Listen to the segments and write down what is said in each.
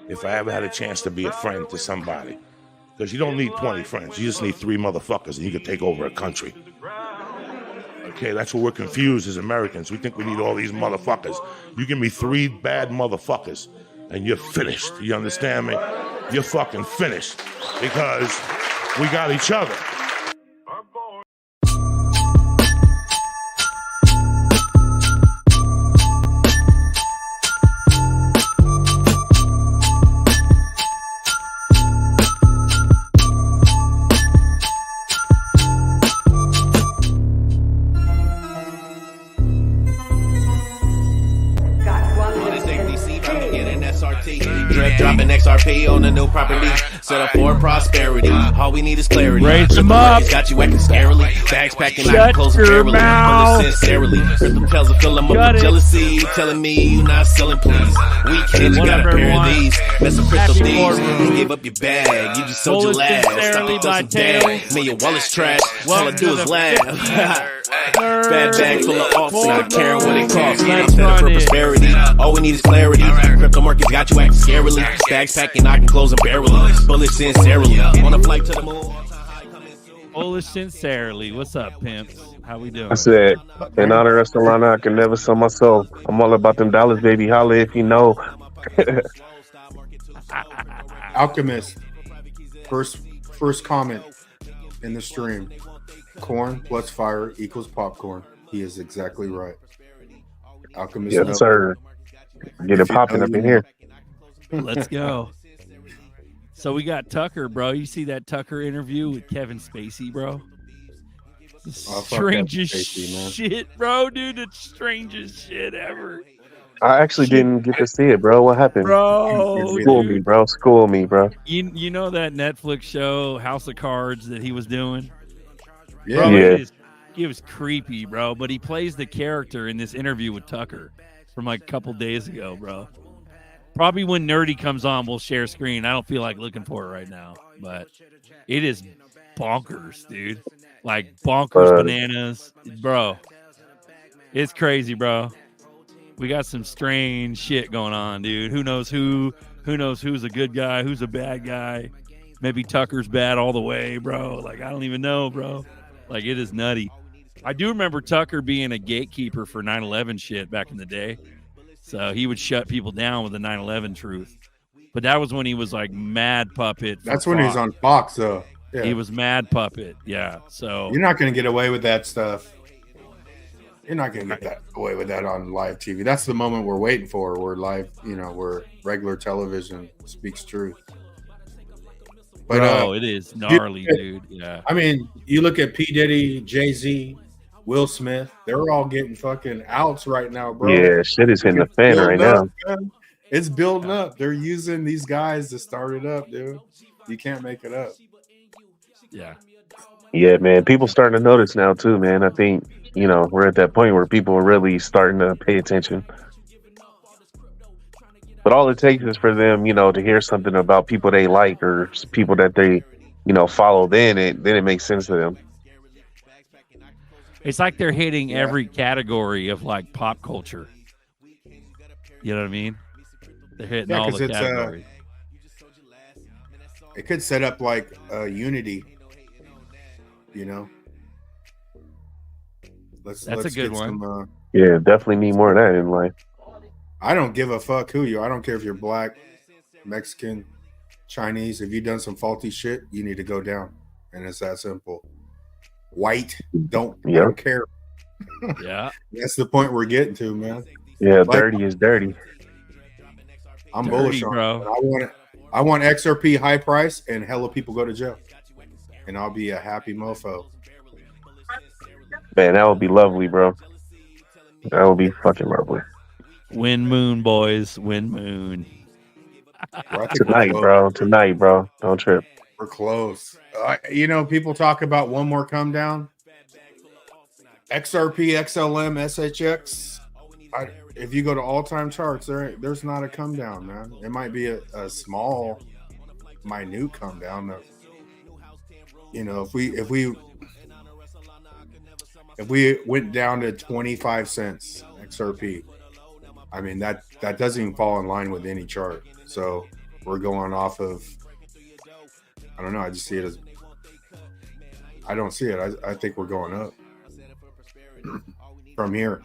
if I ever had a chance to be a friend to somebody. Because you don't need 20 friends. You just need 3 motherfuckers and you can take over a country. Okay, that's what we're confused as Americans. We think we need all these motherfuckers. You give me 3 bad motherfuckers and you're finished. You understand me? You're fucking finished because we got each other. Dropping XRP on a new property, set up for prosperity. All we need is clarity. Raise them up. Got you acting scarily. Bags packing, I Shut close your barely. mouth. Sincerely. Rhythm tells a fill 'em up Shut with it. jealousy. Telling me you not selling, please. Weekend, you What got up, a pair of everyone? these. That's some crypto Happy thieves. Boardroom. You gave up your bag. You just sold your Bullish last. Stop sincerely and throw by some Tails. dang. Man, your wallet's trash. All I Welcome do to is the laugh. Third Bad bag full of alts, not caring what it costs. I'm Let's set up for run it. prosperity. All we need is clarity. Crypto markets got you acting scarily. Bags packing, I can close them barely. Bullish sincerely. On a flight to the moon. Bullish sincerely. What's up, pimps? How we doing? I said, in honor of Solana, I can never sell my soul. I'm all about them dollars, baby. Holla if you know. Alchemist, first comment in the stream. Corn plus fire equals popcorn. He is exactly right. Alchemist, Yes, sir. Get it popping up in here. Let's go. So we got Tucker, bro. You see that Tucker interview with Kevin Spacey, bro? The fuck strangest Kevin Spacey, man. shit, bro, dude. The strangest shit ever. I actually didn't get to see it, bro. What happened? Bro, School me, dude. bro. School me, bro. You know that Netflix show, House of Cards, that he was doing? Yeah. Bro, Yeah. it was creepy, bro. But he plays the character in this interview with Tucker from like a couple days ago, bro. Probably when Nerdy comes on, we'll share screen. I don't feel like looking for it right now, but it is bonkers, dude. Like bonkers bananas, bro. It's crazy, bro. We got some strange shit going on, dude. Who knows who? Who knows who's a good guy? Who's a bad guy? Maybe Tucker's bad all the way, bro. Like, I don't even know, bro. Like, it is nutty. I do remember Tucker being a gatekeeper for 9/11 shit back in the day. So he would shut people down with the 9/11 truth. But that was when he was like mad puppet. That's when he was on Fox, though. Yeah. He was mad puppet. Yeah. So You're not going to get away with that stuff. You're not going to get away with that on live TV. That's the moment we're waiting for. Where live, where regular television speaks truth. But bro, it is gnarly, dude. Yeah. I mean, you look at P. Diddy, Jay-Z, Will Smith. They're all getting fucking outs right now, bro. Yeah, shit is hitting the fan right now. Man. It's building up. They're using these guys to start it up, dude. You can't make it up. Yeah. Yeah, man. People starting to notice now, too, man. I think, we're at that point where people are really starting to pay attention. But all it takes is for them, to hear something about people they like or people that they, follow. Then it makes sense to them. It's like they're hitting every category of like pop culture. You know what I mean? They're hitting all the categories. It could set up like unity, Let's a good one. Some, Yeah, definitely need more of that in life. I don't give a fuck who you are. I don't care if you're black, Mexican, Chinese. If you've done some faulty shit, you need to go down. And it's that simple. White, I don't care. Yeah. That's the point we're getting to, man. Yeah, dirty is dirty. I'm Dirty, bullish on bro. it. I want XRP high price and hella people go to jail. And I'll be a happy mofo. Man, that would be lovely, bro. That would be fucking lovely. Wind moon, boys. Wind moon. Bro, Tonight, bro. Don't trip. We're close. People talk about one more come down. XRP, XLM, SHX. If you go to all-time charts, there's not a come down, man. It might be a small, minute come down. If we went down to 25 cents XRP, I mean, that doesn't even fall in line with any chart. So we're going off of, I don't know. I just see it as, I don't see it. I think we're going up from here.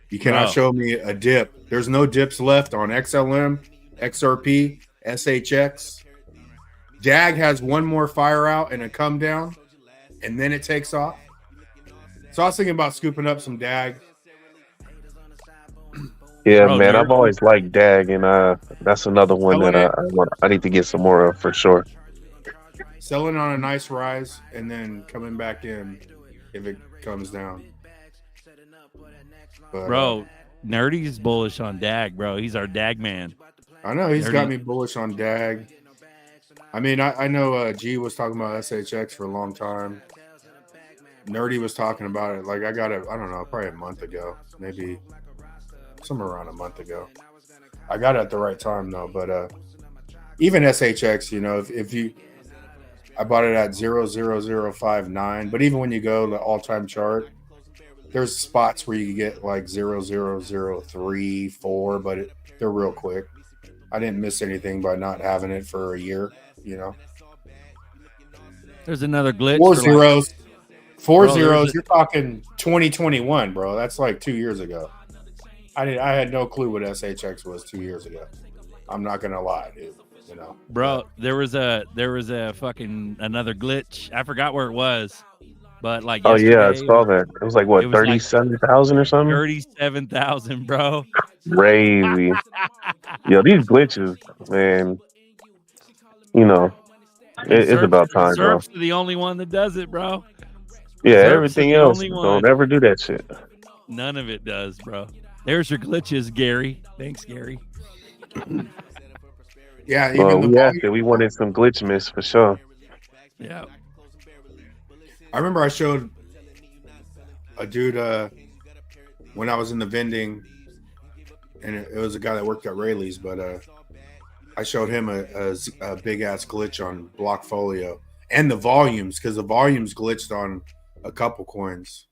You cannot show me a dip. There's no dips left on XLM, XRP, SHX. DAG has one more fire out and a come down, and then it takes off. So I was thinking about scooping up some DAG. Yeah, man, I've always liked DAG, and that's another one that I need to get some more of for sure. Selling on a nice rise and then coming back in if it comes down. But, bro, Nerdy's bullish on DAG, bro. He's our DAG man. I know he's got me bullish on DAG. I mean, I know G was talking about SHX for a long time. Nerdy was talking about it. Like, I got it, I don't know, probably a month ago. Maybe somewhere around a month ago. I got it at the right time, though. But even SHX, you know, if you... I bought it at 0.0059. But even when you go to the all-time chart, there's spots where you get like 0.0034, 4, but they're real quick. I didn't miss anything by not having it for a year, you know. There's another glitch. 4 zeros. 4 zeros. You're talking 2021, bro. That's like 2 years ago. I had no clue what SHX was 2 years ago. I'm not gonna lie, dude. You know, bro. There was a fucking another glitch. I forgot where it was, but like. Oh yeah, I saw that. It was like what, 37,000 or something. 37,000, bro. Crazy. Yo, these glitches, man. You know, it's about time, bro. Zerp's the only one that does it, bro. Yeah, everything else don't ever do that shit. None of it does, bro. There's your glitches, Gary. Thanks, Gary. Yeah, even we wanted some glitch miss for sure. Yeah. I remember I showed a dude when I was in the vending, and it was a guy that worked at Rayleigh's, but I showed him a big ass glitch on Blockfolio and the volumes, because the volumes glitched on a couple coins.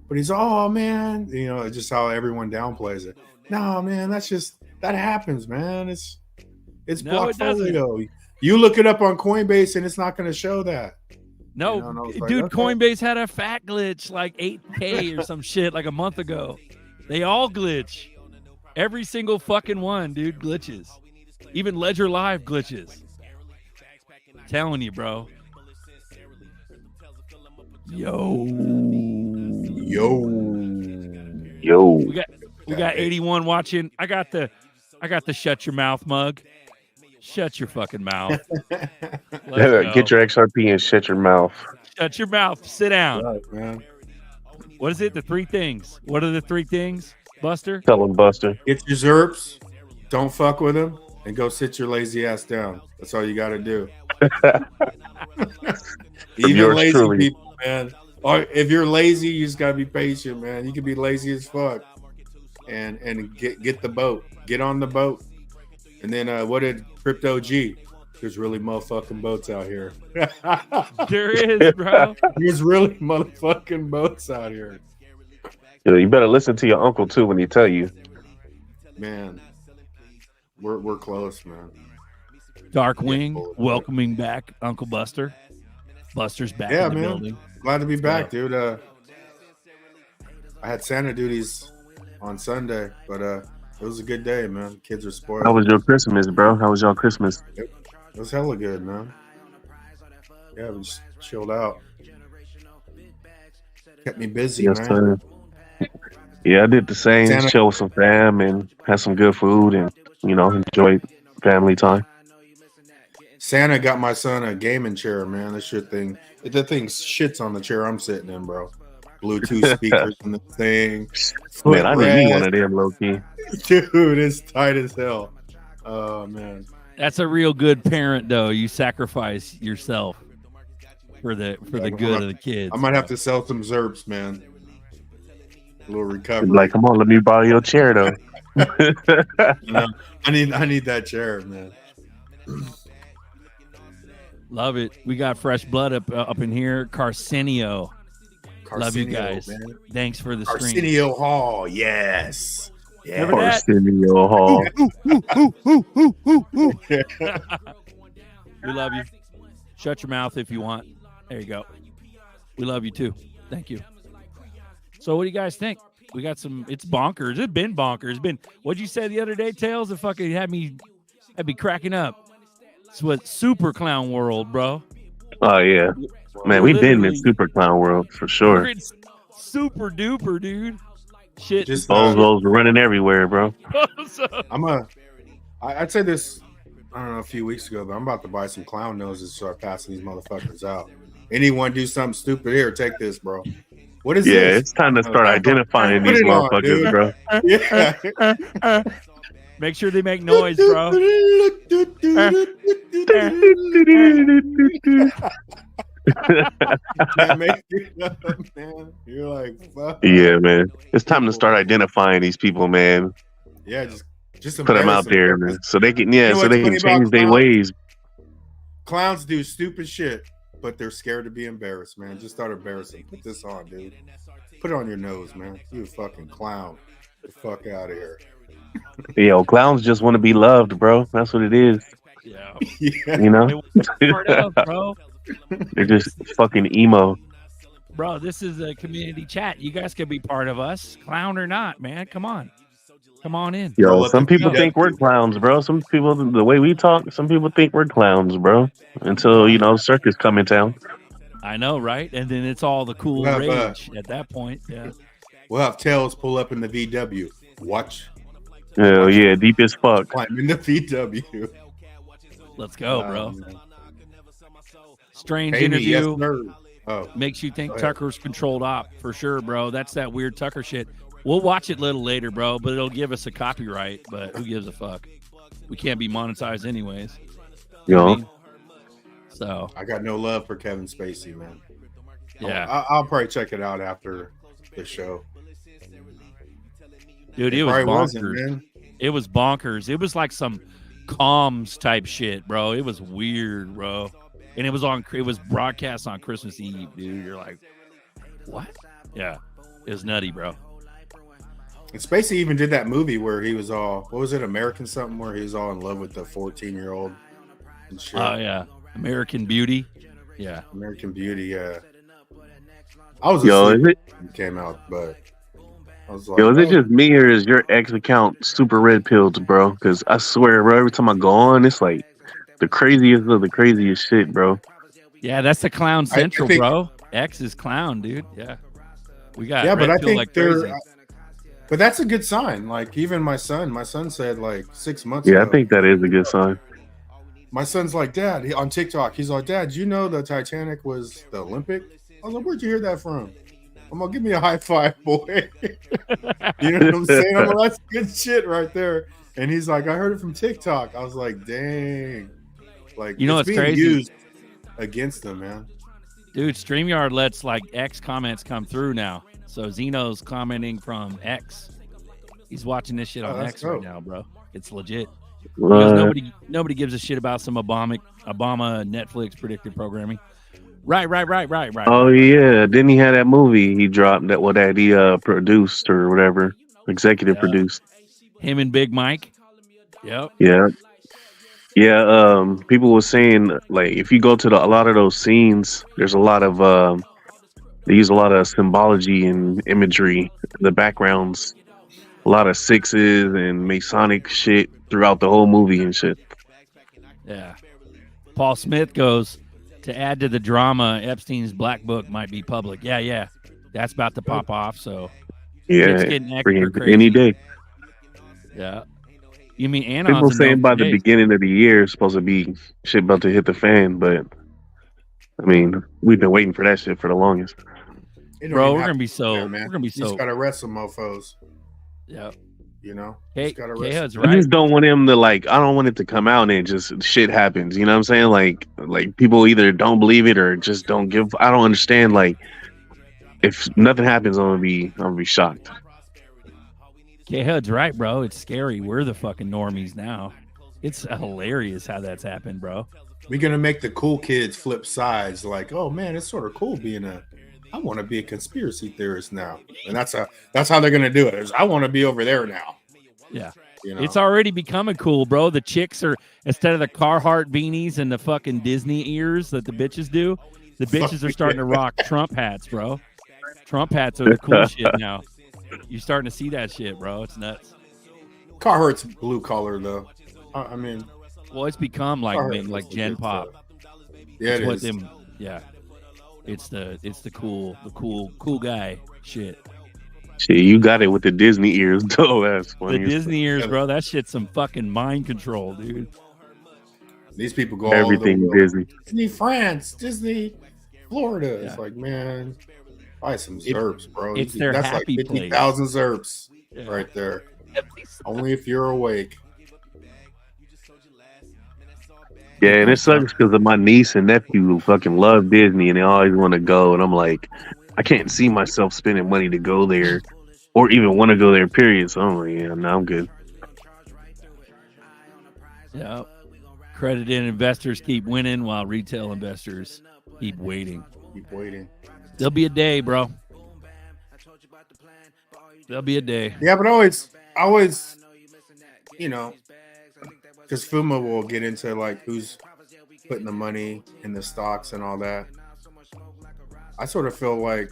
But he's, oh man, you know, just how everyone downplays it. No, man, that happens, man. It's Blockfolio. You look it up on Coinbase and it's not going to show that. No, you know, dude, okay. Coinbase had a fat glitch like 8K or some shit like a month ago. They all glitch. Every single fucking one, dude, glitches. Even Ledger Live glitches. I'm telling you, bro. Yo. We got 81 watching. I got the shut your mouth mug. Shut your fucking mouth. Get your XRP and shut your mouth. Shut your mouth. Sit down. Right, man. What is it? The 3 things. What are the 3 things, Buster? Tell him, Buster. Get your Zerps. Don't fuck with them. And go sit your lazy ass down. That's all you got to do. Even lazy truly. People, man. Or if you're lazy, you just got to be patient, man. You can be lazy as fuck. And get the boat. Get on the boat. And then what did Crypto G? There's really motherfucking boats out here. There is, bro. There's really motherfucking boats out here. You better listen to your uncle too when he tell you. Man, we're close, man. Darkwing, welcoming back Uncle Buster. Buster's back in the building. Glad to be back, dude. I had Santa duties on Sunday, but it was a good day, man. Kids are spoiled. How was your Christmas, bro? How was y'all Christmas? It was hella good, man. Yeah, we just chilled out. Kept me busy, man. Sir. Yeah, I did the same. Santa. Chill with some fam and had some good food and, you know, enjoyed family time. Santa got my son a gaming chair, man. The thing shits on the chair I'm sitting in, bro. Bluetooth speakers and the thing. Man, I need one of them, low key. Dude, it's tight as hell. Oh man, that's a real good parent, though. You sacrifice yourself for the good of the kids. I might have to sell some Zerps, man. A little recovery. Like, come on, let me borrow your chair, though. You know, I need that chair, man. Love it. We got fresh blood up in here. Carcinio. Love you guys. Man. Thanks for the stream. Carcinio Hall, yes. Yeah. Remember that? Arsenio Hall. We love you. Shut your mouth if you want. There you go. We love you too. Thank you. So what do you guys think? We got some. It's bonkers. It's been bonkers. It's been. What'd you say the other day, Tails? It fucking had me cracking up. It's what super clown world, bro. Oh yeah, man, we've been in super clown world for sure. We're in super duper, dude. Shit. Just Bozos running everywhere, bro. I'd say this, I don't know, a few weeks ago, but I'm about to buy some clown noses and start passing these motherfuckers out. Anyone do something stupid here, take this, bro. What is this? Yeah, it's time to start identifying these motherfuckers, bro. Yeah. Make sure they make noise, bro. You're like, fuck. Yeah, man. It's time to start identifying these people, man. Yeah, just put them out there, man, so they can, so they can change clowns? their ways. Clowns do stupid shit, but they're scared to be embarrassed, man. Just start embarrassing. Put this on, dude. Put it on your nose, man. You a fucking clown. Get the fuck out of here. Yo, clowns just want to be loved, bro. That's what it is. Yeah. You know? Bro. They're just fucking emo. Bro, this is a community chat. You guys can be part of us, clown or not, man. Come on in. Yo, some people think we're clowns, bro. Some people, the way we talk, some people think we're clowns, bro. Until circus come in town. I know, right? And then it's all the cool rage at that point. Yeah. We'll have Tails pull up in the VW. Watch. Hell yeah, deep as fuck. Climb in the VW. Let's go, bro. Strange interview. Yes, makes you think Tucker's controlled op for sure, bro. That's that weird Tucker shit. We'll watch it a little later, bro, but it'll give us a copyright. But who gives a fuck? We can't be monetized anyways. You know what I mean? So I got no love for Kevin Spacey, man. Yeah, I'll probably check it out after the show. Dude, it was bonkers. It was bonkers. It was like some comms type shit, bro. It was weird, bro. And it was broadcast on Christmas Eve, dude. You're like, what? Yeah, it was nutty, bro. And Spacey even did that movie where he was all, what was it, American something, where he was all in love with the 14-year-old and shit. Oh yeah, American Beauty. Yeah, American Beauty. Yeah. I was asleep when it came out, but I was like, is it just me or is your ex account super red pilled, bro? Because I swear, bro, every time I go on, it's like the craziest of the craziest shit, bro. Yeah, that's the clown central, bro. X is clown, dude. Yeah, we got. Yeah, but I think like crazy. But that's a good sign. Like even my son said like 6 months ago. Yeah, I think that is a good sign. My son's like, Dad, on TikTok, he's like, Dad, you know the Titanic was the Olympic? I was like, where'd you hear that from? I'm like, give me a high five, boy. You know what I'm saying? I'm like, that's good shit right there. And he's like, I heard it from TikTok. I was like, dang. Like, you know what's being crazy? Used against them, man. Dude, StreamYard lets like X comments come through now. So Zeno's commenting from X. He's watching this shit on X right now, bro. It's legit. Because nobody gives a shit about some Obama Netflix predictive programming. Right. Oh yeah, didn't he have that movie he dropped that he produced or whatever, executive produced? Him and Big Mike. Yep. Yeah. People were saying like if you go to a lot of those scenes, there's a lot of they use a lot of symbology and imagery in the backgrounds, a lot of sixes and Masonic shit throughout the whole movie and shit. Yeah. Paul Smith goes, to add to the drama, Epstein's black book might be public. Yeah. That's about to pop off, so it's getting extra crazy. Any day. Yeah. You mean Anon's people saying by the beginning of the year it's supposed to be shit about to hit the fan, but I mean, we've been waiting for that shit for the longest. Bro, we're gonna be so. You just gotta arrest some mofos. Yeah. You know? Right. I just don't want him to I don't want it to come out and just shit happens. You know what I'm saying? Like people either don't believe it or just don't give. I don't understand. Like if nothing happens, I'm gonna be shocked. K-Hud's right, bro. It's scary. We're the fucking normies now. It's hilarious how that's happened, bro. We're gonna make the cool kids flip sides. Like, oh man, it's sort of cool being I want to be a conspiracy theorist now, and that's how they're gonna do it. I want to be over there now. Yeah. You know? It's already becoming cool, bro. The chicks are, instead of the Carhartt beanies and the fucking Disney ears that the bitches do, the bitches are starting to rock Trump hats, bro. Trump hats are the cool shit now. You're starting to see that shit, bro. It's nuts. Carhartt's blue collar though. I mean, Well, it's become like Carhartt like was Gen good Pop. stuff. Yeah, It's it is. yeah. It's the cool guy shit. Shit, you got it with the Disney ears, though. That's The funny. Disney ears, bro. That shit's some fucking mind control, dude. These people go Everything all over the world. Disney. Disney France, Disney Florida. Yeah. It's like, man, buy some Zerps, bro. it's their That's happy like place. 50,000 Zerps Yeah. right there. Only if you're awake. Yeah, and it sucks because of my niece and nephew who fucking love Disney and they always want to go. And I'm like, I can't see myself spending money to go there or even want to go there, period. So I'm like, yeah, no, I'm good. Yeah. Credited investors keep winning while retail investors keep waiting. Keep waiting. There'll be a day, bro. There'll be a day. Yeah, but always, you know, because Fuma will get into like who's putting the money in the stocks and all that. I sort of feel like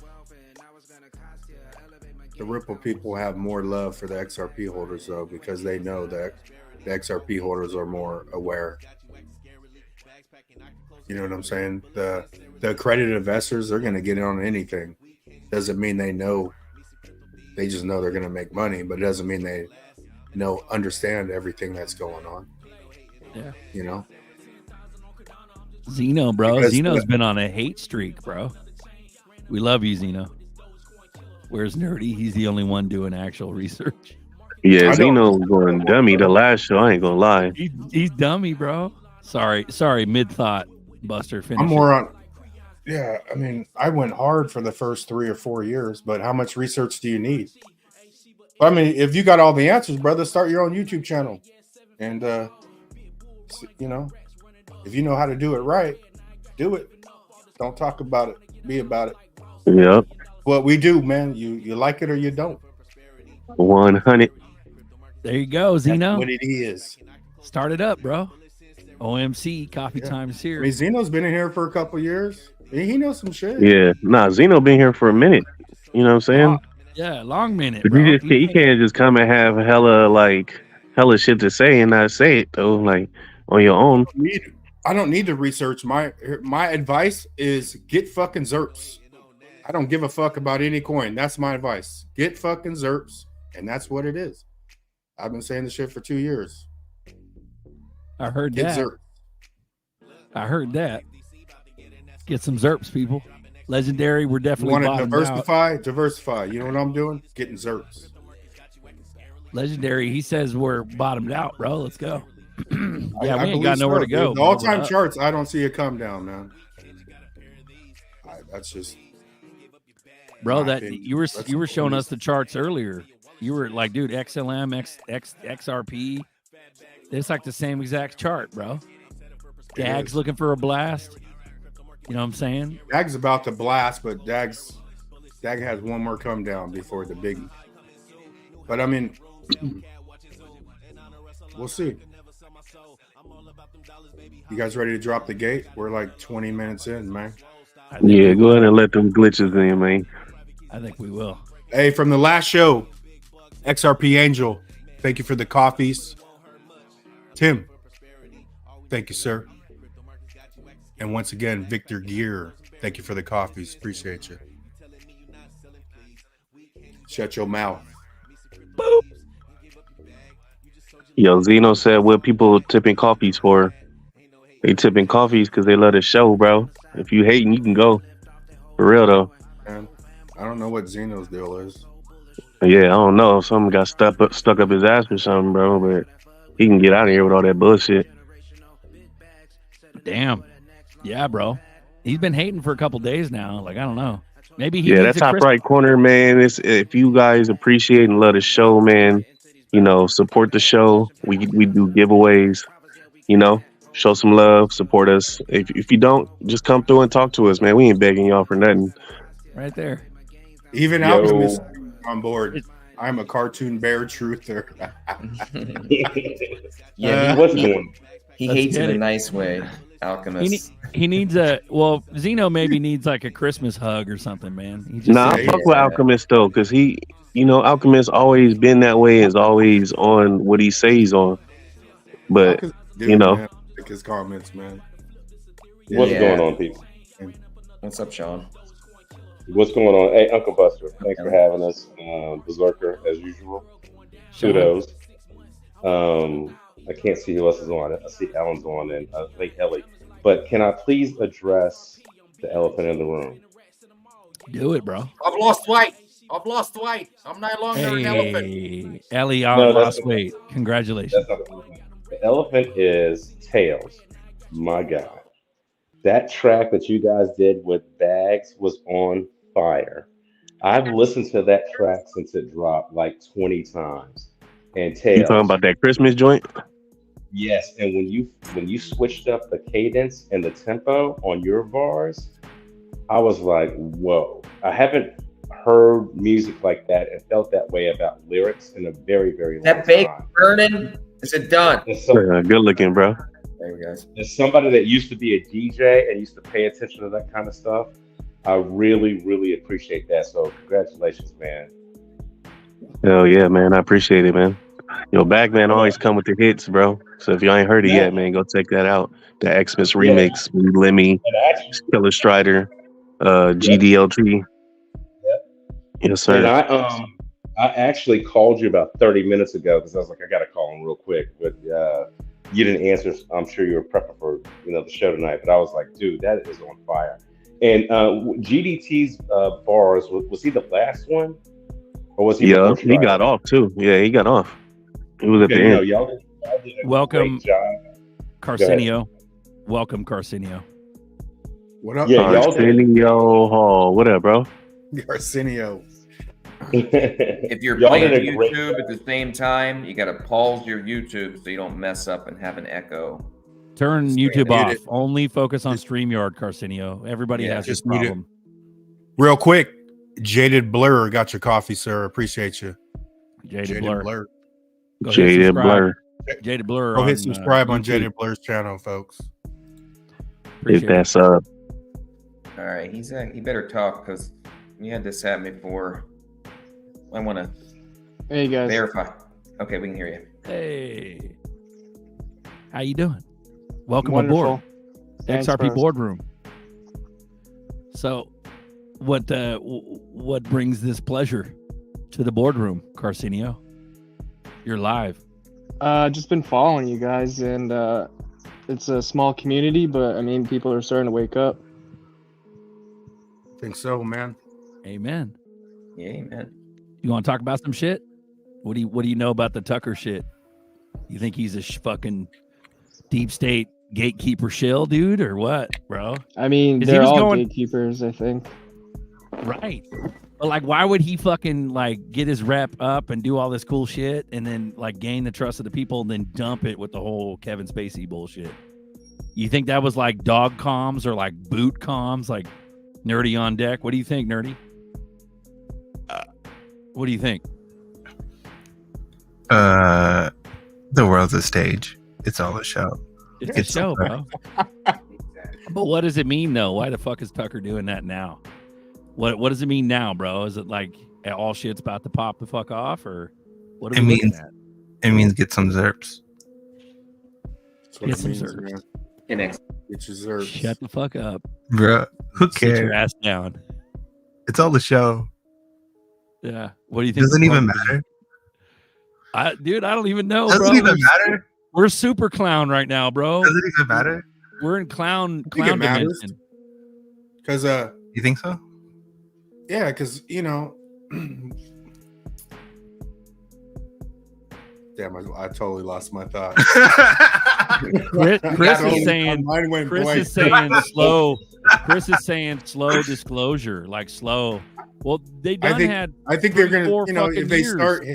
the Ripple people have more love for the XRP holders though, because they know that the XRP holders are more aware. You know what I'm saying? The accredited investors, they're going to get in on anything. Doesn't mean they know. They just know they're going to make money, but it doesn't mean they understand everything that's going on. Yeah. You know? Zeno, bro. Because Zeno's been on a hate streak, bro. We love you, Zeno. Where's Nerdy? He's the only one doing actual research. Yeah, I Zeno was going dummy the last show. I ain't gonna lie. He's dummy, bro. Sorry, mid thought, Buster. Finish. I'm more on. Yeah, I mean, I went hard for the first 3 or 4 years, but how much research do you need? I mean, if you got all the answers, brother, start your own YouTube channel, and you know, if you know how to do it right, do it. Don't talk about it. Be about it. Yep. What we do, man, you like it or you don't. 100. There you go, Zeno. That's what it is. Start it up, bro. OMC coffee time is here. I mean, Zeno's been in here for a couple years. He knows some shit. Yeah. Nah, Zeno been here for a minute. You know what I'm saying? Yeah, long minute, But bro. you can't just come and have hella shit to say and not say it though, like on your own. I don't need to research. My advice is get fucking Zerps. I don't give a fuck about any coin. That's my advice. Get fucking Zerps, and that's what it is. I've been saying this shit for 2 years. I heard Get that. Zerps. I heard that. Get some Zerps, people. Legendary, we're You definitely want to bottomed out. diversify. You know what I'm doing? Getting Zerps. Legendary, he says we're bottomed out, bro. Let's go. Yeah, we ain't believe got nowhere so, to go. dude. The all-time Up. charts, I don't see a come down, man. That's just, Bro, my that opinion. you were That's you were the showing police. us the charts earlier. You were like, dude, XLM, XRP. It's like the same exact chart, bro. Dag's is. looking for a blast. You know what I'm saying? Dag's about to blast, but Dag has one more come down before the biggie. But I mean, we'll see. You guys ready to drop the gate? We're like 20 minutes in, man. I think Yeah, we go will. ahead and let them glitches in, man. I think we will. Hey, from the last show, XRP Angel, thank you for the coffees. Tim, thank you, sir. And once again, Victor Gear, thank you for the coffees. Appreciate you. Shut your mouth. Yo, Zeno said what people tipping coffees for. They tipping coffees because they love the show, bro. If you hating, you can go. For real though. Man, I don't know what Zeno's deal is. Yeah, I don't know. Something got stuck up his ass or something, bro. But he can get out of here with all that bullshit. Damn. Yeah, bro. He's been hating for a couple days now. Like, I don't know. Maybe he Yeah, needs that a top Christmas- right corner, man. It's if you guys appreciate and love the show, man. You know, support the show. We do giveaways. You know, show some love, support us. If you don't, just come through and talk to us, man. We ain't begging y'all for nothing. right there. Even Yo. Alchemist on board. I'm a cartoon bear truther. Yeah, What's doing? he Let's hates in get a it. nice way. Alchemist. He needs Zeno maybe needs like a Christmas hug or something, man. He just Nah, I said- fuck with Alchemist though, because he, Alchemist always been that way. Is always on what he says on. But Dude, man, like his comments, man. What's Yeah. going on, people? What's up, Sean? What's going on? Hey, Uncle Buster, thanks for having us. Berserker, as usual. Kudos. I can't see who else is on. I see Ellen's on, and I think Ellie. But can I please address the elephant in the room? Do it, bro. I've lost weight. I'm no longer an elephant. Hey, Ellie, No, I that's lost okay. weight. Congratulations. That's not the elephant is Tails. My God. That track that you guys did with Bags was on fire. I've listened to that track since it dropped like 20 times. And Tails. You talking about that Christmas joint? Yes, and when you switched up the cadence and the tempo on your bars, I was like, whoa. I haven't heard music like that and felt that way about lyrics in a very, very long That bake time. burning. Is it done? And so, Good looking, bro. There we go. as somebody that used to be a DJ and used to pay attention to that kind of stuff, I really, really appreciate that. So congratulations, man. Hell yeah, man. I appreciate it, man. Bagman always come with the hits, bro. So if you ain't heard it yet, man, go check that out. The Xmas remix, Lemmy, And actually, Killer Strider, GDLT. Yes, sir. and I actually called you about 30 minutes ago because I was like, I got to call him real quick. But you didn't answer. I'm sure you were prepping for the show tonight. But I was like, dude, that is on fire. And GDT's bars, was he the last one? Or was he? Yeah, he got off too. Yeah, he got off. He was at the end. Y'all did a Welcome, great job. Carcinio. Welcome, Carcinio. What up, Yeah, y'all did. Arsenio Hall. What up, bro? Arsenio? If you're Y'all playing did a great YouTube at the same time, you got to pause your YouTube so you don't mess up and have an echo. Turn Just YouTube mute off. it. Only focus on StreamYard, Carcinio. Everybody Yeah, has this just mute it. problem. Real quick, Jaded Blur got your coffee, sir. Appreciate you. Jaded Blur. Go hit Jaded subscribe. Blur. Jaded Blur. Go hit subscribe on YouTube. Jaded Blur's channel, folks. Hit Appreciate that it. sub. All right, he better talk because we had this happen before. I want to Hey guys. verify. Okay, we can hear you. Hey, how you doing? Welcome Wonderful. aboard Thanks, XRP bros. Boardroom. So, what brings this pleasure to the boardroom, Carcinio? You're live. Just been following you guys, and it's a small community, but I mean, people are starting to wake up. Think so, man. Amen. Yeah, man. You want to talk about some shit? What do you know about the Tucker shit? You think he's a fucking deep state gatekeeper shill, dude, or what, bro? I mean, 'Cause he they're was all going- gatekeepers, I think. Right. But like, why would he fucking like get his rep up and do all this cool shit and then like gain the trust of the people and then dump it with the whole Kevin Spacey bullshit? You think that was like dog comms or like boot comms, like Nerdy on deck? What do you think, Nerdy? What do you think? The world's a stage. It's all a show. It's a show, bro. But what does it mean though? Why the fuck is Tucker doing that now? What does it mean now, bro? Is it like all shit's about to pop the fuck off, or what are It we looking means- at? It means get some zerps. That's what Get it some means, serves. man. Connect. Get your zerps. Shut the fuck up. Bruh, who Sit your cares? ass down. It's all a show. Yeah. What do you think? Doesn't the even point is? matter. Dude, I don't even know, Doesn't bro. even matter. We're super clown right now, bro. Doesn't even matter. We're in clown think it matters. dimension. Because, You think so? yeah, because, damn, I totally lost my thought. Chris Totally- is saying mine went Chris blank. is saying slow. Chris is saying slow disclosure, like slow. Well, they done had I think they're gonna, 4 if fucking they years. start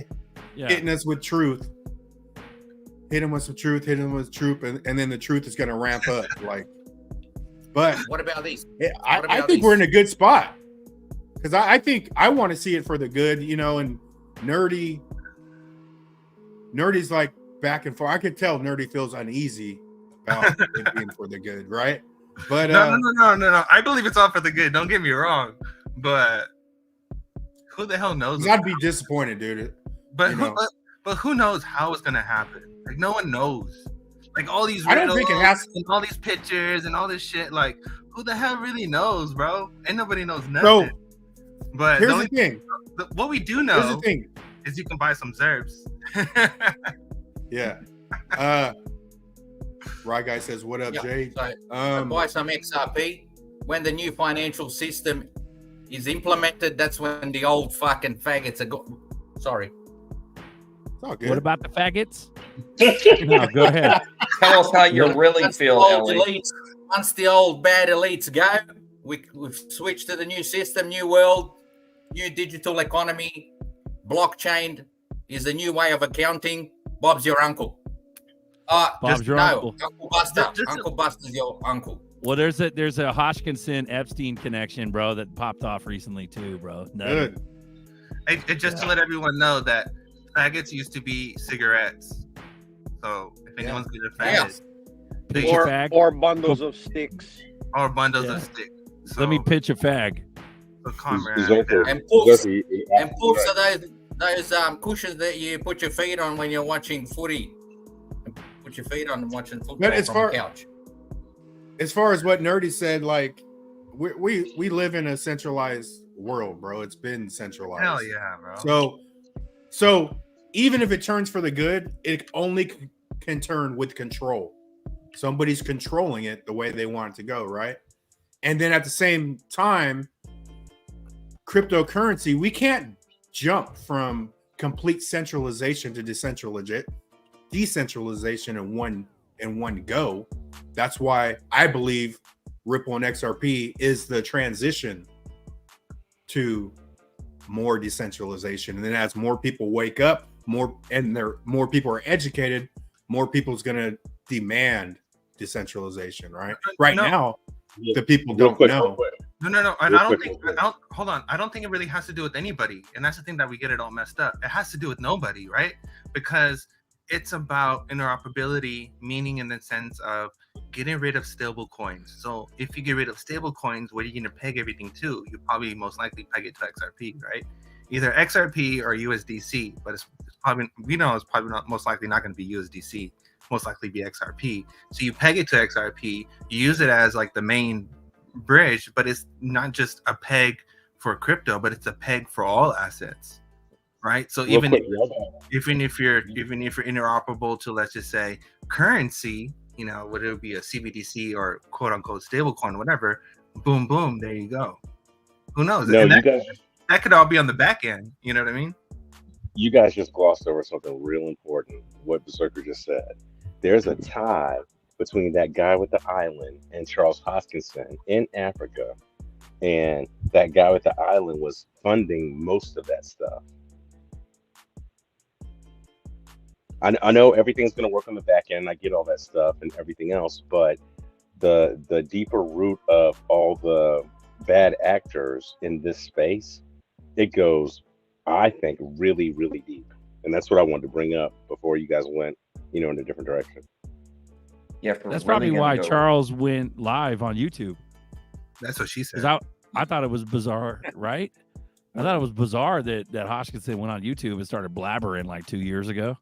yeah. hitting us with truth, hit them with some truth, hit them with truth, and then the truth is gonna ramp up. But What about these? I What about think we're in these? a good spot because I think I want to see it for the good, and Nerdy's like back and forth. I could tell Nerdy feels uneasy about it being for the good, right? But no. I believe it's all for the good. Don't get me wrong, but who the hell knows? I'd be disappointed, dude. But who knows how it's gonna happen? Like no one knows. Like all these I don't think it has and all these pictures and all this shit. Like who the hell really knows, bro? Ain't nobody knows nothing. But here's the thing. What we do know is you can buy some Zerbs. Yeah. Rye Guy says, "What up, Jay?" So, buy some XRP. When the new financial system is implemented, that's when the old fucking faggots are Sorry. It's all good. What about the faggots? No, go ahead. Tell us how you really feel, Ellie. Once the old bad elites go, we've switched to the new system, new world, new digital economy. Blockchain is the new way of accounting. Bob's your uncle. Bob's your uncle. Uncle Buster. Uncle Buster's your uncle. Well, there's a Hodgkinson Epstein connection, bro, that popped off recently too, bro. Good. Just to let everyone know that faggots used to be cigarettes. So if anyone's gonna faggot, or bundles of sticks. Or bundles of sticks. So, let me pitch a fag. And poofs are those cushions that you put your feet on when you're watching footy. Put your feet on and watching football But from the couch. As far as what Nerdy said, like we live in a centralized world, bro. It's been centralized. Hell yeah, bro. So even if it turns for the good, it only can turn with control. Somebody's controlling it the way they want it to go, right? And then at the same time, cryptocurrency, we can't jump from complete centralization to decentralization in one go. That's why I believe Ripple and XRP is the transition to more decentralization. And then as more people wake up, more people are educated, more people's gonna demand decentralization, right? Now, the people don't know. No. And hold on. I don't think it really has to do with anybody. And that's the thing that we get it all messed up. It has to do with nobody, right? Because it's about interoperability, meaning in the sense of getting rid of stable coins. So if you get rid of stable coins, what are you going to peg everything to? You probably most likely peg it to XRP, right? Either XRP or USDC, but it's probably not most likely not going to be USDC, most likely be XRP. So you peg it to XRP, you use it as like the main bridge, but it's not just a peg for crypto, but it's a peg for all assets. Right. So even if you're interoperable to, let's just say, currency, whether it be a CBDC or quote unquote stablecoin, whatever, boom, boom, there you go. Who knows? No, that could all be on the back end. You know what I mean? You guys just glossed over something real important. What Berserker just said. There's a tie between that guy with the island and Charles Hoskinson in Africa, and that guy with the island was funding most of that stuff. I know everything's going to work on the back end. I get all that stuff and everything else, but the deeper root of all the bad actors in this space, it goes, I think, really, really deep. And that's what I wanted to bring up before you guys went, in a different direction. Yeah, that's probably why Charles went live on YouTube. That's what she said. I thought it was bizarre, right? I thought it was bizarre that Hodgkinson went on YouTube and started blabbering like 2 years ago.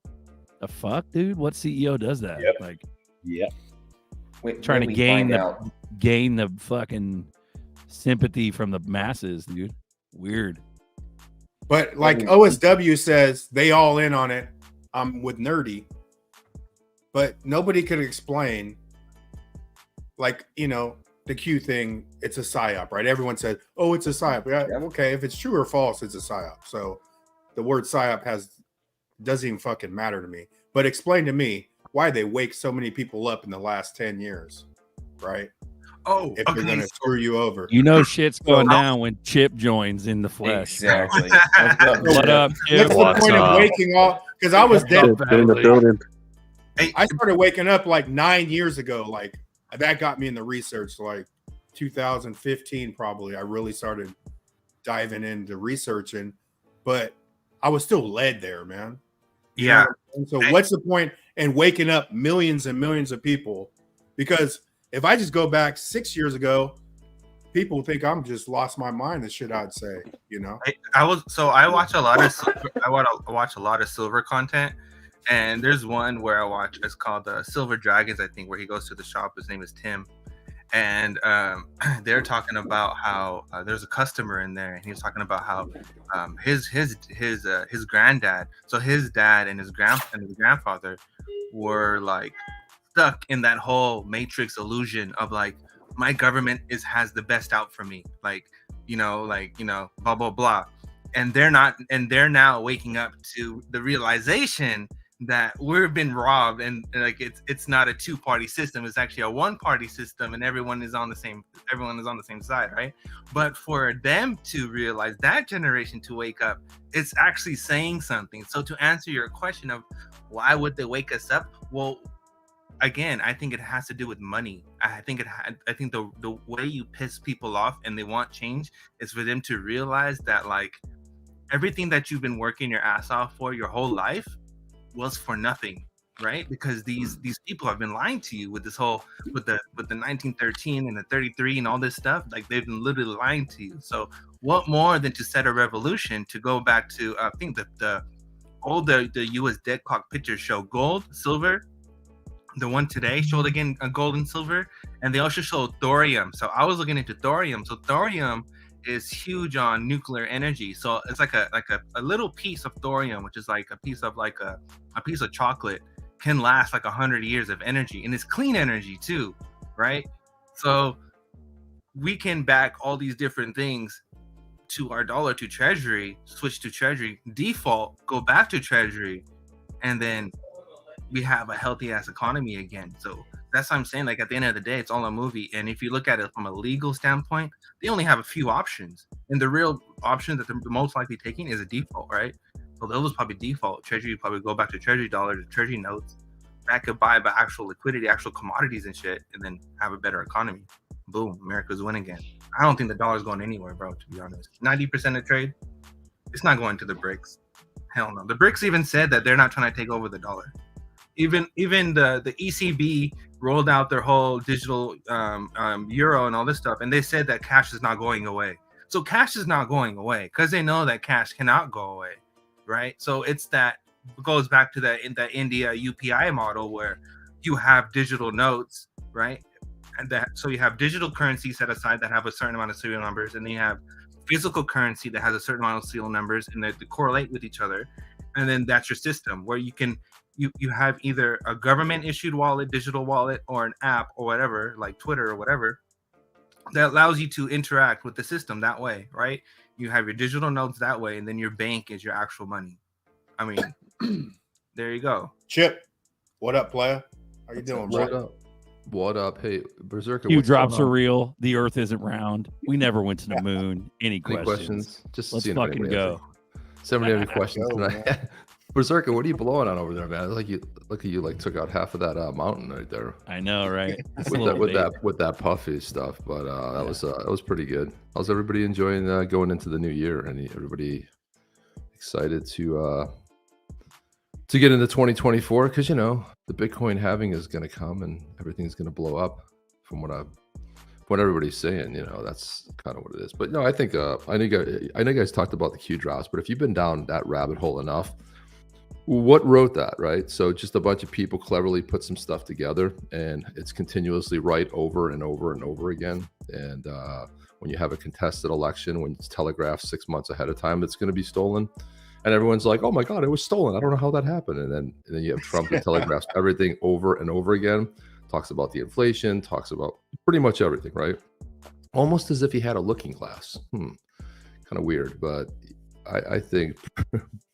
The fuck, dude? What CEO does that? Yep. Like, yep. Trying to gain the fucking sympathy from the masses, dude. Weird. But like OSW says, they all in on it. With Nerdy, but nobody could explain, like, the Q thing. It's a psyop, right? Everyone said, "Oh, it's a psyop." Yeah, okay, if it's true or false, it's a psyop. So the word psyop doesn't even fucking matter to me. But explain to me why they wake so many people up in the last 10 years, right? Oh, if they're gonna screw you over, shit's going down when Chip joins in the flesh. Exactly. What up, Chip? What's the point of waking up? Because I was dead in the building. I started waking up like 9 years ago. Like that got me in the research. Like 2015, probably. I really started diving into researching, but I was still led there, man. You Yeah. know what I mean? So what's the point in waking up millions and millions of people? Because if I just go back 6 years ago, people think I'm just lost my mind. The shit I'd say, you know. I watch a lot of I watch a lot of silver content, and there's one where I watch. It's called Silver Dragons, I think, where he goes to the shop. His name is Tim, and they're talking about how there's a customer in there, and he was talking about how his granddad, so his dad and his grandfather were like stuck in that whole matrix illusion of like, my government has the best out for me, like blah blah blah, and they're now waking up to the realization that we've been robbed, and like it's not a two-party system, it's actually a one-party system, and everyone is on the same side, right? But for them to realize, that generation to wake up, it's actually saying something. So to answer your question of why would they wake us up, well, again, I think it has to do with money. I think the way you piss people off and they want change is for them to realize that like everything that you've been working your ass off for your whole life was for nothing, right? Because these people have been lying to you with this whole with the 1913 and the 33 and all this stuff. Like, they've been literally lying to you. So what more than to set a revolution to go back to I think the U.S. dead clock pictures show gold, silver. The one today showed again gold and silver, and they also showed thorium. So I was looking into thorium. So thorium is huge on nuclear energy. So it's like a little piece of thorium, which is like a piece of chocolate, can last like 100 years of energy, and it's clean energy too, right? So we can back all these different things to our dollar, to treasury, switch to treasury, default, go back to treasury, and then we have a healthy ass economy again. So that's what I'm saying. Like, at the end of the day, it's all a movie. And if you look at it from a legal standpoint, they only have a few options. And the real option that they're most likely taking is a default, right? So those probably default. Treasury probably go back to treasury dollars, treasury notes. That could buy actual liquidity, actual commodities and shit, and then have a better economy. Boom, America's winning again. I don't think the dollar's going anywhere, bro, to be honest. 90% of trade, it's not going to the BRICS. Hell no. The BRICS even said that they're not trying to take over the dollar. Even the ECB rolled out their whole digital euro and all this stuff, and they said that cash is not going away. So cash is not going away because they know that cash cannot go away, right? So it goes back to the India UPI model where you have digital notes, right? And so you have digital currency set aside that have a certain amount of serial numbers, and then you have physical currency that has a certain amount of serial numbers, and they correlate with each other, and then that's your system where you can. You have either a government issued wallet, digital wallet, or an app or whatever, like Twitter or whatever, that allows you to interact with the system that way, right? You have your digital notes that way, and then your bank is your actual money. I mean, there you go. Chip, what up, player? How you doing, bro? What up? Hey, Berserker. Few drops are real. The Earth isn't round. We never went to the moon. Any questions? Just let's fucking go. Somebody have any questions tonight? Berserker, what are you blowing on over there, man? Like you like took out half of that mountain right there. I know, right? with that puffy stuff, but that was pretty good. How's everybody enjoying going into the new year? Everybody excited to get into 2024? Because the Bitcoin halving is going to come and everything's going to blow up. From what everybody's saying, that's kind of what it is. But no, I think I know you guys talked about the Q drops, but if you've been down that rabbit hole enough. What wrote that, right? So just a bunch of people cleverly put some stuff together, and it's continuously right over and over and over again. And when you have a contested election, when it's telegraphed 6 months ahead of time, it's going to be stolen, and everyone's like, "Oh my God, it was stolen! I don't know how that happened." And then you have Trump that telegraphs everything over and over again, talks about the inflation, talks about pretty much everything, right? Almost as if he had a looking glass. Kind of weird, but I think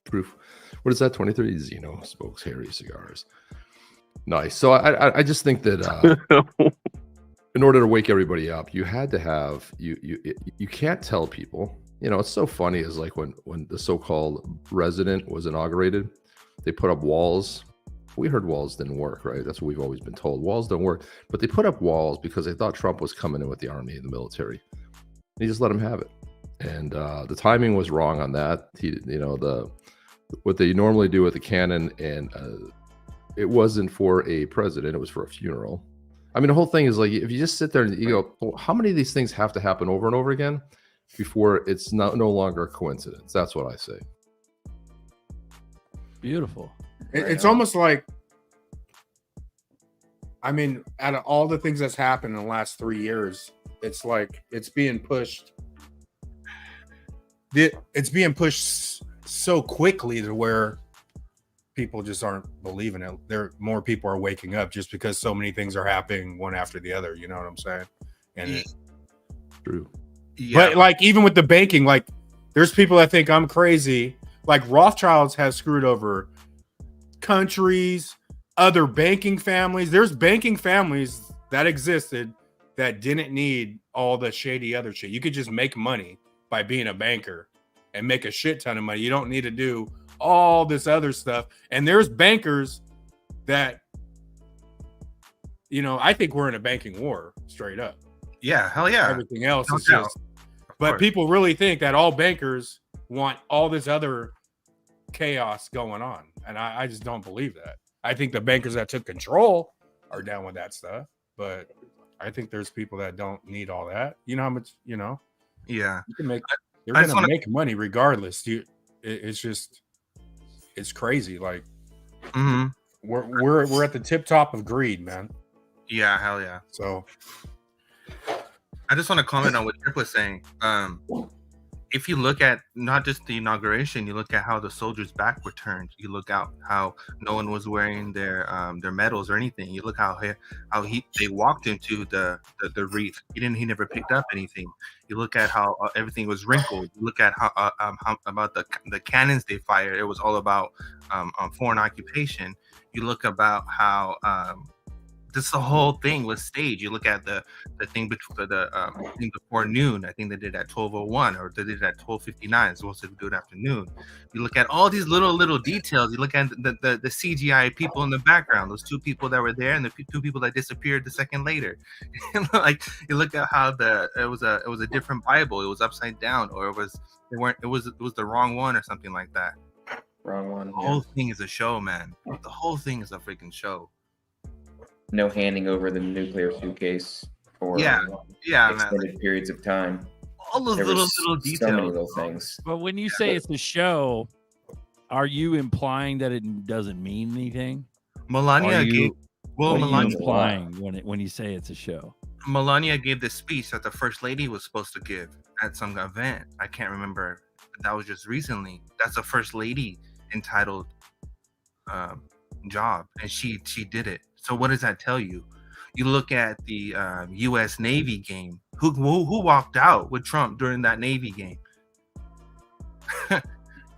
proof. What is that? 2030 Zeno smokes hairy cigars. Nice. So I just think that in order to wake everybody up, you had to have you can't tell people. It's so funny is like when the so-called resident was inaugurated, they put up walls. We heard walls didn't work, right? That's what we've always been told. Walls don't work, but they put up walls because they thought Trump was coming in with the army and the military. And he just let him have it. And the timing was wrong on that. what they normally do with a cannon, and it wasn't for a president, it was for a funeral. I mean, the whole thing is like, if you just sit there and you go, well, how many of these things have to happen over and over again before it's no longer a coincidence? That's what I say. Beautiful. It's almost like, I mean, out of all the things that's happened in the last 3 years, it's like it's being pushed. It's being pushed so quickly to where people just aren't believing it. More people are waking up just because so many things are happening one after the other. You know what I'm saying? And true. Yeah. But like, even with the banking, like, there's people that think I'm crazy. Like, Rothschilds has screwed over countries, other banking families. There's banking families that existed that didn't need all the shady other shit. You could just make money by being a banker and make a shit ton of money. You don't need to do all this other stuff. And there's bankers that, you know, I think we're in a banking war straight up. Yeah, hell yeah. Everything else No is doubt. just, but people really think that all bankers want all this other chaos going on. And I just don't believe that. I think the bankers that took control are down with that stuff, but I think there's people that don't need all that. You know how much, you know? Yeah. You can make, you're going to make money regardless. It's just, it's crazy. Like, we're at the tip top of greed, man. Yeah, hell yeah. So I just want to comment on what Trip was saying. If you look at not just the inauguration, you look at how the soldiers' back were turned. You look at how no one was wearing their medals or anything. You look how they walked into the wreath. He never picked up anything. You look at how everything was wrinkled. You look at how about the cannons they fired. It was all about foreign occupation. You look about how this the whole thing was staged. You look at the thing before noon. I think they did at 12:01, or they did it at 12:59. Supposed to do it afternoon. You look at all these little details. You look at the CGI people in the background. Those two people that were there, and the two people that disappeared the second later. Like, you look at how it was a different Bible. It was upside down, or it was the wrong one, or something like that. Wrong one. The whole thing is a show, man. The whole thing is a freaking show. No handing over the nuclear suitcase for extended periods of time. All those little details. So many little things. But when you say it's a show, are you implying that it doesn't mean anything? Melania gave. Well, Melania implying when you say it's a show. Melania gave the speech that the first lady was supposed to give at some event. I can't remember. That was just recently. That's the first lady entitled job, and she did it. So what does that tell you? You look at the U.S. Navy game. Who walked out with Trump during that Navy game?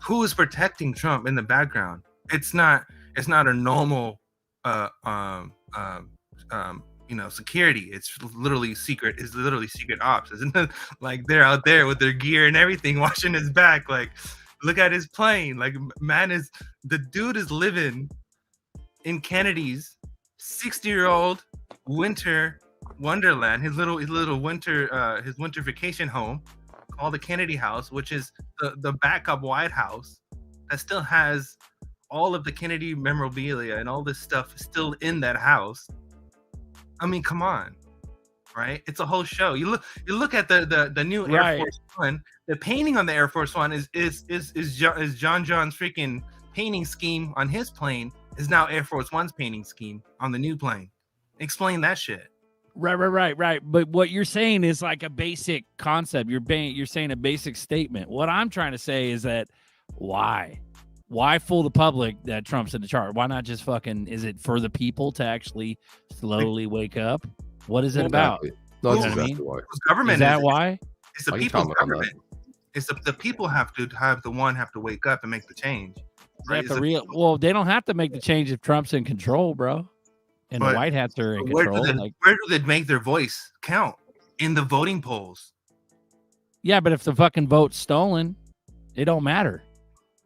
Who is protecting Trump in the background? It's not a normal security. It's literally secret. It's literally secret ops, isn't it? Like, they're out there with their gear and everything, watching his back. Like, look at his plane. Like, the dude is living in Kennedy's 60-year-old winter wonderland, his little winter his winter vacation home called the Kennedy House, which is the backup White House that still has all of the Kennedy memorabilia and all this stuff still in that house. I mean, come on, right? It's a whole show. You look at the new Air Force One. The painting on the Air Force One is John John's freaking painting scheme on his plane is now Air Force One's painting scheme on the new plane. Explain that shit. Right. But what you're saying is like a basic concept. You're saying a basic statement. What I'm trying to say is that why fool the public that Trump's in the chart? Why not just fucking? Is it for the people to actually slowly wake up? What is it about? No, that's exactly why. Government is that why? It's the people's government. It's the people have to wake up and make the change. Right? Well, they don't have to make the change if Trump's in control, bro. And the White Hats are in control. Where do they make their voice count? In the voting polls. Yeah, but if the fucking vote's stolen, it don't matter.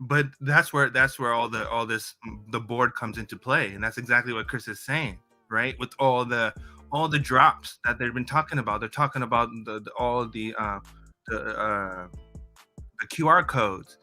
But that's where the board comes into play, and that's exactly what Chris is saying, right? With all the drops that they've been talking about. They're talking about all the QR codes.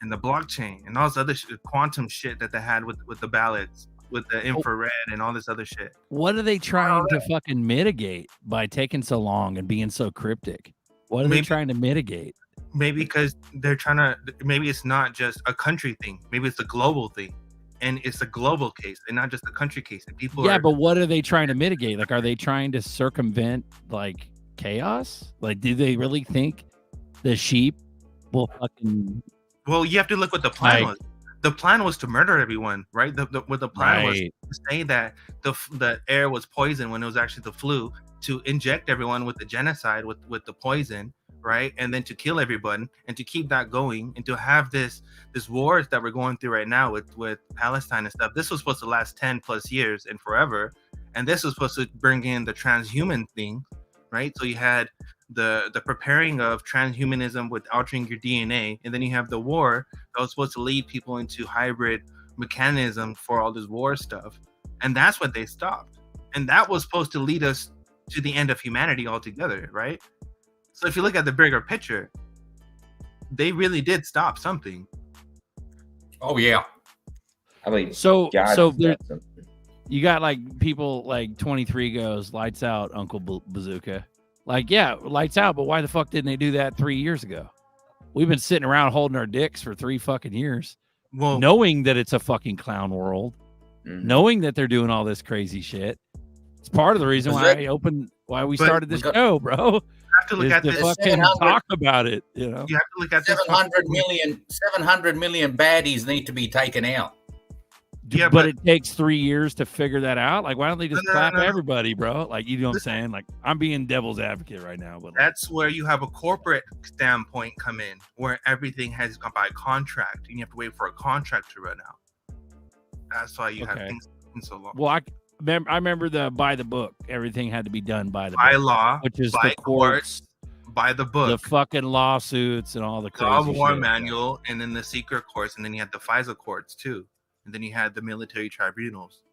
and the blockchain and all this other quantum shit that they had with the ballots, with the infrared and all this other shit. What are they trying to fucking mitigate by taking so long and being so cryptic? What are they trying to mitigate? Maybe because they're trying to. Maybe it's not just a country thing. Maybe it's a global thing, and it's a global case and not just a country case. And people but what are they trying to mitigate? Like, are they trying to circumvent like chaos? Like, do they really think the sheep will fucking? Well, you have to look what the plan was. The plan was to murder everyone, right? What the plan was to say that the air was poison when it was actually the flu, to inject everyone with the genocide with the poison, right? And then to kill everyone and to keep that going and to have this wars that we're going through right now with Palestine and stuff. This was supposed to last 10 plus years and forever. And this was supposed to bring in the transhuman thing, right? So you had the preparing of transhumanism with altering your DNA, and then you have the war that was supposed to lead people into hybrid mechanism for all this war stuff, and that's what they stopped. And that was supposed to lead us to the end of humanity altogether, right? So if you look at the bigger picture, they really did stop something. Oh yeah. I mean, so there, you got like people like 23 goes, lights out, Uncle Bazooka. Like, yeah, lights out, but why the fuck didn't they do that 3 years ago? We've been sitting around holding our dicks for 3 fucking years, knowing that it's a fucking clown world, knowing that they're doing all this crazy shit. It's part of the reason why we started this show, bro. You have to look at this. Fucking talk about it, you know. You have to look at 700 million baddies need to be taken out. Yeah, but it takes 3 years to figure that out. Like, why don't they just clap everybody, bro? Like, you know what I'm saying? Like, I'm being devil's advocate right now, but that's where you have a corporate standpoint come in, where everything has gone by contract, and you have to wait for a contract to run out. That's why you have things taking so long. Well, I remember by the book. Everything had to be done by the by book, law, which is by the courts, by the book, the fucking lawsuits, and all the crazy law of war shit. manual, and then the secret courts, and then you had the FISA courts too. And then you had the military tribunals.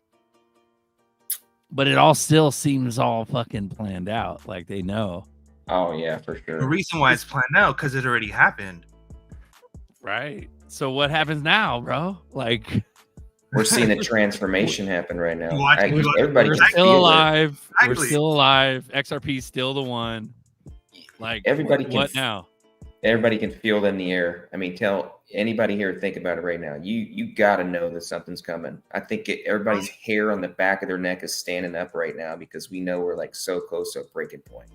But it all still seems all fucking planned out. Like, they know. Oh, yeah, for sure. The reason why it's planned out, because it already happened. Right. So what happens now, bro? Like, we're seeing a transformation happen right now. We're still alive. We're still alive. XRP's still the one. Like, what now? Everybody can feel it in the air. I mean, tell anybody here, think about it right now. You got to know that something's coming. I think everybody's hair on the back of their neck is standing up right now because we know we're like so close to a breaking point.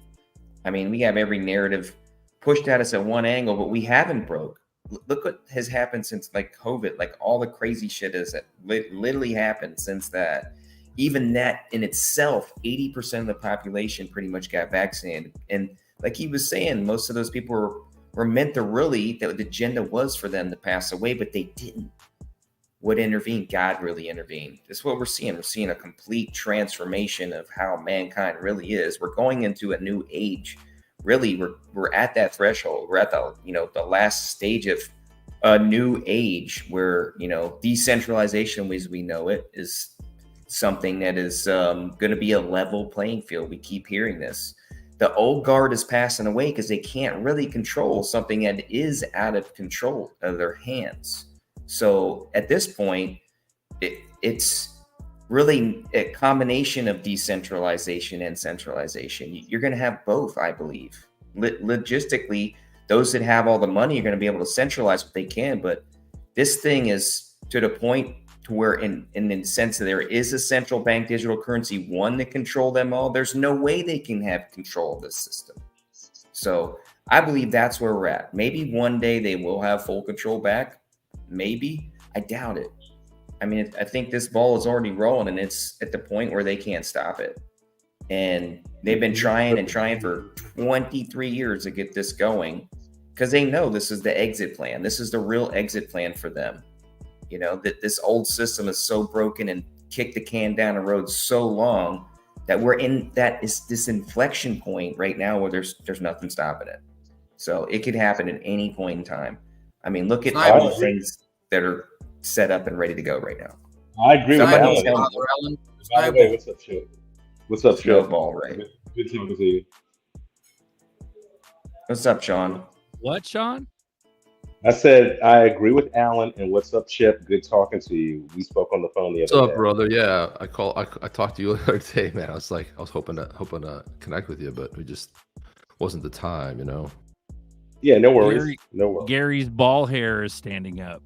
I mean, we have every narrative pushed at us at one angle, but we haven't broke. Look what has happened since like COVID, like all the crazy shit has literally happened since that. Even that in itself, 80% of the population pretty much got vaccinated. And like he was saying, most of those people were meant to really, that the agenda was for them to pass away, but they didn't. What intervened? God really intervened. This is what we're seeing. We're seeing a complete transformation of how mankind really is. We're going into a new age. Really, we're at that threshold. We're at the last stage of a new age where, decentralization as we know it is something that is going to be a level playing field. We keep hearing this. The old guard is passing away because they can't really control something that is out of control of their hands. So at this point, it's really a combination of decentralization and centralization. You're going to have both, I believe. Logistically, those that have all the money are going to be able to centralize what they can. But this thing is to the point to where in the sense that there is a central bank digital currency, one to control them all, there's no way they can have control of this system. So I believe that's where we're at. Maybe one day they will have full control back. Maybe. I doubt it. I mean, I think this ball is already rolling and it's at the point where they can't stop it. And they've been trying for 23 years to get this going because they know this is the exit plan. This is the real exit plan for them. That this old system is so broken and kicked the can down the road so long that we're in this inflection point right now where there's nothing stopping it. So it could happen at any point in time. I mean, look at all the things that are set up and ready to go right now. I agree with that. By the way, what's up, Joe? What's up, Joe? Ball, right? Good to see you. What's up, Sean? What, Sean? I said I agree with Alan. And what's up, Chip? Good talking to you. We spoke on the phone the What's other up, day. brother? Yeah, I talked to you the other day, man. I was hoping to connect with you, but it just wasn't the time, you know. Yeah, no worries. No worries. Gary's ball hair is standing up.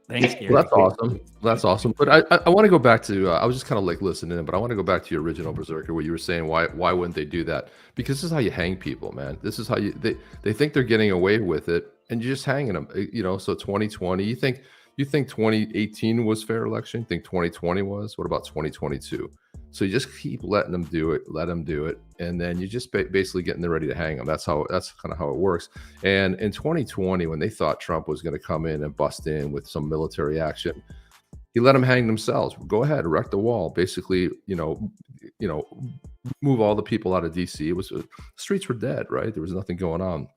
Thanks, Gary. Well, that's awesome. That's awesome. But I want to go back to I was just kind of like listening, but I want to go back to your original Berserker where you were saying why wouldn't they do that? Because this is how you hang people, man. This is how they think they're getting away with it, and you're just hanging them. You know, so 2020, you think 2018 was fair election? You think 2020 was? What about 2022? So you just keep letting them do it, and then you just basically getting them ready to hang them. That's kind of how it works. And in 2020, when they thought Trump was going to come in and bust in with some military action, he let them hang themselves. Go ahead, erect the wall. Basically, you know, move all the people out of DC. It was streets were dead, right? There was nothing going on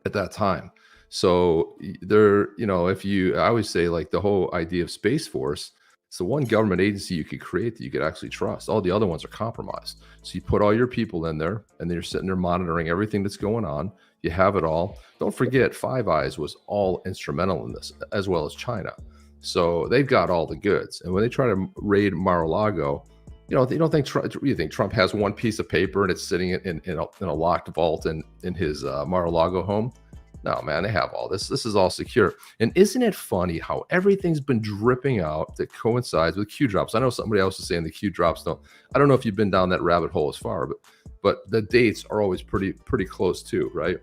at that time. So there, you know, I always say like the whole idea of Space Force. It's the one government agency you could create that you could actually trust. All the other ones are compromised. So you put all your people in there, and then you're sitting there monitoring everything that's going on. You have it all. Don't forget, Five Eyes was all instrumental in this, as well as China. So they've got all the goods. And when they try to raid Mar-a-Lago, you know, you don't think you think Trump has one piece of paper and it's sitting in a locked vault in his Mar-a-Lago home? No, man, they have all this. This is all secure. And isn't it funny how everything's been dripping out that coincides with Q drops? I know somebody else is saying the Q drops don't. I don't know if you've been down that rabbit hole as far, but the dates are always pretty close too, right?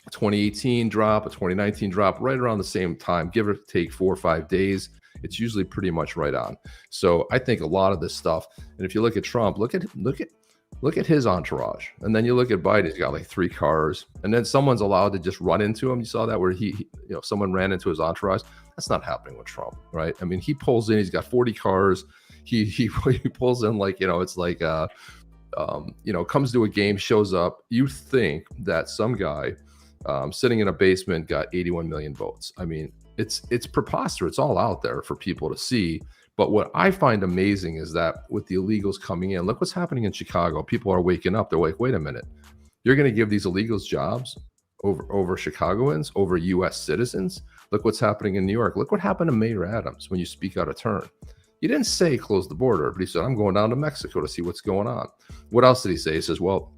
A 2018 drop, a 2019 drop, right around the same time, give or take 4 or 5 days. It's usually pretty much right on. So I think a lot of this stuff, and if you look at Trump, look at his entourage, and then you look at Biden. He's got like 3 cars, and then someone's allowed to just run into him. You saw that where he someone ran into his entourage. That's not happening with Trump, right? I mean, he pulls in. He's got 40 cars. He pulls in like it's like comes to a game, shows up. You think that some guy sitting in a basement got 81 million votes? I mean, it's preposterous. It's all out there for people to see. But what I find amazing is that with the illegals coming in, look what's happening in Chicago. People are waking up. They're like, wait a minute. You're going to give these illegals jobs over Chicagoans, over U.S. citizens? Look what's happening in New York. Look what happened to Mayor Adams when you speak out of turn. He didn't say close the border, but he said, I'm going down to Mexico to see what's going on. What else did he say? He says, well,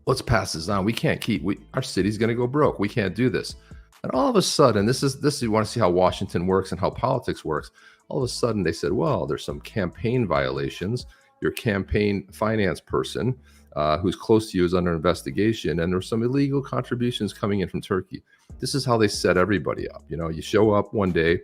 let's pass this on. We can't our city's going to go broke. We can't do this. And all of a sudden, this is you want to see how Washington works and how politics works. All of a sudden, they said, well, there's some campaign violations. Your campaign finance person who's close to you is under investigation, and there's some illegal contributions coming in from Turkey. This is how they set everybody up. You know, you show up one day,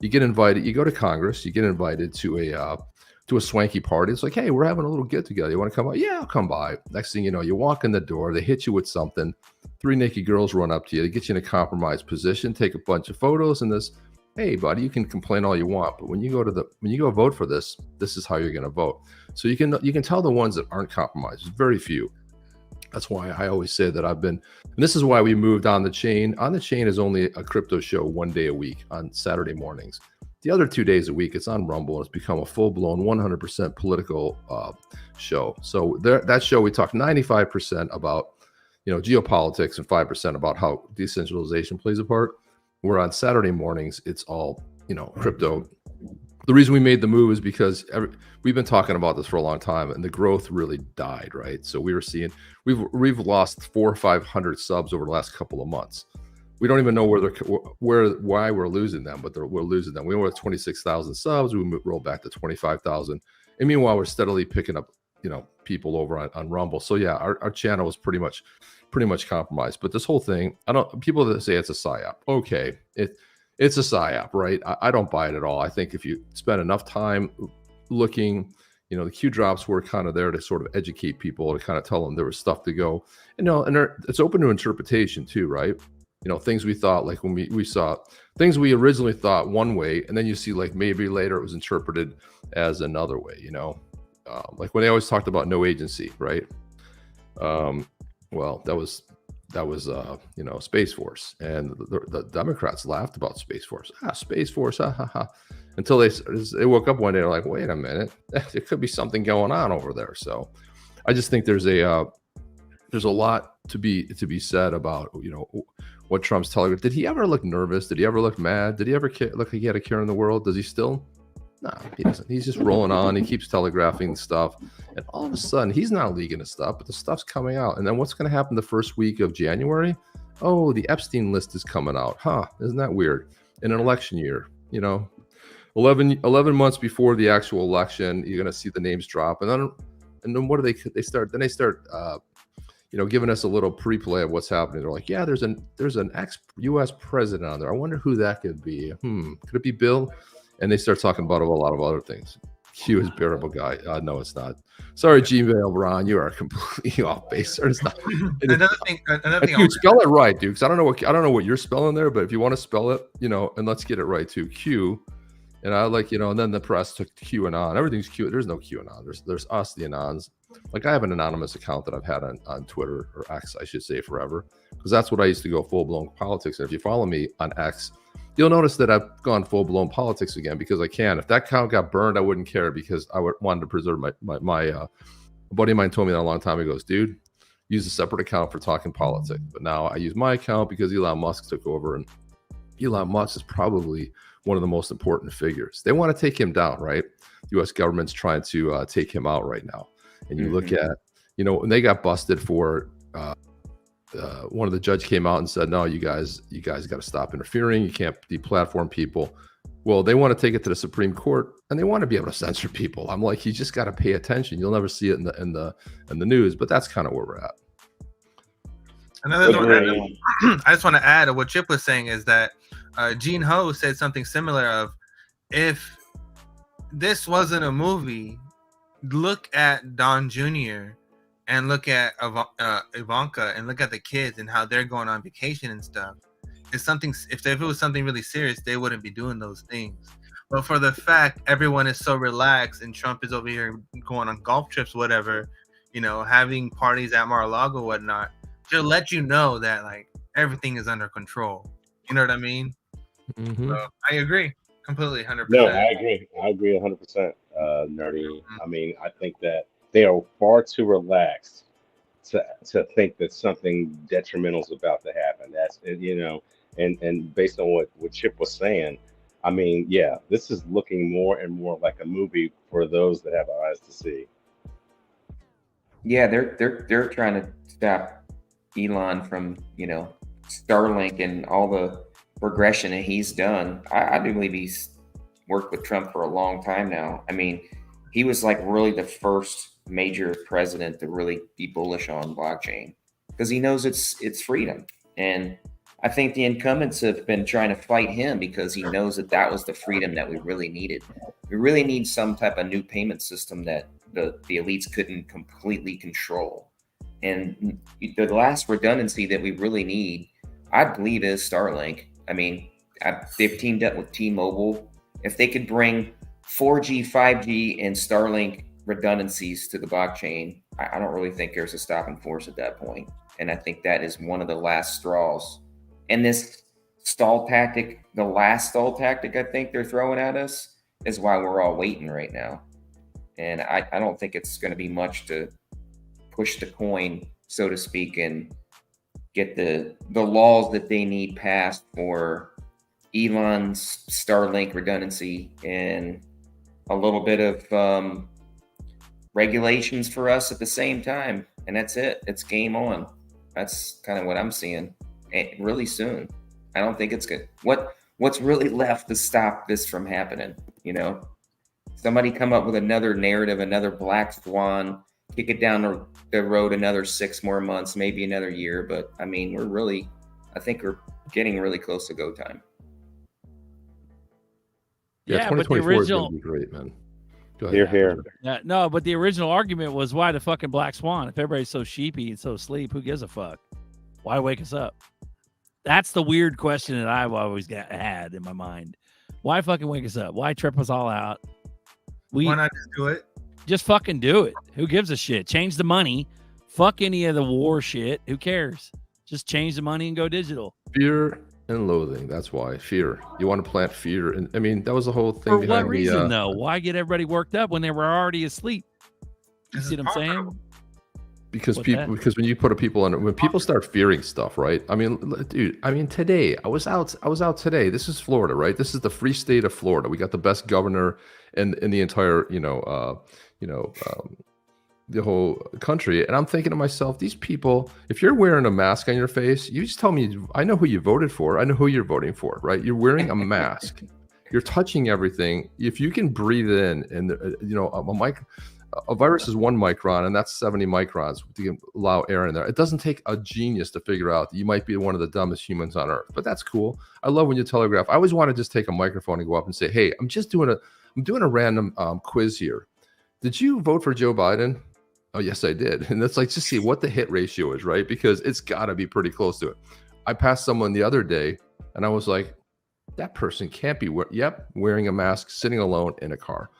you get invited, you go to Congress, you get invited to a swanky party. It's like, hey, we're having a little get together. You want to come by? Yeah, I'll come by. Next thing you know, you walk in the door, they hit you with something. 3 naked girls run up to you. They get you in a compromised position, take a bunch of photos, and this. Hey, buddy, you can complain all you want, but when you go vote for this is how you're going to vote. So you can tell the ones that aren't compromised. There's very few. That's why I always say that and this is why we moved On the Chain. On the Chain is only a crypto show 1 day a week on Saturday mornings. The other 2 days a week, it's on Rumble. It's become a full-blown 100% political show. So that show, we talk 95% about geopolitics and 5% about how decentralization plays a part. Where on Saturday mornings, it's all, crypto. The reason we made the move is because we've been talking about this for a long time, and the growth really died, right? So we were seeing we've lost 400 or 500 subs over the last couple of months. We don't even know why we're losing them, but we're losing them. We were at 26,000 subs. We rolled back to 25,000, and meanwhile, we're steadily picking up, people over on Rumble. So yeah, our channel was pretty much compromised. But this whole thing, people that say it's a psyop. Okay, it's a psyop, right? I don't buy it at all. I think if you spend enough time looking, the Q drops were kind of there to sort of educate people, to kind of tell them there was stuff to go, and it's open to interpretation too, right? Things we thought, like when we saw things we originally thought one way, and then you see like maybe later it was interpreted as another way, like when they always talked about no agency, right? Well, that was Space Force, and the Democrats laughed about Space Force. Space Force, until they woke up one day, they're like, wait a minute, there could be something going on over there. So I just think there's a lot to be said about what Trump's telegraph. Did he ever look nervous? Did he ever look mad? Did he ever look like he had a care in the world? Does he still? No, he doesn't. He's just rolling on. He keeps telegraphing stuff. And all of a sudden, he's not leaking his stuff, but the stuff's coming out. And then what's going to happen the first week of January? Oh, the Epstein list is coming out. Huh, isn't that weird? In an election year, 11 months before the actual election, you're going to see the names drop. And then what do they start giving us a little pre-play of what's happening. They're like, yeah, there's an ex-U.S. president on there. I wonder who that could be. Could it be Bill? And they start talking about a lot of other things. Q is bearable guy. No, it's not. Sorry, Gmail, Ron. You are completely off base. It's not. Another thing. Dude, spell it right, dude. Because I don't know what you're spelling there, but if you want to spell it, and let's get it right too. Q. And I like, and then the press took QAnon. Everything's Q. There's no QAnon. There's us, the Anons. Like I have an anonymous account that I've had on Twitter, or X, I should say, forever. Because that's what I used to go full-blown politics. And if you follow me on X, you'll notice that I've gone full-blown politics again because I can. If that account got burned, I wouldn't care because I wanted to preserve my a buddy of mine told me that a long time ago. Goes, dude, use a separate account for talking politics. But now I use my account because Elon Musk took over. And Elon Musk is probably one of the most important figures. They want to take him down, right? The U.S. government's trying to take him out right now. And you look at, when they got busted for, one of the judge came out and said, no, you guys got to stop interfering. You can't deplatform people. Well, they want to take it to the Supreme Court and they want to be able to censor people. I'm like, you just got to pay attention. You'll never see it in the news, but that's kind of where we're at. Another thing I just want to add to what Chip was saying is that Gene Ho said something similar of, if this wasn't a movie, look at Don Jr. and look at Ivanka and look at the kids and how they're going on vacation and stuff. It's something. If it was something really serious, they wouldn't be doing those things. But for the fact everyone is so relaxed and Trump is over here going on golf trips, whatever, having parties at Mar-a-Lago, whatnot, to let you know that like everything is under control. You know what I mean? Mm-hmm. So I agree completely, 100%. No, I agree 100%, Nerdy. I mean, I think that they are far too relaxed to think that something detrimental is about to happen. That's and based on what Chip was saying, I mean, yeah, this is looking more and more like a movie for those that have eyes to see. Yeah, they're trying to stop Elon from Starlink and all the progression that he's done. I do believe he's worked with Trump for a long time now. I mean, he was like really the first major president to really be bullish on blockchain because he knows it's freedom. And I think the incumbents have been trying to fight him because he knows that was the freedom that we really needed. We really need some type of new payment system that the elites couldn't completely control. And the last redundancy that we really need, I believe, is Starlink. I mean, they've teamed up with T-Mobile. If they could bring 4G, 5G, and Starlink redundancies to the blockchain, I don't really think there's a stopping force at that point. And I think that is one of the last straws. And this stall tactic, the last stall tactic I think they're throwing at us, is why we're all waiting right now. And I don't think it's going to be much to push the coin, so to speak, and get the laws that they need passed for Elon's Starlink redundancy and a little bit of regulations for us at the same time. And that's it. It's game on. That's kind of what I'm seeing. And really soon. I don't think it's good. What's really left to stop this from happening? Somebody come up with another narrative, another black swan, kick it down the road another 6 more months, maybe another year. But I mean, I think we're getting really close to go time. Yeah, 2024 is going to be great, man. Go ahead. Here. Yeah, no, but the original argument was, why the fucking black swan? If everybody's so sheepy and so asleep, who gives a fuck? Why wake us up? That's the weird question that I've always had in my mind. Why fucking wake us up? Why trip us all out? Why not just do it? Just fucking do it. Who gives a shit? Change the money. Fuck any of the war shit. Who cares? Just change the money and go digital. Fear and loathing. That's why. Fear. You want to plant fear. And I mean, that was the whole thing. For what reason, though? Why get everybody worked up when they were already asleep? You see what I'm saying? because when you put people in, when people start fearing stuff, right? I mean, dude, today I was out today. This is Florida, right? This is the free state of Florida. We got the best governor in the entire, the whole country. And I'm thinking to myself, these people, if you're wearing a mask on your face, you just tell me, I know who you voted for. I know who you're voting for, right? You're wearing a mask. You're touching everything. If you can breathe in, and a virus is 1 micron, and that's 70 microns to allow air in there. It doesn't take a genius to figure out that you might be one of the dumbest humans on earth, but that's cool. I love when you telegraph. I always want to just take a microphone and go up and say, hey, I'm doing a random quiz here. Did you vote for Joe Biden? Oh, yes, I did. And that's like, just see what the hit ratio is, right? Because it's got to be pretty close to it. I passed someone the other day, and I was like, that person can't be wearing a mask, sitting alone in a car.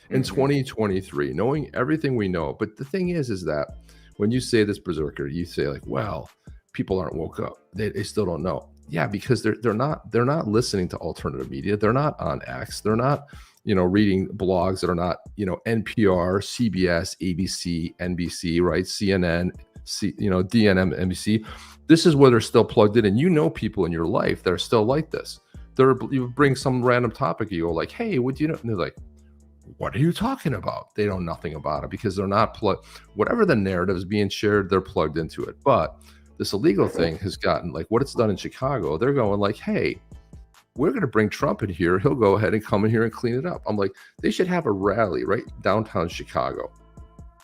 In 2023, knowing everything we know. But the thing is that when you say this, Berserker, you say like, well, people aren't woke up. They still don't know. Yeah, because they're not listening to alternative media. They're not on X. They're not, reading blogs that are not, NPR, CBS, ABC, NBC, right? CNN, DNM, NBC. This is where they're still plugged in. And people in your life that are still like this. You bring some random topic, you go like, hey, what do you know? And they're like, what are you talking about? They know nothing about it because they're not plugged. Whatever the narrative is being shared, they're plugged into it. But this illegal thing has gotten like what it's done in Chicago. They're going like, hey, we're going to bring Trump in here. He'll go ahead and come in here and clean it up. I'm like, they should have a rally right downtown Chicago.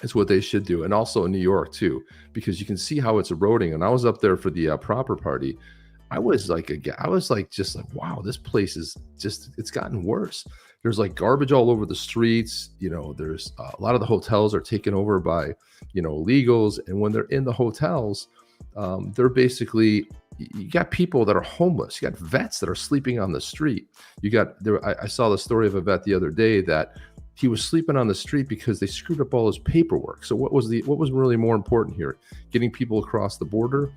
It's what they should do. And also in New York too, because you can see how it's eroding. And I was up there for the Proper Party. I was like, wow, this place is it's gotten worse. There's like garbage all over the streets. There's a lot of the hotels are taken over by, illegals. And when they're in the hotels, they're basically, you got people that are homeless. You got vets that are sleeping on the street. I saw the story of a vet the other day that he was sleeping on the street because they screwed up all his paperwork. So what was really more important here? Getting people across the border,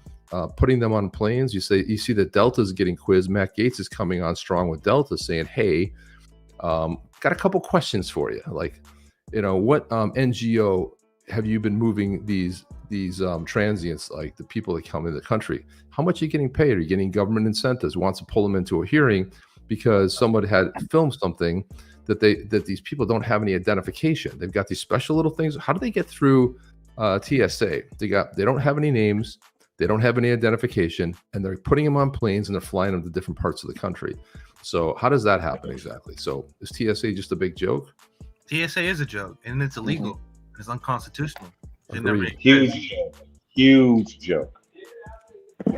putting them on planes. You see that Delta's getting quizzed. Matt Gaetz is coming on strong with Delta saying, hey, got a couple questions for you. Like, what NGO have you been moving these transients, like the people that come in the country? How much are you getting paid? Are you getting government incentives? Wants to pull them into a hearing because somebody had filmed something that these people don't have any identification. They've got these special little things. How do they get through TSA? They don't have any names. They don't have any identification, and they're putting them on planes and they're flying them to different parts of the country. So how does that happen exactly? So is TSA just a big joke? TSA is a joke, and it's illegal. It's unconstitutional. Huge joke.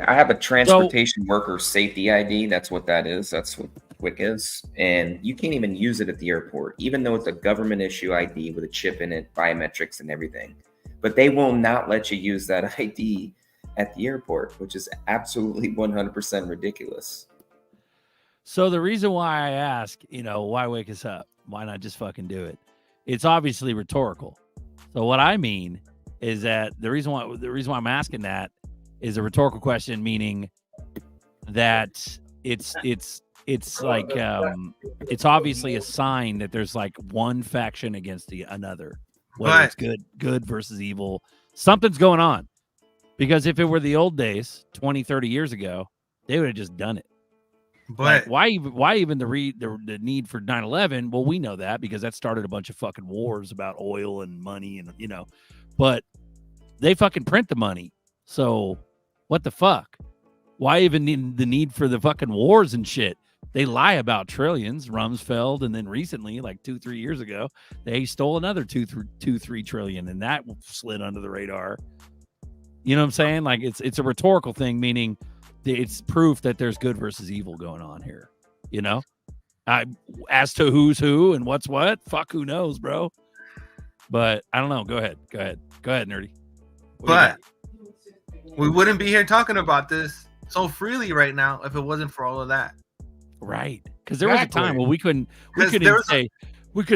I have a transportation worker safety ID. That's what that is. That's what Quick is. And you can't even use it at the airport, even though it's a government issue ID with a chip in it, biometrics and everything. But they will not let you use that ID at the airport, which is absolutely 100% ridiculous. So the reason why I ask, why wake us up? Why not just fucking do it? It's obviously rhetorical. So what I mean is that the reason why I'm asking that is a rhetorical question, meaning that it's like it's obviously a sign that there's like one faction against another, whether it's good versus evil. Something's going on. Because if it were the old days, 20, 30 years ago, they would have just done it. But like, why even the need for 9/11? Well, we know that because that started a bunch of fucking wars about oil and money and, but they fucking print the money. So what the fuck? Why even need the need for the fucking wars and shit? They lie about trillions, Rumsfeld, and then recently, like 2-3 years ago, they stole another 2-3 trillion, and that slid under the radar. You know what I'm saying? Like it's a rhetorical thing, meaning it's proof that there's good versus evil going on here. As to who's who and what's what, fuck, who knows, bro? But I don't know. Go ahead, Nerdy. But we wouldn't be here talking about this so freely right now if it wasn't for all of that. Right? Because there was a time where we couldn't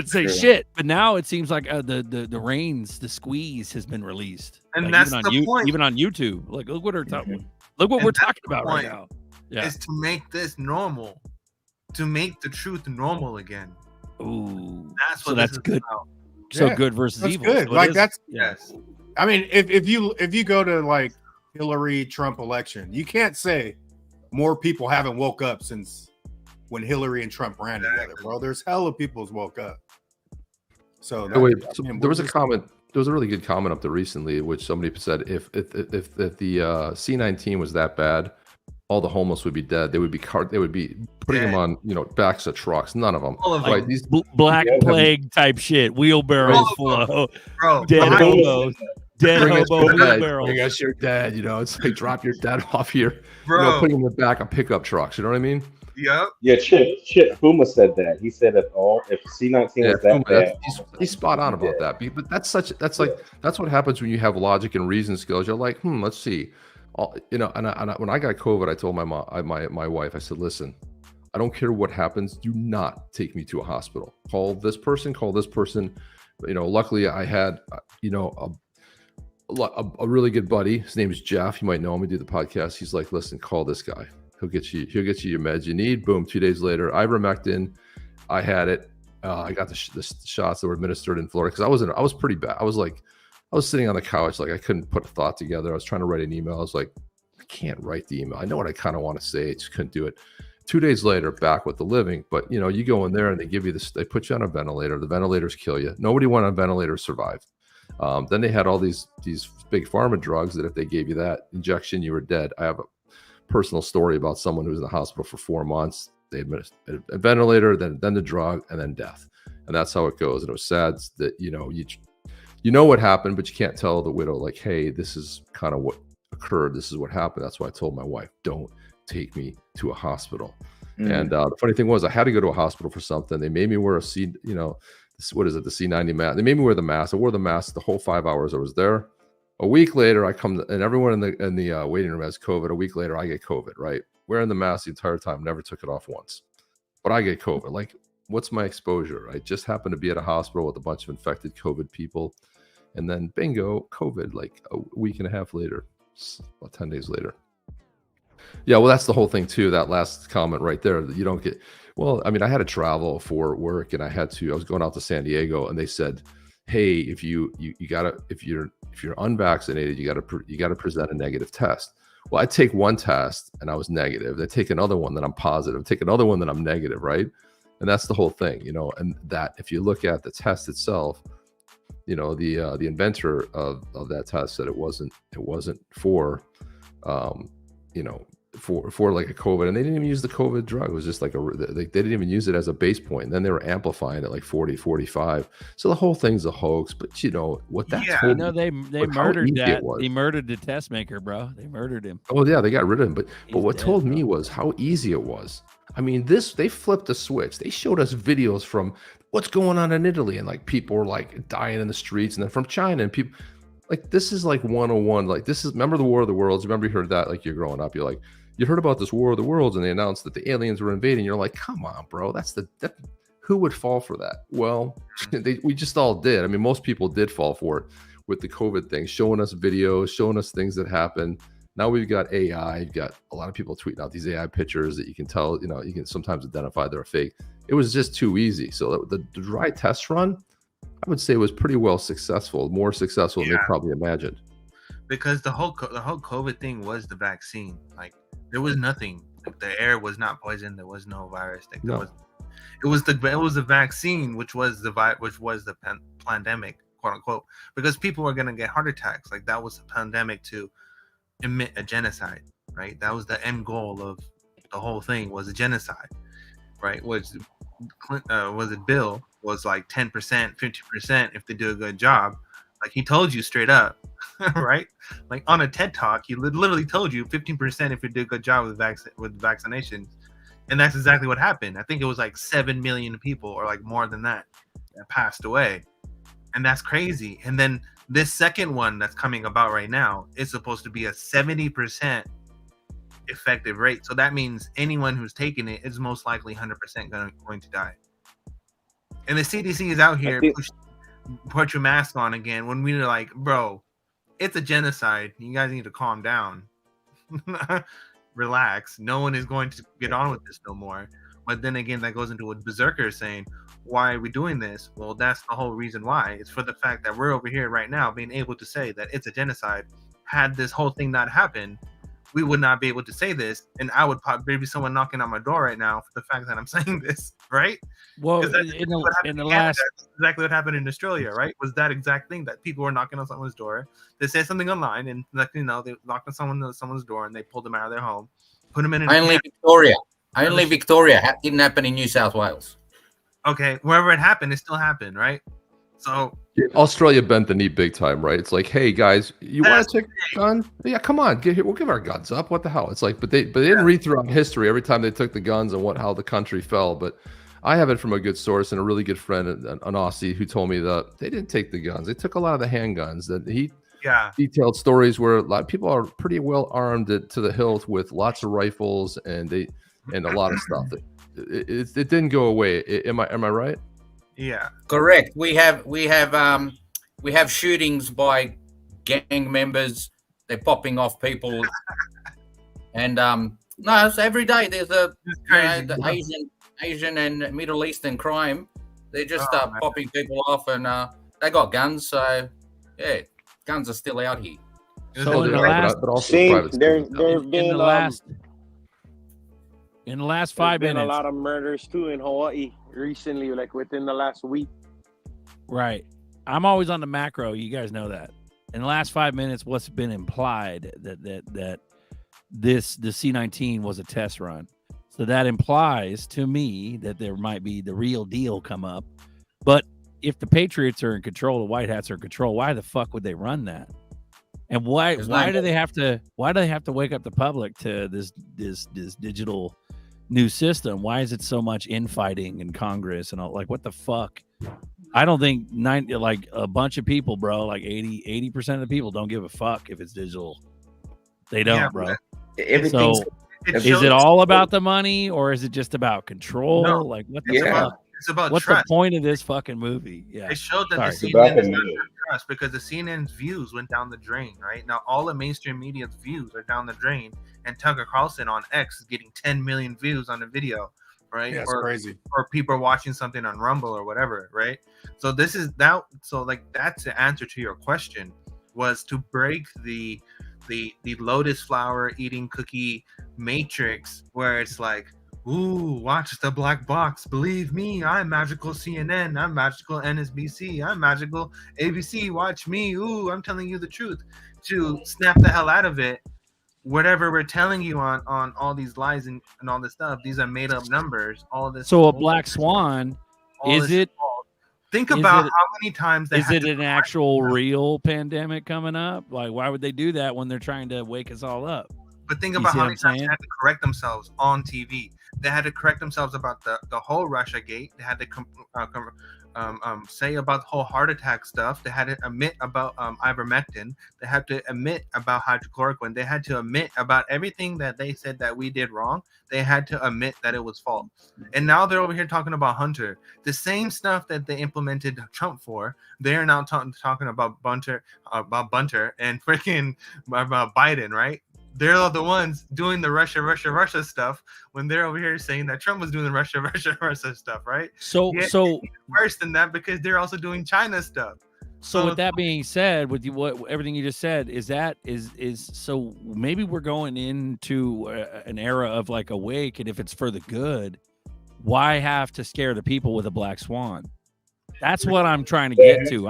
say shit, but now it seems like the reins, the squeeze has been released, and like, that's the point. Even on YouTube, like look what we're talking about right now. Yeah, is to make this normal, to make the truth normal again. Ooh, that's what that's good. About. So good versus evil. Good. So like that's yes. I mean, if you go to like Hillary Trump election, you can't say more people haven't woke up since when Hillary and Trump ran together, bro. There's hella people's woke up. So, There was a comment. There was a really good comment up there recently, which somebody said if the C-19 was that bad, all the homeless would be dead. They would be putting them on backs of trucks. None of them. All of them. These black plague type shit. Wheelbarrows full of dead hobos. Dead hobo wheelbarrows. Bring us your dead. It's like drop your dead off here. Bro. Putting them in the back of pickup trucks. You know what I mean? Yep. Yeah, Chip Huma said that. He said if C-19 was that bad, he's spot on about that. But that's what happens when you have logic and reason skills. You're like, let's see. When I got COVID, I told my mom, my wife, I said, listen, I don't care what happens. Do not take me to a hospital. Call this person. Luckily I had, a really good buddy. His name is Jeff. You might know him. We do the podcast. He's like, listen, call this guy. He'll get you your meds you need. Boom. 2 days later, ivermectin. I had it. I got the shots that were administered in Florida because I was pretty bad. I was sitting on the couch, like I couldn't put a thought together. I was trying to write an email. I was like, I can't write the email. I know what I kind of want to say. I just couldn't do it. 2 days later, back with the living. But you go in there and they give you this. They put you on a ventilator. The ventilators kill you. Nobody went on ventilators survived. Then they had all these big pharma drugs that if they gave you that injection, you were dead. I have a personal story about someone who was in the hospital for 4 months. They administered a ventilator, then the drug, and then death. And that's how it goes. And it was sad that you know what happened, but you can't tell the widow, like, hey, this is kind of what occurred. This is what happened. That's why I told my wife, don't take me to a hospital. And the funny thing was I had to go to a hospital for something. They made me wear the C90 mask. They made me wear the mask. I wore the mask the whole 5 hours I was there. A week later, I come and everyone in the waiting room has COVID. A week later, I get COVID, right? Wearing the mask the entire time, never took it off once. But I get COVID. Like, what's my exposure? I just happened to be at a hospital with a bunch of infected COVID people. And then bingo, COVID, like a week and a half later, about 10 days later. Yeah, well, that's the whole thing too. That last comment right there, that you don't get. Well, I mean, I had to travel for work, and I was going out to San Diego, and they said, hey, if you're unvaccinated, you gotta present a negative test. Well, I take one test and I was negative. I take another one that I'm positive. Take another one that I'm negative, right? And that's the whole thing, And that if you look at the test itself, the inventor of that test said it wasn't for for like a COVID, and they didn't even use the COVID drug. It was just like they didn't even use it as a base point. And then they were amplifying it like 40, 45. So the whole thing's a hoax. But what that told me, they murdered that. They murdered the test maker, bro. They murdered him. Oh yeah, they got rid of him. But what told me was how easy it was. I mean, they flipped the switch. They showed us videos from what's going on in Italy, and like people were like dying in the streets, and then from China, and people like this is like 101. Like this is, remember the War of the Worlds? Remember you heard that? Like you're growing up, you're like, you heard about this War of the Worlds, and they announced that the aliens were invading. You're like, come on, bro. Who would fall for that? Well, we just all did. I mean, most people did fall for it with the COVID thing, showing us videos, showing us things that happened. Now we've got AI. You've got a lot of people tweeting out these AI pictures that you can tell, you can sometimes identify they're fake. It was just too easy. So the dry test run, I would say, was pretty well successful, more successful than they probably imagined. Because the whole COVID thing was the vaccine. Like there was nothing. Like, the air was not poisoned. There was no virus. Like, no. It was the vaccine, which was the pandemic, quote unquote, because people were gonna get heart attacks. Like that was a pandemic to emit a genocide, right? That was the end goal of the whole thing, was a genocide, right? Was it Bill was like 10%, 50% if they do a good job. Like he told you straight up, right? Like on a TED talk, he literally told you 15% if you do a good job with vaccinations. And that's exactly what happened. I think it was like 7 million people or like more than that passed away. And that's crazy. And then this second one that's coming about right now is supposed to be a 70% effective rate. So that means anyone who's taking it is most likely 100% going to die. And the CDC is out here put your mask on again when we're like, bro, it's a genocide. You guys need to calm down. Relax. No one is going to get on with this no more. But then again, that goes into what Berserker is saying. why are we doing this? Well, that's the whole reason why. It's for the fact that we're over here right now being able to say that it's a genocide. Had this whole thing not happened, we would not be able to say this, and I would probably be someone knocking on my door right now for the fact that I'm saying this, right? Well, in the last, that's exactly what happened in Australia, right? Was that exact thing that people were knocking on someone's door? They said something online, and they knocked on someone's door, and they pulled them out of their home, put them in. Only Victoria. Only Victoria. Didn't happen in New South Wales. Okay, wherever it happened, it still happened, right? So Australia bent the knee big time, right? It's like, hey guys, you want to take a gun? Yeah, come on, get here. We'll give our guns up. What the hell? It's like, but they didn't read throughout history every time they took the guns and how the country fell. But I have it from a good source and a really good friend, an Aussie, who told me that they didn't take the guns. They took a lot of the handguns. That he detailed stories where a lot of people are pretty well armed to the hilt with lots of rifles and a lot of stuff. It didn't go away. Am I right? Yeah, correct. We have shootings by gang members. They're popping off people, and no, it's every day. There's the Asian and Middle Eastern crime. They're just popping people off, and they got guns. So yeah, guns are still out here. So in the last, but also there's been in the last 5 minutes, been a lot of murders too in Hawaii recently, like within the last week. Right. I'm always on the macro. You guys know that. In the last 5 minutes, what's been implied that the C-19 was a test run. So that implies to me that there might be the real deal come up. But if the Patriots are in control, the White Hats are in control, why the fuck would they run that? And why do they have to wake up the public to this digital new system? Why is it so much infighting in Congress and all? Like, what the fuck? I don't think a bunch of people, bro, like 80% of the people don't give a fuck if it's digital. They don't, bro. Everything's, so is it all about the money or is it just about control? No. Like, what the fuck? It's about what's trust. the point of this fucking movie? Yeah, it showed that the about CNN the is not money. trust because the CNN's views went down the drain. Right now, all the mainstream media's views are down the drain, and Tucker Carlson on X is getting 10 million views on a video, right? Yeah, it's crazy. Or people are watching something on Rumble or whatever, right? So this is that. So like that's the answer to your question, was to break the lotus flower eating cookie matrix where it's like, ooh, watch the black box. Believe me, I'm magical CNN. I'm magical NSBC. I'm magical ABC. Watch me. Ooh, I'm telling you the truth. To snap the hell out of it. Whatever we're telling you on all these lies and all this stuff, these are made up numbers. All of this. So a black swan, is it? Think about how many times is it an actual real pandemic coming up? Like, why would they do that when they're trying to wake us all up? But think about how many times they had to correct themselves on TV. They had to correct themselves about the whole Russia gate. They had to say about the whole heart attack stuff. They had to admit about ivermectin. They had to admit about hydrochloroquine. They had to admit about everything that they said that we did wrong. They had to admit that it was false. And now they're over here talking about Hunter. The same stuff that they implemented Trump for, they're now talking about Bunter and freaking Biden, right? They're the ones doing the Russia stuff when they're over here saying that Trump was doing the Russia stuff, right? So worse than that because they're also doing China stuff. So with that being said, with everything you just said, is so maybe we're going into an era of like awake, and if it's for the good, why have to scare the people with a black swan? That's what I'm trying to get to.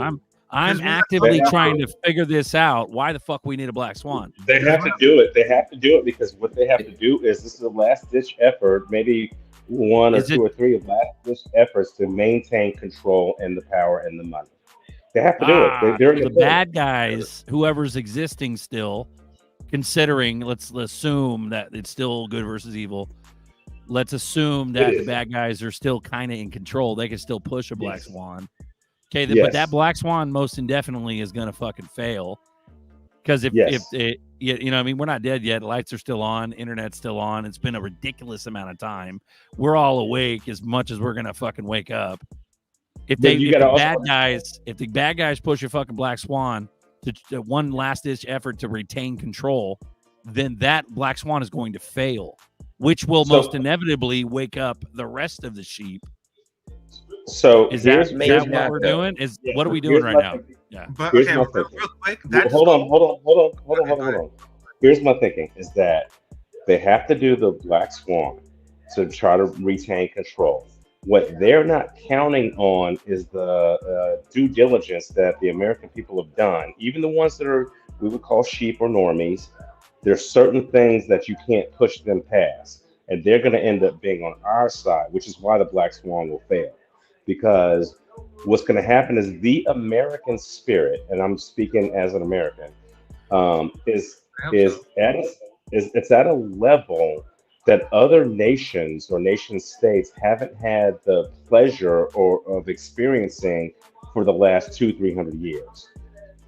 I'm actively trying to figure this out. Why the fuck we need a black swan? They have to do it. They have to do it because what they have to do is this is a last ditch effort, maybe one or two or three last ditch efforts to maintain control and the power and the money. They have to do it. They're the bad guys, whoever's existing still, considering, let's assume that it's still good versus evil. Let's assume that the bad guys are still kind of in control. They can still push a black swan. Okay, but that black swan most indefinitely is going to fucking fail. Because if it, you know, I mean, we're not dead yet. Lights are still on. Internet's still on. It's been a ridiculous amount of time. We're all awake as much as we're going to fucking wake up. If the bad guys push a fucking black swan to one last ditch effort to retain control, then that black swan is going to fail, which will most inevitably wake up the rest of the sheep. So Is here's that here's what my we're thing. doing? Is Yeah, what are we here's doing right my now? thinking. Yeah. But Here's okay, my real thinking. quick, Well, that just hold on, goes. hold on. Here's my thinking is that they have to do the black swan to try to retain control. What they're not counting on is the due diligence that the American people have done, even the ones that are we would call sheep or normies. There's certain things that you can't push them past, and they're going to end up being on our side, which is why the black swan will fail. Because what's going to happen is the American spirit, and I'm speaking as an American, is I hope is so. at a, is it's at a level that other nations or nation states haven't had the pleasure or of experiencing for the last 200-300 years.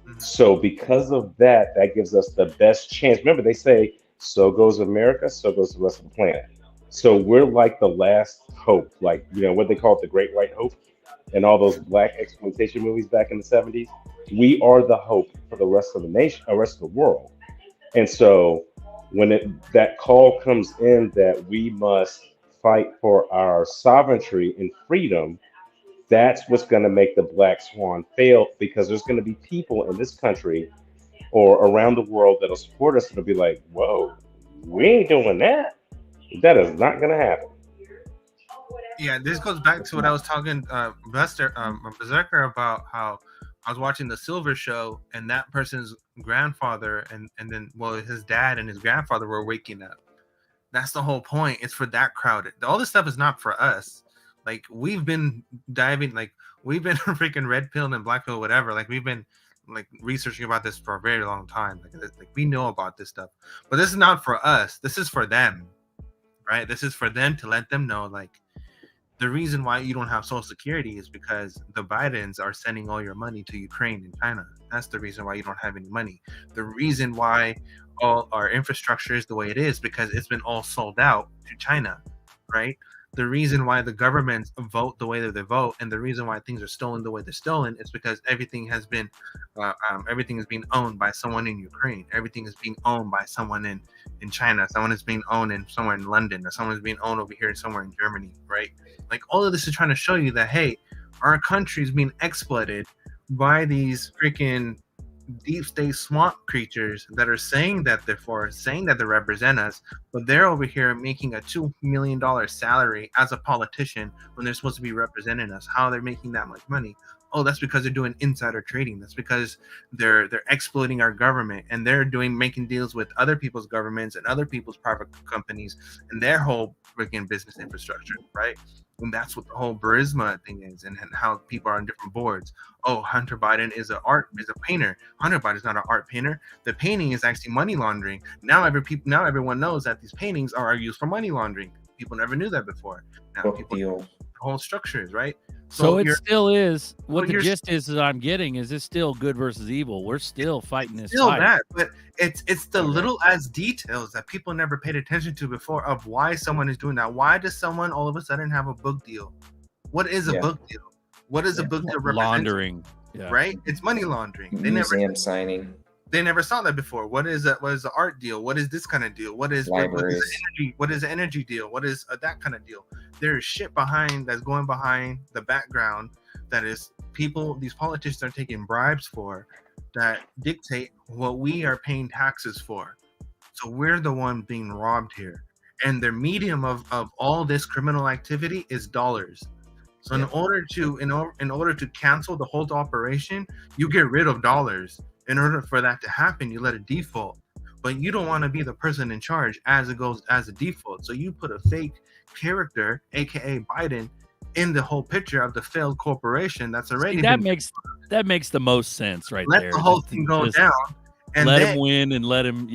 Mhm. So because of that, that gives us the best chance. Remember, they say, so goes America, so goes the rest of the planet. So we're like the last hope, like what they call it, the Great White Hope, and all those black exploitation movies back in the '70s. We are the hope for the rest of the nation, the rest of the world. And so when that call comes in that we must fight for our sovereignty and freedom, that's what's going to make the black swan fail because there's going to be people in this country or around the world that'll support us and will be like, whoa, we ain't doing that. That is not going to happen. Yeah, this goes back to what I was talking, Berserker, about how I was watching the Silver Show, and that person's grandfather and then his dad and his grandfather were waking up. That's the whole point. It's for that crowd. All this stuff is not for us. Like we've been diving, like we've been freaking red pill and black pill, whatever. Like we've been like researching about this for a very long time. Like we know about this stuff, but this is not for us. This is for them, right? This is for them to let them know, like the reason why you don't have Social Security is because the Bidens are sending all your money to Ukraine and China. That's the reason why you don't have any money. The reason why all our infrastructure is the way it is because it's been all sold out to China, right? The reason why the governments vote the way that they vote, and the reason why things are stolen the way they're stolen, is because everything has been, everything is being owned by someone in Ukraine. Everything is being owned by someone in China. Someone is being owned in somewhere in London, or someone is being owned over here somewhere in Germany, right? Like all of this is trying to show you that hey, our country is being exploited by these freaking deep state swamp creatures that are saying that they're for us, saying that they represent us, but they're over here making a $2 million salary as a politician when they're supposed to be representing us. How they're making that much money? Oh, that's because they're doing insider trading. That's because they're exploiting our government, and they're making deals with other people's governments and other people's private companies and their whole freaking business infrastructure, right? And that's what the whole Burisma thing is, and how people are on different boards. Oh, Hunter Biden is a painter. Hunter Biden is not an art painter. The painting is actually money laundering. Now everyone knows that these paintings are used for money laundering. People never knew that before. Now people know the whole structures, right? So it still is what the gist is that I'm getting is it's still good versus evil. We're still fighting this fight. That, but it's the little as details that people never paid attention to before of why someone is doing that. Why does someone all of a sudden have a book deal? What is a book deal? What is a book deal represent? Laundering, right? It's money laundering. Museum signing. They never saw that before. What is that? What is the art deal? What is this kind of deal? What is the energy? What is the energy deal? What is that kind of deal? There is shit that's going behind the background that is these politicians are taking bribes for that dictate what we are paying taxes for. So we're the one being robbed here. And their medium of all this criminal activity is dollars. So in order to cancel the whole operation, you get rid of dollars. In order for that to happen, you let it default. But you don't want to be the person in charge as it goes as a default. So you put a fake character, aka Biden, in the whole picture of the failed corporation that's already that makes the most sense right there. Let the whole thing go down and let him win and let him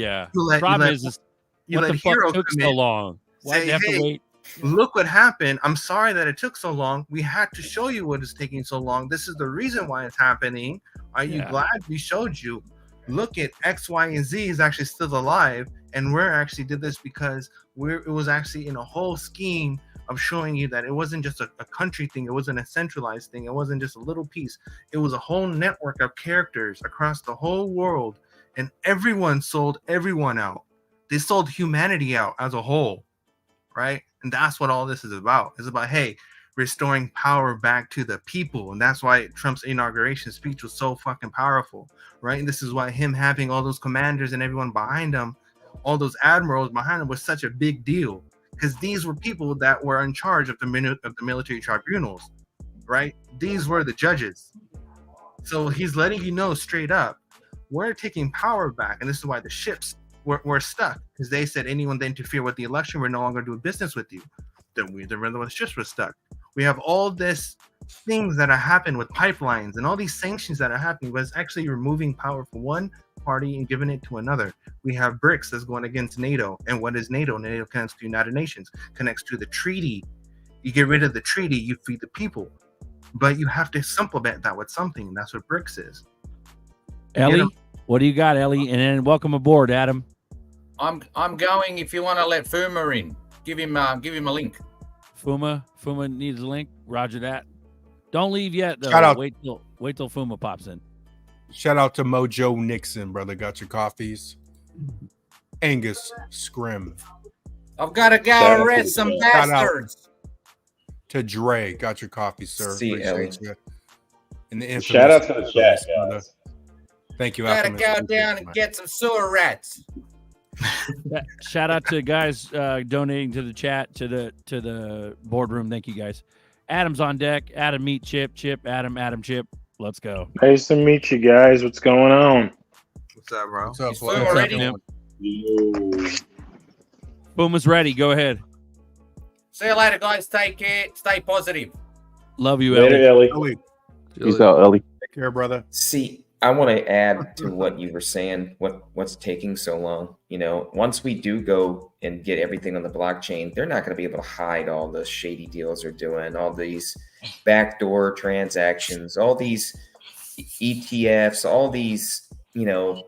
problem is what the fuck took so long? Why did you have to wait? Look what happened. I'm sorry that it took so long. We had to show you what is taking so long. This is the reason why it's happening. Are you glad we showed you? Look at X, Y, and Z is actually still alive, and we're actually did this because it was actually in a whole scheme of showing you that it wasn't just a country thing. It wasn't a centralized thing. It wasn't just a little piece. It was a whole network of characters across the whole world, and everyone sold everyone out. They sold humanity out as a whole, right? And that's what all this is about. It's about, hey, restoring power back to the people. And that's why Trump's inauguration speech was so fucking powerful, right? And this is why him having all those commanders and everyone behind him, all those admirals behind him, was such a big deal, because these were people that were in charge of the military tribunals, right? These were the judges. So he's letting you know straight up, we're taking power back. And this is why the ships were stuck, because they said anyone that interfere with the election, we're no longer doing business with you. Then the ships were stuck. We have all this things that are happening with pipelines and all these sanctions that are happening, but it's actually removing power from one party and giving it to another. We have BRICS that's going against NATO. And what is NATO? NATO connects to United Nations, connects to the treaty. You get rid of the treaty, you feed the people. But you have to supplement that with something. And that's what BRICS is. Ellie, what do you got, Ellie? And then welcome aboard, Adam. I'm going. If you want to let Fuma in, give him a link. Fuma needs a link. Roger that. Don't leave yet though. Shout out. Wait till Fuma pops in. Shout out to Mojo Nixon, brother. Got your coffees. Angus Scrim. I've got to go arrest some bastards. To Dre, got your coffee, sir. See, Ellie. You. And the Shout out to the chat, guys. Thank you. Got to go down and get some sewer rats. Shout out to guys donating to the chat, to the boardroom. Thank you guys. Adam's on deck. Adam, meet Chip. Adam, Chip. Let's go. Nice to meet you guys. What's going on? What's up, bro? What's up, Boomer's ready. Go ahead. See you later, guys. Take care. Stay positive. Love you, Later, Ellie. Ellie. Peace out, Ellie. Take care, brother. See, I want to add to what you were saying, what's taking so long. You know, once we do go and get everything on the blockchain, they're not going to be able to hide all the shady deals they're doing, all these backdoor transactions, all these ETFs, all these, you know,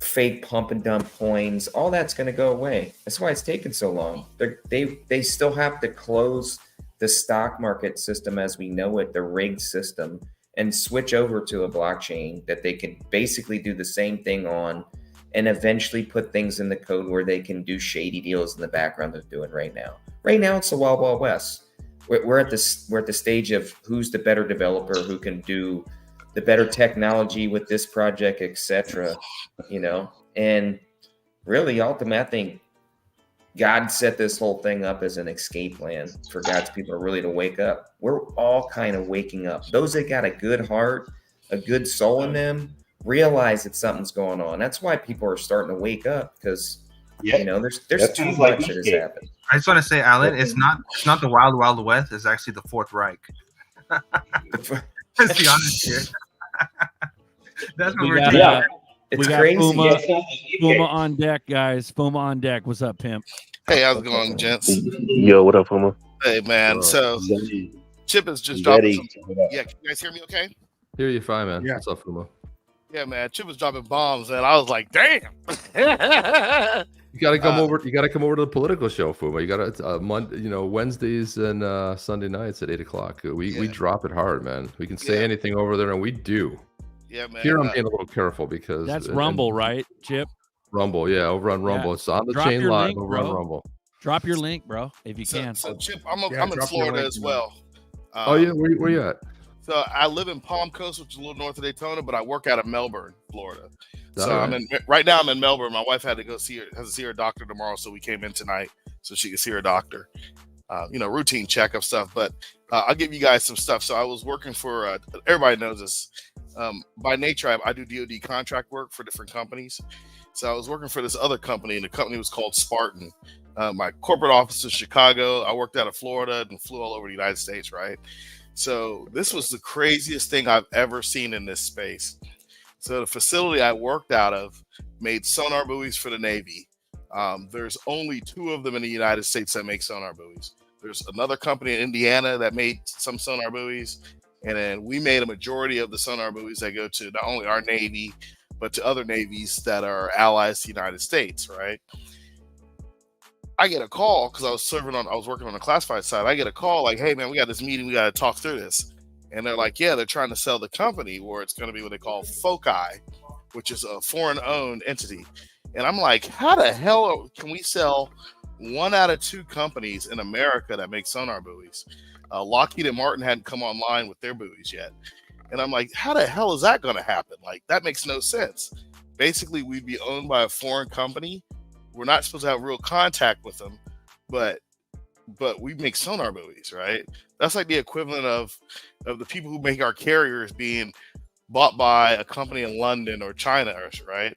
fake pump and dump coins. All that's going to go away. That's why it's taken so long. They still have to close the stock market system as we know it, the rigged system, and switch over to a blockchain that they can basically do the same thing on, and eventually put things in the code where they can do shady deals in the background they're doing right now. Right now, it's the Wild Wild West. We're at the stage of who's the better developer, who can do the better technology with this project, etc. You know, and really, ultimately, I think God set this whole thing up as an escape plan for God's people really to wake up. We're all kind of waking up. Those that got a good heart, a good soul in them, realize that something's going on. That's why people are starting to wake up, because you know there's too much that has happened. I just want to say, Alan, it's not the Wild Wild West. It's actually the Fourth Reich. Let's be honest here. That's what we're doing. We got Fuma on deck, guys. Fuma on deck. What's up, pimp? Hey, how's it going, gents? Yo, what up, Fuma? Hey, man. So Chip is just dropping some. Yeah, can you guys hear me okay? Hear you fine, man. Yeah. What's up, Fuma? Yeah, man. Chip was dropping bombs, and I was like, damn. You gotta come over. You gotta come over to the political show, Fuma. You gotta Wednesdays and Sunday nights at 8:00. We drop it hard, man. We can say anything over there, and we do. Yeah, man. Here I'm being a little careful because that's Rumble, right, Chip? Rumble, yeah, over on Rumble. Yeah. It's on the Drop chain your live link, over bro. on Rumble. Drop your link, bro, if you can. So Chip, I'm in Florida as well. Oh yeah, where you at? So I live in Palm Coast, which is a little north of Daytona, but I work out of Melbourne, Florida. So right now I'm in Melbourne. My wife had to go see her doctor tomorrow, so we came in tonight so she could see her doctor. Routine checkup stuff. But I'll give you guys some stuff. So I was working for everybody knows this. By nature, I do DoD contract work for different companies. So I was working for this other company, and the company was called Spartan. My corporate office is Chicago. I worked out of Florida and flew all over the United States, right? So this was the craziest thing I've ever seen in this space. So the facility I worked out of made sonar buoys for the Navy. There's only 2 of them in the United States that make sonar buoys. There's another company in Indiana that made some sonar buoys. And then we made a majority of the sonar buoys that go to not only our Navy, but to other navies that are allies to the United States, right? I get a call because I was working on the classified side. I get a call like, hey man, we got this meeting, we got to talk through this. And they're like, yeah, they're trying to sell the company where it's going to be what they call FOCI, which is a foreign owned entity. And I'm like, how the hell can we sell 1 out of 2 companies in America that make sonar buoys? Lockheed and Martin hadn't come online with their buoys yet. And I'm like, how the hell is that going to happen? Like, that makes no sense. Basically, we'd be owned by a foreign company. We're not supposed to have real contact with them, but we make sonar buoys, right? That's like the equivalent of the people who make our carriers being bought by a company in London or China, right?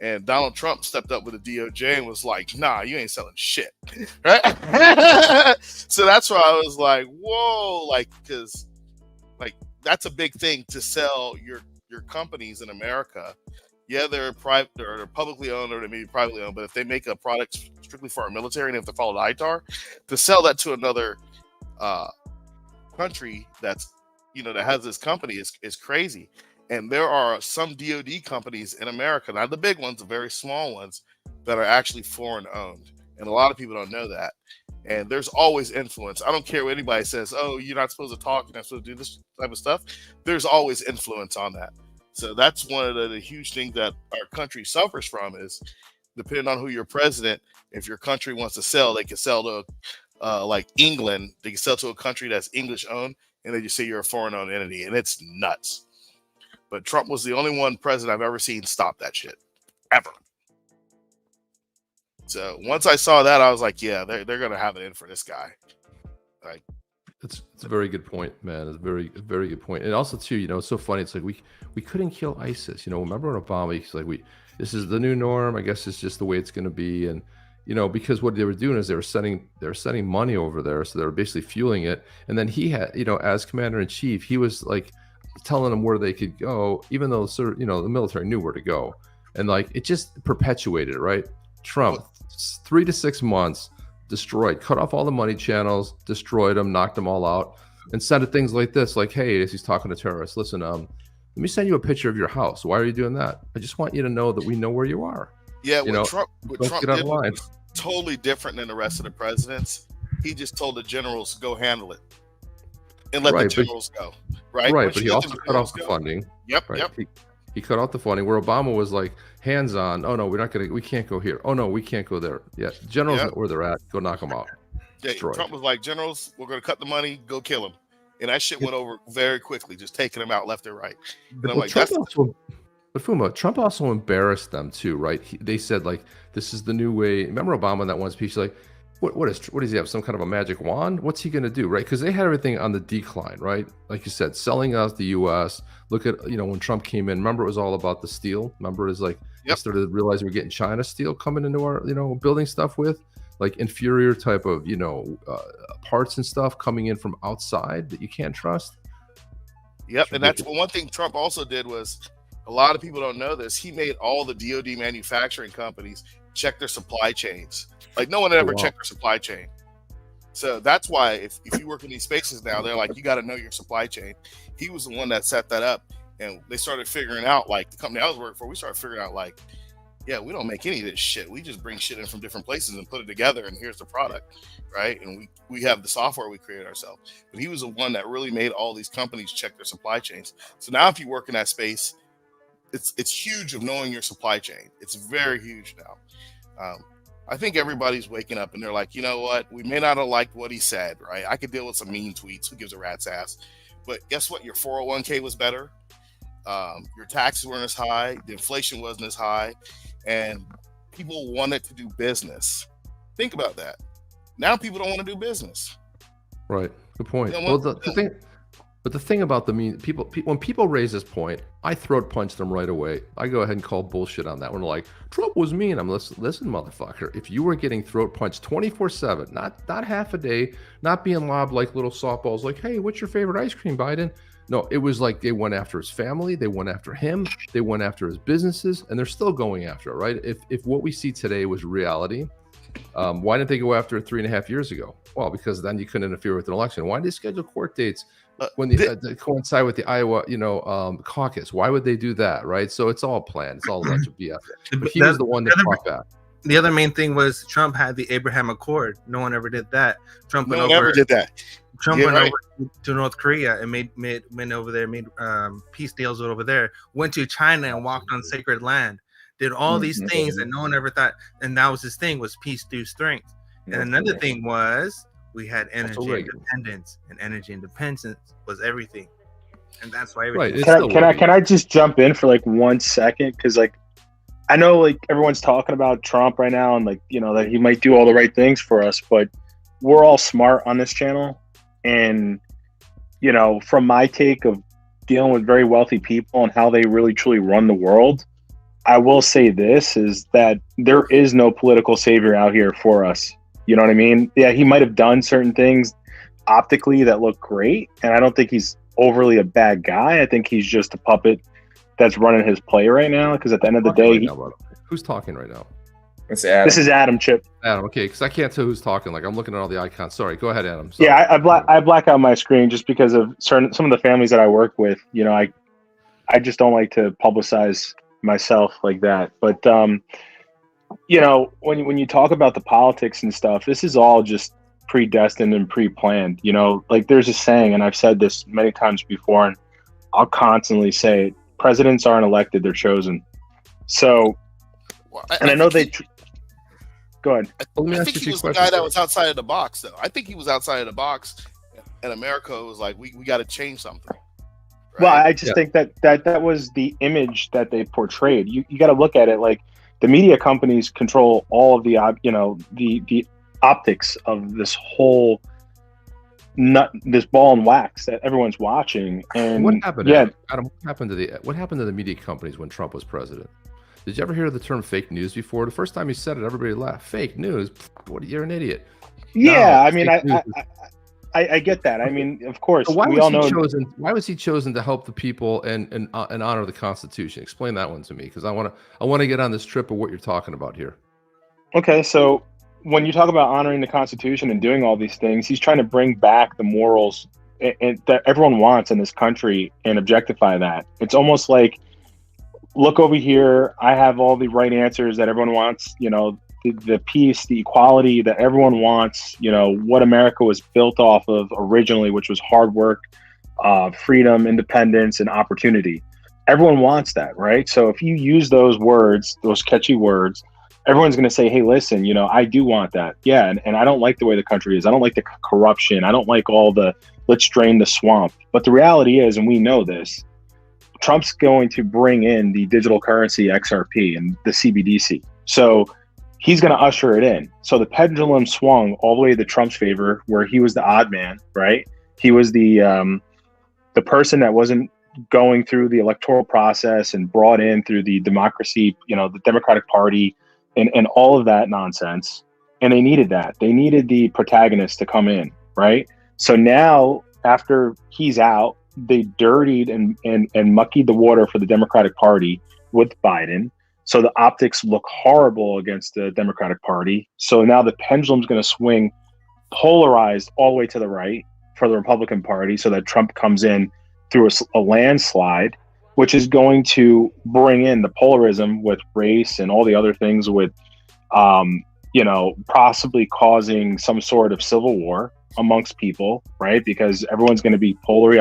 And Donald Trump stepped up with the DOJ and was like, nah, you ain't selling shit, right? So that's why I was like, whoa, like, because like that's a big thing to sell your companies in America. Yeah, they're private or they're publicly owned or they may be privately owned, but if they make a product strictly for our military and they have to follow the ITAR, to sell that to another country that's, you know, that has this company is crazy. And there are some DoD companies in America, not the big ones, the very small ones, that are actually foreign owned. And a lot of people don't know that. And there's always influence. I don't care what anybody says, oh, you're not supposed to talk, you're not supposed to do this type of stuff. There's always influence on that. So that's one of the huge things that our country suffers from is, depending on who your president, if your country wants to sell, they can sell to like England, they can sell to a country that's English owned, and they just say you're a foreign owned entity, and it's nuts. But Trump was the only one president I've ever seen stop that shit, ever. So once I saw that, I was like, yeah, they're gonna have it in for this guy. Like, it's a very good point, man. It's a very good point. And also too, you know, it's so funny. It's like we couldn't kill ISIS. You know, remember when Obama? He's like, this is the new norm. I guess it's just the way it's going to be. And you know, because what they were doing is they were sending money over there, so they were basically fueling it. And then he had, you know, as commander in chief, he was like telling them where they could go, even though you know the military knew where to go, and like it just perpetuated it, right? Trump, 3 to 6 months, destroyed, cut off all the money channels, destroyed them, knocked them all out, and said things like this, like, "Hey," as he's talking to terrorists, "Listen, let me send you a picture of your house. Why are you doing that? I just want you to know that we know where you are." Yeah, what Trump did was totally different than the rest of the presidents. He just told the generals, "Go handle it," and let the generals go. Right, but he also cut off the funding. Yep. He cut off the funding, where Obama was like, hands on. Oh no, we can't go here. Oh no, we can't go there. Yeah, generals know where they're at. Go knock them out. Yeah, Trump was like, generals, we're going to cut the money, go kill them, and that shit went over very quickly, just taking them out left and right. And I'm like, but Fuma, Trump also embarrassed them too, right? They said like, this is the new way. Remember Obama in that one speech, like, what does he have? Some kind of a magic wand? What's he going to do, right? Because they had everything on the decline, right? Like you said, selling out the U.S. Look at, you know, when Trump came in, remember it was all about the steel. Remember it was like, they started realizing we're getting China steel coming into our, you know, building stuff with like inferior type of, you know, parts and stuff coming in from outside that you can't trust. Yep, and that's one thing Trump also did was, a lot of people don't know this, he made all the DoD manufacturing companies check their supply chains. Like no one had ever checked their supply chain. So that's why if you work in these spaces now, they're like, you got to know your supply chain. He was the one that set that up. And they started figuring out, like the company I was working for, we started figuring out like, yeah, we don't make any of this shit. We just bring shit in from different places and put it together, and here's the product, right? And we have the software we created ourselves. But he was the one that really made all these companies check their supply chains. So now if you work in that space, it's huge of knowing your supply chain. It's very huge now. I think everybody's waking up and they're like, you know what? We may not have liked what he said, right? I could deal with some mean tweets. Who gives a rat's ass? But guess what? Your 401k was better. Your taxes weren't as high. The inflation wasn't as high. And people wanted to do business. Think about that. Now people don't want to do business. Right. Good point. Well, the thing about the mean people, when people raise this point, I throat punch them right away. I go ahead and call bullshit on that one. Like, Trump was mean. I'm listen, motherfucker. If you were getting throat punched 24/7, not half a day, not being lobbed like little softballs, like, hey, what's your favorite ice cream, Biden? No, it was like they went after his family, they went after him, they went after his businesses, and they're still going after it, right? If what we see today was reality, why didn't they go after it 3.5 years ago? Well, because then you couldn't interfere with an election. Why did they schedule court dates when they coincide with the Iowa, caucus? Why would they do that, right? So it's all planned. It's all a bunch of BS. But he was the one that fought back. The other main thing was Trump had the Abraham Accord. No one ever did that. Trump went over to North Korea and went over there, made peace deals over there. Went to China and walked on sacred land. Did all these things that no one ever thought. And that was his thing, was peace through strength. And another thing was we had energy independence, and energy independence was everything, and that's why everything. Right. Can I just jump in for like 1 second? Because like I know like everyone's talking about Trump right now, and like that he might do all the right things for us, but we're all smart on this channel, and from my take of dealing with very wealthy people and how they really truly run the world, I will say this is that there is no political savior out here for us. You know what I mean? Yeah, he might have done certain things optically that look great, and I don't think he's overly a bad guy. I think he's just a puppet that's running his play right now, because at the end of the day, who's talking right now? It's Adam. This is Adam, Chip. Adam, okay, because I can't tell who's talking. Like I'm looking at all the icons. Sorry, go ahead, Adam. Sorry. Yeah, I black out my screen just because of some of the families that I work with. I just don't like to publicize myself like that. But when you talk about the politics and stuff, this is all just predestined and pre-planned. Like there's a saying, and I've said this many times before, and I'll constantly say it: presidents aren't elected, they're chosen. So, I know they. Go ahead. I think he was the guy that was outside of the box, though. I think he was outside of the box, and America was like, we got to change something. Right? Well, I just think that was the image that they portrayed. You got to look at it like the media companies control all of the the optics of this whole this ball and wax that everyone's watching. And what happened? Yeah, Adam, what happened to the media companies when Trump was president? Did you ever hear the term fake news before? The first time he said it, everybody laughed. Fake news? You're an idiot. Yeah, I mean, I get that. I mean, of course, so we all know. Why was he chosen to help the people and honor the Constitution? Explain that one to me, because I want to get on this trip of what you're talking about here. Okay, so when you talk about honoring the Constitution and doing all these things, he's trying to bring back the morals that everyone wants in this country and objectify that. It's almost like, look over here, I have all the right answers that everyone wants, the peace, the equality that everyone wants, what America was built off of originally, which was hard work, freedom, independence, and opportunity. Everyone wants that, right? So if you use those words, those catchy words, everyone's going to say, hey, listen, I do want that. Yeah, and I don't like the way the country is. I don't like the corruption. I don't like all the let's drain the swamp. But the reality is, and we know this, Trump's going to bring in the digital currency XRP and the CBDC. So he's going to usher it in. So the pendulum swung all the way to Trump's favor, where he was the odd man, right? He was the person that wasn't going through the electoral process and brought in through the democracy, the Democratic Party and all of that nonsense. And they needed that. They needed the protagonist to come in, right? So now, after he's out, they dirtied and muckied the water for the Democratic Party with Biden. So the optics look horrible against the Democratic Party. So now the pendulum's going to swing polarized all the way to the right for the Republican Party, so that Trump comes in through a landslide, which is going to bring in the polarism with race and all the other things with, possibly causing some sort of civil war amongst people, right? Because everyone's going to be polar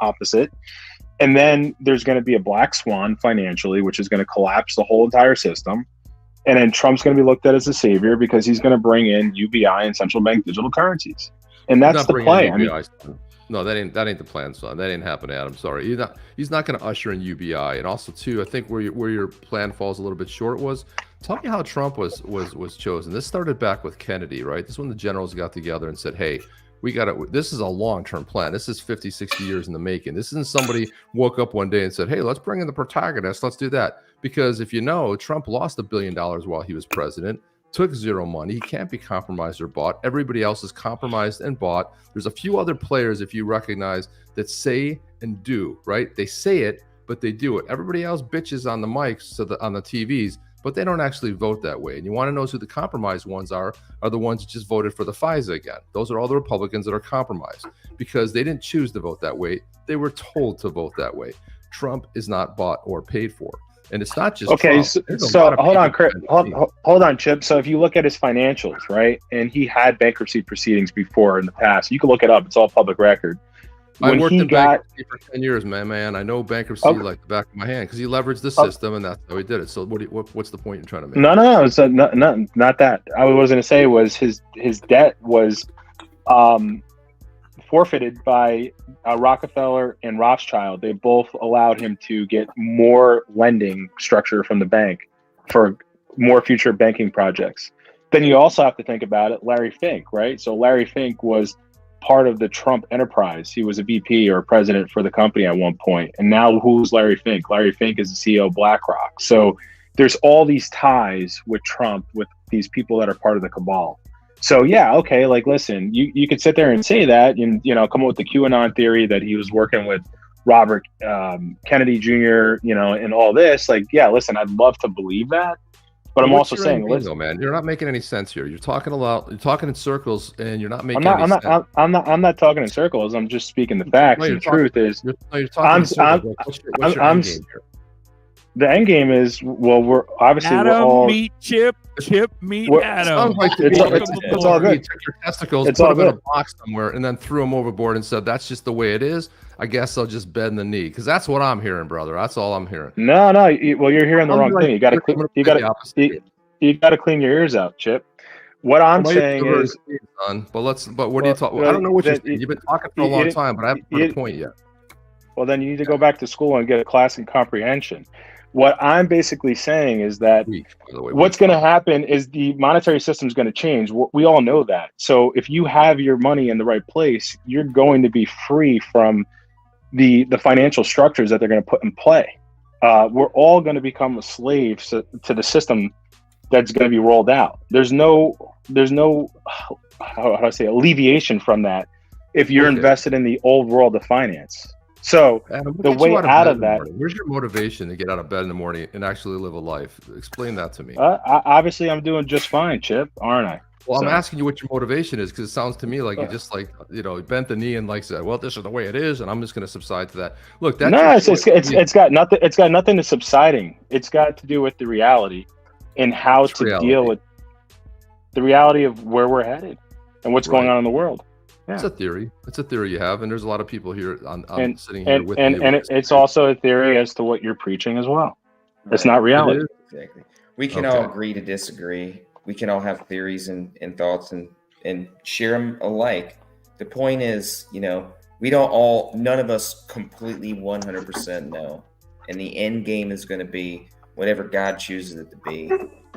opposite. And then there's going to be a black swan financially, which is going to collapse the whole entire system. And then Trump's going to be looked at as a savior because he's going to bring in UBI and central bank digital currencies. And that's the play. No, that ain't the plan, son. That ain't happening, Adam. Sorry, he's not going to usher in UBI. And also, too, I think where your plan falls a little bit short was, tell me how Trump was chosen. This started back with Kennedy, right? This is when the generals got together and said, hey, this is a long-term plan. This is 50, 60 years in the making. This isn't somebody woke up one day and said, hey, let's bring in the protagonist. Let's do that. Because if you know, Trump lost $1 billion while he was president, took zero money. He can't be compromised or bought. Everybody else is compromised and bought. There's a few other players, if you recognize, that say and do, right? They say it, but they do it. Everybody else bitches on the mics, on the TVs, but they don't actually vote that way. And you want to know who the compromised ones are the ones that just voted for the FISA again. Those are all the Republicans that are compromised because they didn't choose to vote that way. They were told to vote that way. Trump is not bought or paid for. And it's not just okay. Trump. So hold on, Chris. Hold on, Chip. So if you look at his financials, right, and he had bankruptcy proceedings before in the past, you can look it up. It's all public record. I worked in bankruptcy for 10 years, man. I know bankruptcy like the back of my hand because he leveraged the system, and that's how he did it. So what's the point you're trying to make? No. So not that. I was going to say was his debt was forfeited by Rockefeller and Rothschild. They both allowed him to get more lending structure from the bank for more future banking projects. Then you also have to think about it, Larry Fink, right? So Larry Fink was part of the Trump enterprise. He was a VP or president for the company at one point. And now who's Larry Fink? Larry Fink is the CEO of BlackRock. So there's all these ties with Trump, with these people that are part of the cabal. So yeah, okay, like listen, you could sit there and say that and come up with the QAnon theory that he was working with Robert Kennedy Jr., and all this. Like, yeah, listen, I'd love to believe that. But I'm also saying, listen, man, you're not making any sense here. You're talking in circles, and you're not making any sense. I'm not talking in circles. I'm just speaking the facts. The truth is, you're talking in circles. What's your end game here? The end game is, well, we're obviously Adam, we're all meet Chip meet Adam. Sounds like it's all good. You took your testicles, put them in a box somewhere, and then threw them overboard and said, "That's just the way it is. I guess I'll just bend the knee," because that's what I'm hearing, brother. That's all I'm hearing. No. Well, you're hearing the wrong thing. You got to clean your ears out, Chip. What I'm saying is, but what are you talking? I don't know what you're saying. You've been talking for a long time, but I haven't put a point yet. Well, then you need to go back to school and get a class in comprehension. What I'm basically saying is that what's going to happen is the monetary system is going to change. We all know that. So if you have your money in the right place, you're going to be free from the financial structures that they're going to put in play. We're all going to become slaves to the system that's going to be rolled out. There's no how do I say alleviation from that if you're invested in the old world of finance. So Adam, the way out of that, where's your motivation to get out of bed in the morning and actually live a life? Explain that to me. Obviously, I'm doing just fine, Chip, aren't I? Well, I'm asking you what your motivation is because it sounds to me like you just bent the knee and said, "Well, this is the way it is," and I'm just going to subside to that. Look, that's it's got nothing. It's got nothing to subsiding. It's got to do with the reality and how to deal with the reality of where we're headed and what's going on in the world. Yeah. It's a theory. It's a theory you have, and there's a lot of people here sitting here with you. And it's also a theory as to what you're preaching as well. Right. It's not reality. Exactly. We can all agree to disagree. We can all have theories and thoughts and share them alike. The point is, we don't all, none of us completely 100% know. And the end game is going to be whatever God chooses it to be.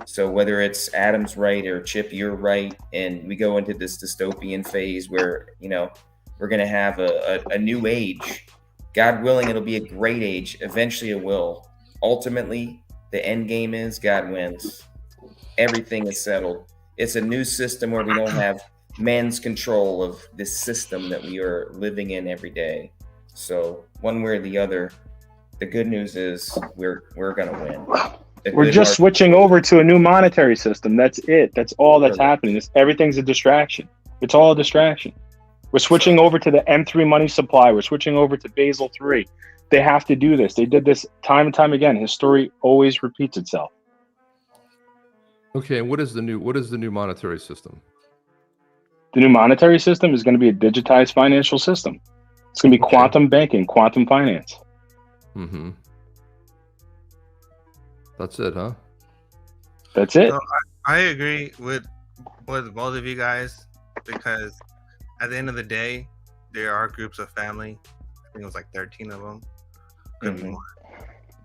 So whether it's Adam's right or Chip, you're right, and we go into this dystopian phase where, we're going to have a new age. God willing, it'll be a great age. Eventually it will. Ultimately, the end game is God wins. Everything is settled. It's a new system where we don't have man's control of this system that we are living in every day. So one way or the other, the good news is we're going to win. We're just switching over to a new monetary system. That's it. That's all that's happening. Everything's a distraction. It's all a distraction. We're switching over to the M3 money supply. We're switching over to Basel III. They have to do this. They did this time and time again. History always repeats itself. Okay, and what is the new monetary system? The new monetary system is going to be a digitized financial system. It's going to be quantum banking, quantum finance. Mm-hmm. That's it, huh? That's it. So I agree with both of you guys because at the end of the day, there are groups of family. I think it was like 13 of them.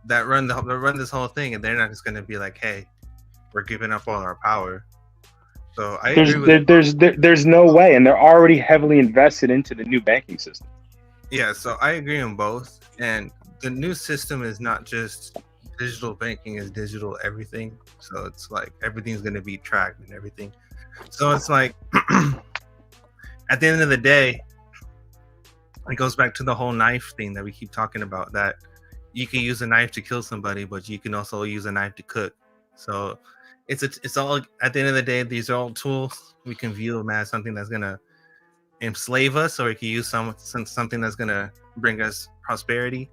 That run this whole thing, and they're not just going to be like, "Hey, we're giving up all our power." So I agree there's no way, and they're already heavily invested into the new banking system. Yeah, so I agree on both, and the new system is not just digital banking; is digital everything. So it's like everything's going to be tracked and everything. So it's like at the end of the day, it goes back to the whole knife thing that we keep talking about. That you can use a knife to kill somebody, but you can also use a knife to cook. So it's all at the end of the day, these are all tools. We can view them as something that's gonna enslave us, or we can use something that's gonna bring us prosperity.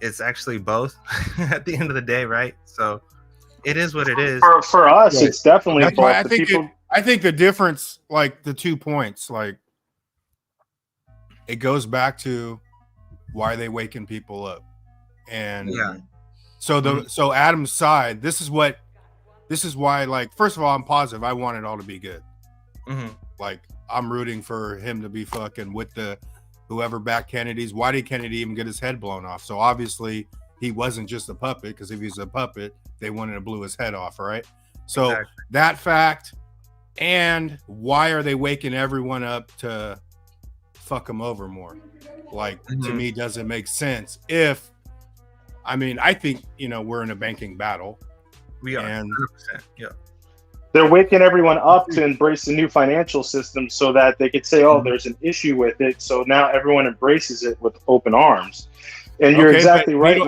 It's actually both at the end of the day, right? So it is what it is. For us, it's definitely both. I think the difference, like the 2 points, like it goes back to why are they waking people up? And so Adam's side, this is why, like, first of all, I'm positive. I want it all to be good. Like, I'm rooting for him to be fucking with the whoever backed Kennedy's. Why did Kennedy even get his head blown off? So obviously he wasn't just a puppet, because if he was a puppet, they wouldn't have blew his head off, right? So that fact, and why are they waking everyone up to fuck him over more? Like, to me, doesn't make sense. I think, we're in a banking battle. We are, and 100%. Yeah. They're waking everyone up to embrace the new financial system so that they could say, oh, there's an issue with it. So now everyone embraces it with open arms. And you're exactly right.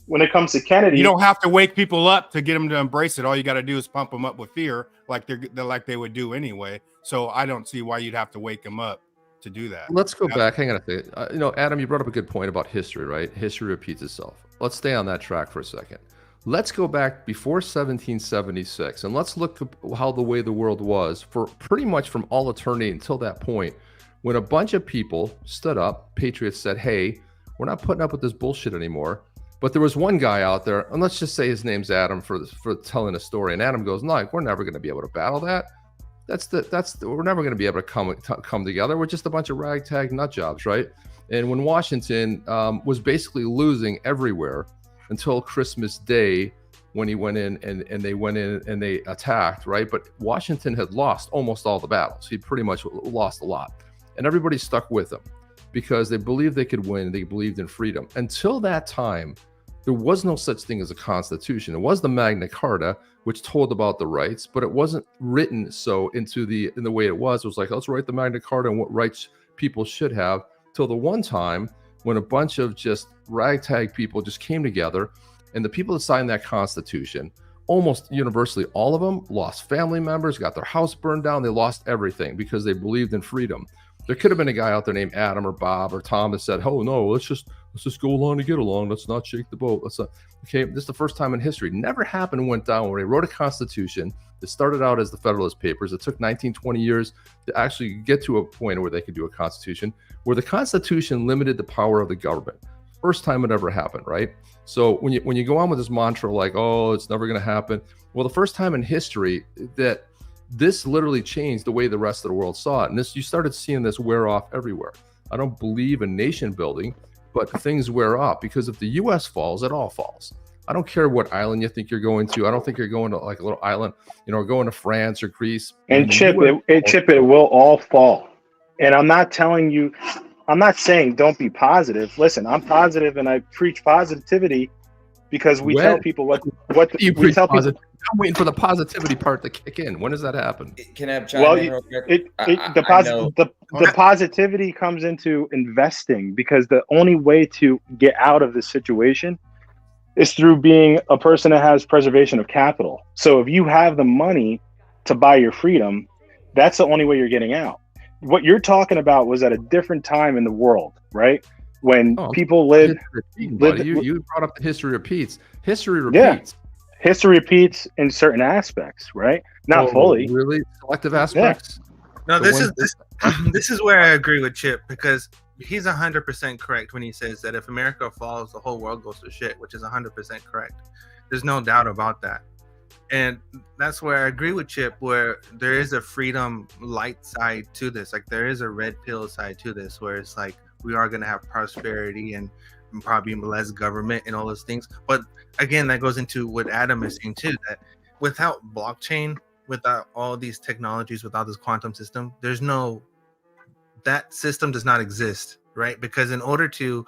When it comes to Kennedy, you don't have to wake people up to get them to embrace it. All you got to do is pump them up with fear, like they would do anyway. So I don't see why you'd have to wake them up to do that. Let's go back. Hang on a second. Adam, you brought up a good point about history, right? History repeats itself. Let's stay on that track for a second. Let's go back before 1776, and let's look at how the way the world was for pretty much from all eternity until that point, when a bunch of people stood up, patriots said, hey, we're not putting up with this bullshit anymore. But there was one guy out there, and let's just say his name's Adam for telling a story. And Adam goes, no, we're never going to be able to battle that. We're never going to be able to come together. We're just a bunch of ragtag nut jobs, right? And when Washington was basically losing everywhere until Christmas Day, when he went in and they went in and they attacked, right? But Washington had lost almost all the battles. He pretty much lost a lot. And everybody stuck with him because they believed they could win. They believed in freedom. Until that time, there was no such thing as a constitution. It was the Magna Carta, which told about the rights, but it wasn't written so in the way it was. It was like, let's write the Magna Carta and what rights people should have, till the one time when a bunch of just ragtag people just came together, and the people that signed that constitution, almost universally, all of them lost family members, got their house burned down. They lost everything because they believed in freedom. There could have been a guy out there named Adam or Bob or Tom that said, oh no, let's just go along to get along. Let's not shake the boat. Okay, this is the first time in history. Never happened and went down where they wrote a constitution that started out as the Federalist Papers. It took 19, 20 years to actually get to a point where they could do a constitution, where the constitution limited the power of the government. First time it ever happened, right? So when you go on with this mantra like, oh, it's never going to happen. Well, the first time in history that this literally changed the way the rest of the world saw it. And you started seeing this wear off everywhere. I don't believe in nation building, but things wear off, because if the U.S. falls, it all falls. I don't care what island you think you're going to. I don't think you're going to like a little island, or going to France or Greece. And Chip, it will all fall. And I'm not saying don't be positive. Listen, I'm positive and I preach positivity because we tell people what we tell people. I'm waiting for the positivity part to kick in. When does that happen? Can I chime in real quick? The positivity comes into investing, because the only way to get out of this situation is through being a person that has preservation of capital. So if you have the money to buy your freedom, that's the only way you're getting out. What you're talking about was at a different time in the world, right? When people lived. You brought up the history repeats. History repeats. Yeah. History repeats in certain aspects, right? Not fully. Really? Selective aspects? Yeah. No, this is where I agree with Chip, because he's 100% correct when he says that if America falls, the whole world goes to shit, which is 100% correct. There's no doubt about that. And that's where I agree with Chip, where there is a freedom light side to this. Like, there is a red pill side to this, where it's like, we are going to have prosperity and probably less government and all those things. But again, that goes into what Adam is saying too, that without blockchain, without all these technologies, without this quantum system, that system does not exist, right? Because in order to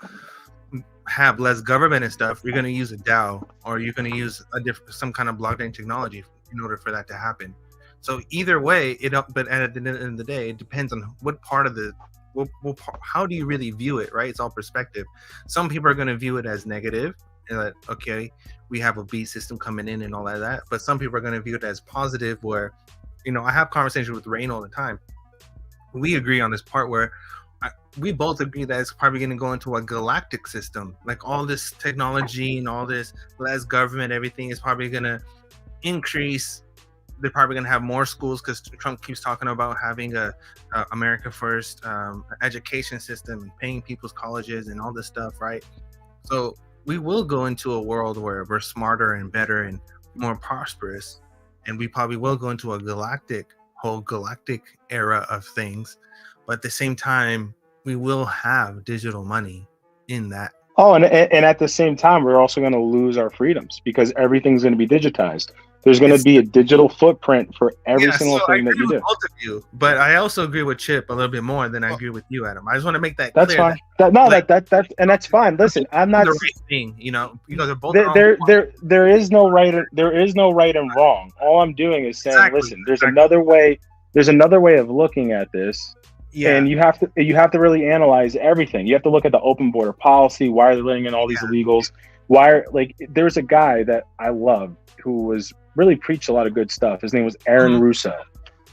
have less government and stuff, you're going to use a DAO, or you're going to use some kind of blockchain technology in order for that to happen. So either way, but at the end of the day, it depends on what part of how do you really view it, right? It's all perspective. Some people are going to view it as negative, and that, okay, we have a beat system coming in and all of that. But some people are going to view it as positive, where, I have conversations with Rain all the time. We agree on this part where we both agree that it's probably going to go into a galactic system. Like, all this technology and all this less government, everything is probably going to increase they're probably going to have more schools because Trump keeps talking about having a America First education system and paying people's colleges and all this stuff, right? So we will go into a world where we're smarter and better and more prosperous, and we probably will go into a whole galactic era of things. But at the same time, we will have digital money in that. Oh, and at the same time, we're also going to lose our freedoms because everything's going to be digitized. There's going to be a digital footprint for every single thing that you do. Both of you, but I also agree with Chip a little bit more than I agree with you, Adam. I just want to make that That's clear. fine. That's fine. Listen, I'm not the right thing. You know, they're both there is no right and wrong. All I'm doing is saying, listen, there's another way. There's another way of looking at this. Yeah. And you have to really analyze everything. You have to look at the open border policy. Why are they letting in all these illegals? There's a guy that I love who was really preached a lot of good stuff. His name was Aaron Russo.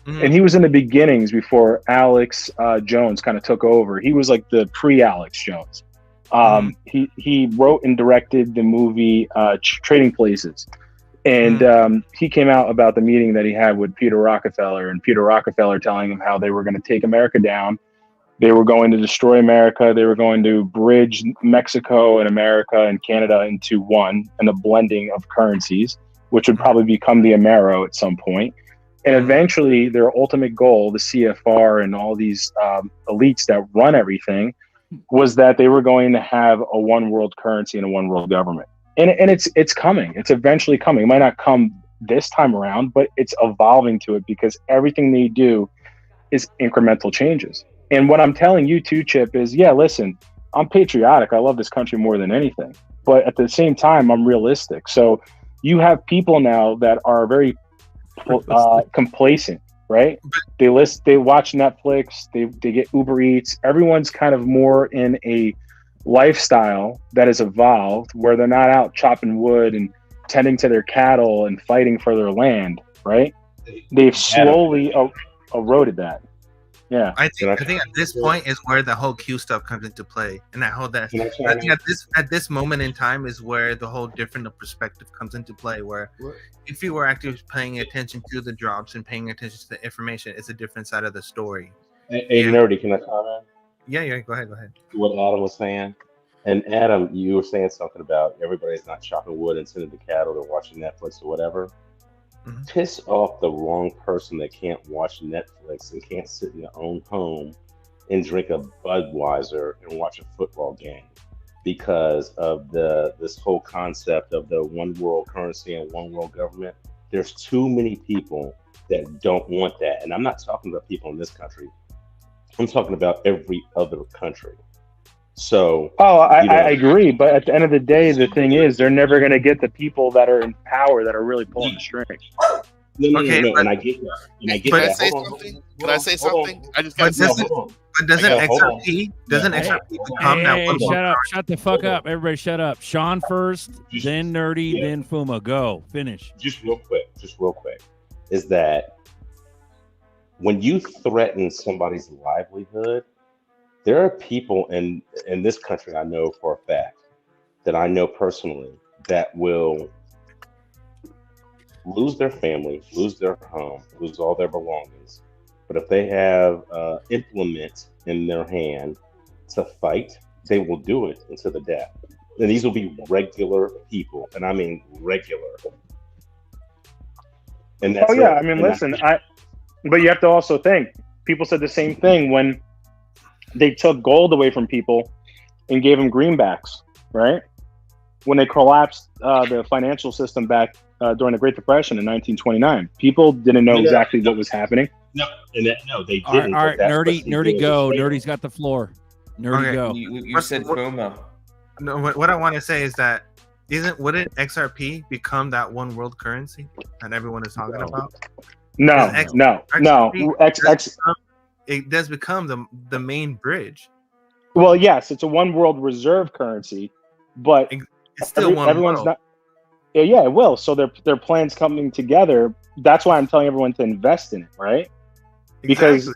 Mm-hmm. And he was in the beginnings before Alex Jones kind of took over. He was like the pre-Alex Jones. He wrote and directed the movie Trading Places. And he came out about the meeting that he had with Peter Rockefeller, and Peter Rockefeller telling him how they were going to take America down. They were going to destroy America. They were going to bridge Mexico and America and Canada into one, and a blending of currencies, which would probably become the Amero at some point. And eventually their ultimate goal, the CFR and all these elites that run everything, was that they were going to have a one world currency and a one world government. And it's coming. It's eventually coming. It might not come this time around, but it's evolving to it because everything they do is incremental changes. And what I'm telling you too, Chip, is, yeah, listen, I'm patriotic. I love this country more than anything. But at the same time, I'm realistic. So you have people now that are very complacent, right? They watch Netflix, they get Uber Eats. Everyone's kind of more in a lifestyle that has evolved where they're not out chopping wood and tending to their cattle and fighting for their land, right? They've slowly eroded that. Yeah, I think at this point is where the whole Q stuff comes into play, and I think at this moment in time is where the whole different perspective comes into play. Where if you were actually paying attention to the drops and paying attention to the information, it's a different side of the story. Hey, Nerdy, can I comment? Yeah, go ahead. What Adam was saying, and Adam, you were saying something about everybody's not chopping wood and tending to cattle or watching Netflix or whatever. Mm-hmm. Piss off the wrong person that can't watch Netflix and can't sit in their own home and drink a Budweiser and watch a football game because of this whole concept of the one world currency and one world government. There's too many people that don't want that. And I'm not talking about people in this country. I'm talking about every other country. So, I agree, but at the end of the day, the thing is, they're never going to get the people that are in power that are really pulling the strings. No, and I get that. And I get that. Can I say something? I just got to say something. But doesn't XRP become that one? Shut up! Shut the fuck up! Everybody, shut up! Sean first, then Nerdy, then Fuma. Go finish. Just real quick, is that when you threaten somebody's livelihood, there are people in this country I know for a fact that I know personally that will lose their family, lose their home, lose all their belongings. But if they have implement in their hand to fight, they will do it until the death. And these will be regular people, and I mean regular. And that's I mean, listen, but you have to also think, people said the same thing when they took gold away from people and gave them greenbacks, right? When they collapsed the financial system back during the Great Depression in 1929, people didn't know exactly what was happening. No, they didn't. All right, Nerdy, go. Nerdy's got the floor. Nerdy, go. You said FOMO. No, what I want to say is that wouldn't XRP become that one world currency that everyone is talking about? No. It does become the main bridge. Well, yes, it's a one world reserve currency, but it's still everyone's world. Not. Yeah, it will. So their plans coming together. That's why I'm telling everyone to invest in it, right? Because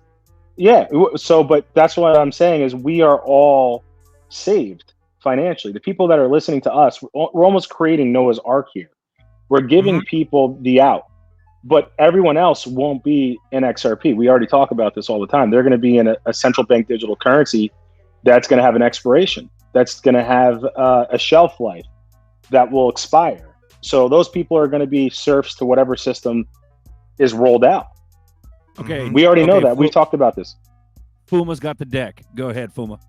but that's what I'm saying is we are all saved financially. The people that are listening to us, we're almost creating Noah's Ark here. We're giving people the out. but everyone else won't be in XRP. We already talk about this all the time. They're going to be in a central bank digital currency that's going to have an expiration. That's going to have a shelf life that will expire. So those people are going to be serfs to whatever system is rolled out. Okay. We already know that. We've talked about this. Fuma's got the deck. Go ahead, Fuma.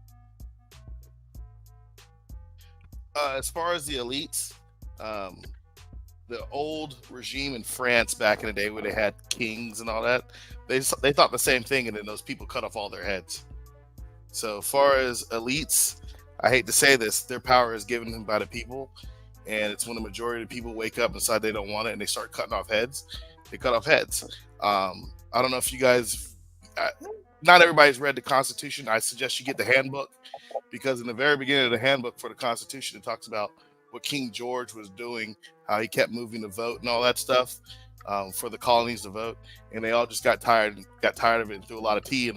As far as the elites, the old regime in France back in the day where they had kings and all that, they thought the same thing, and then those people cut off all their heads. So far as elites, I hate to say this, their power is given them by the people, and it's when the majority of the people wake up and decide they don't want it and they start cutting off heads. They cut off heads. I don't know if you guys, not everybody's read the Constitution. I suggest you get the handbook, because in the very beginning of the handbook for the Constitution, it talks about what King George was doing, how he kept moving the vote and all that stuff for the colonies to vote, and they all just got tired of it and threw a lot of tea in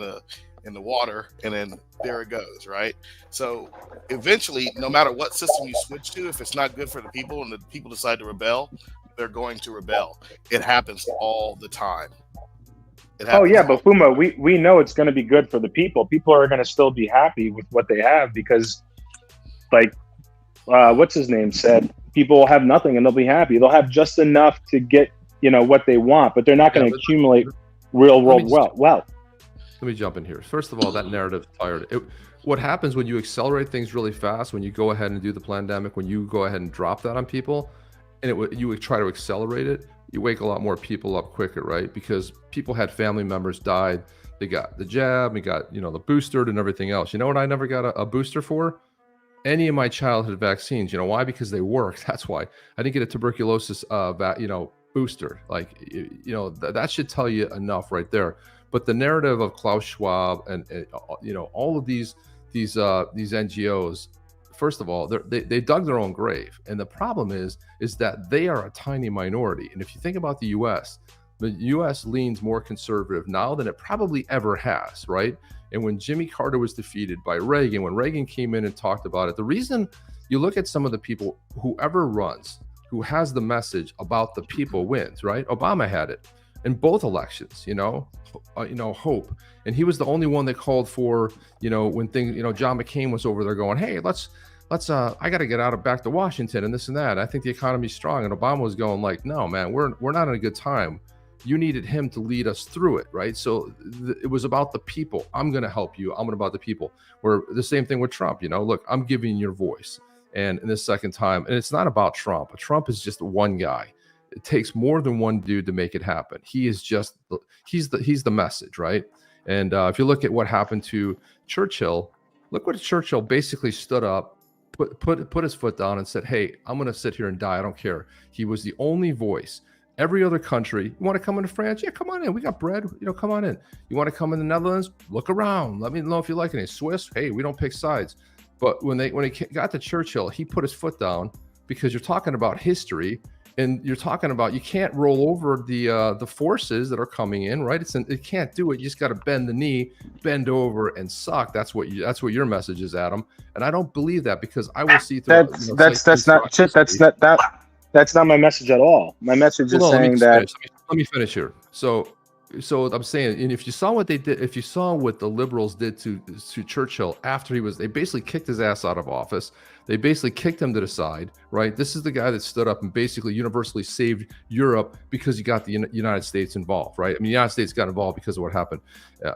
the water, and then there it goes, right? So eventually, no matter what system you switch to, if it's not good for the people and the people decide to rebel, they're going to rebel. It happens all the time. Oh yeah, but Fuma, we know it's going to be good for the people. People are going to still be happy with what they have because, like, what's his name said, people will have nothing and they'll be happy. They'll have just enough to get, what they want, but they're not going to accumulate real world wealth. Let me jump in here. First of all, that narrative's tired. What happens when you accelerate things really fast, when you go ahead and do the pandemic, when you go ahead and drop that on people, and you would try to accelerate it, you wake a lot more people up quicker, right? Because people had family members died, they got the jab, we got the booster and everything else. You know what I never got a booster for? Any of my childhood vaccines. You know why? Because they work. That's why I didn't get a tuberculosis booster. Like that should tell you enough right there. But the narrative of Klaus Schwab and all of these NGOs, first of all, they dug their own grave, and the problem is that they are a tiny minority. And if you think about the U.S., the U.S. leans more conservative now than it probably ever has, right? And when Jimmy Carter was defeated by Reagan, when Reagan came in and talked about it, the reason you look at some of the people, whoever runs, who has the message about the people wins, right? Obama had it in both elections, hope. And he was the only one that called for, when things, John McCain was over there going, hey, let's I got to get back to Washington and this and that. I think the economy's strong. And Obama was going like, no, man, we're not in a good time. You needed him to lead us through it, right? So it was about the people. I'm going to help you. I'm about the people. Where the same thing with Trump, look, I'm giving you your voice. And in this second time, and it's not about Trump. Trump is just one guy. It takes more than one dude to make it happen. He is just, he's the message, right? And if you look at what happened to Churchill, look what Churchill basically stood up, put his foot down and said, hey, I'm going to sit here and die. I don't care. He was the only voice. Every other country, you want to come into France? Yeah, come on in. We got bread. Come on in. You want to come in the Netherlands? Look around. Let me know if you like it. Swiss? Hey, we don't pick sides. But when it got to Churchill, he put his foot down because you're talking about history and you're talking about you can't roll over the forces that are coming in, right? It can't do it. You just got to bend the knee, bend over, and suck. That's what your message is, Adam. And I don't believe that because I will see through. That's not my message at all. My message is saying that. Let me finish here. So I'm saying, and if you saw what they did, if you saw what the liberals did to Churchill after they basically kicked his ass out of office. They basically kicked him to the side, right? This is the guy that stood up and basically universally saved Europe because you got the United States involved, right? I mean, the United States got involved because of what happened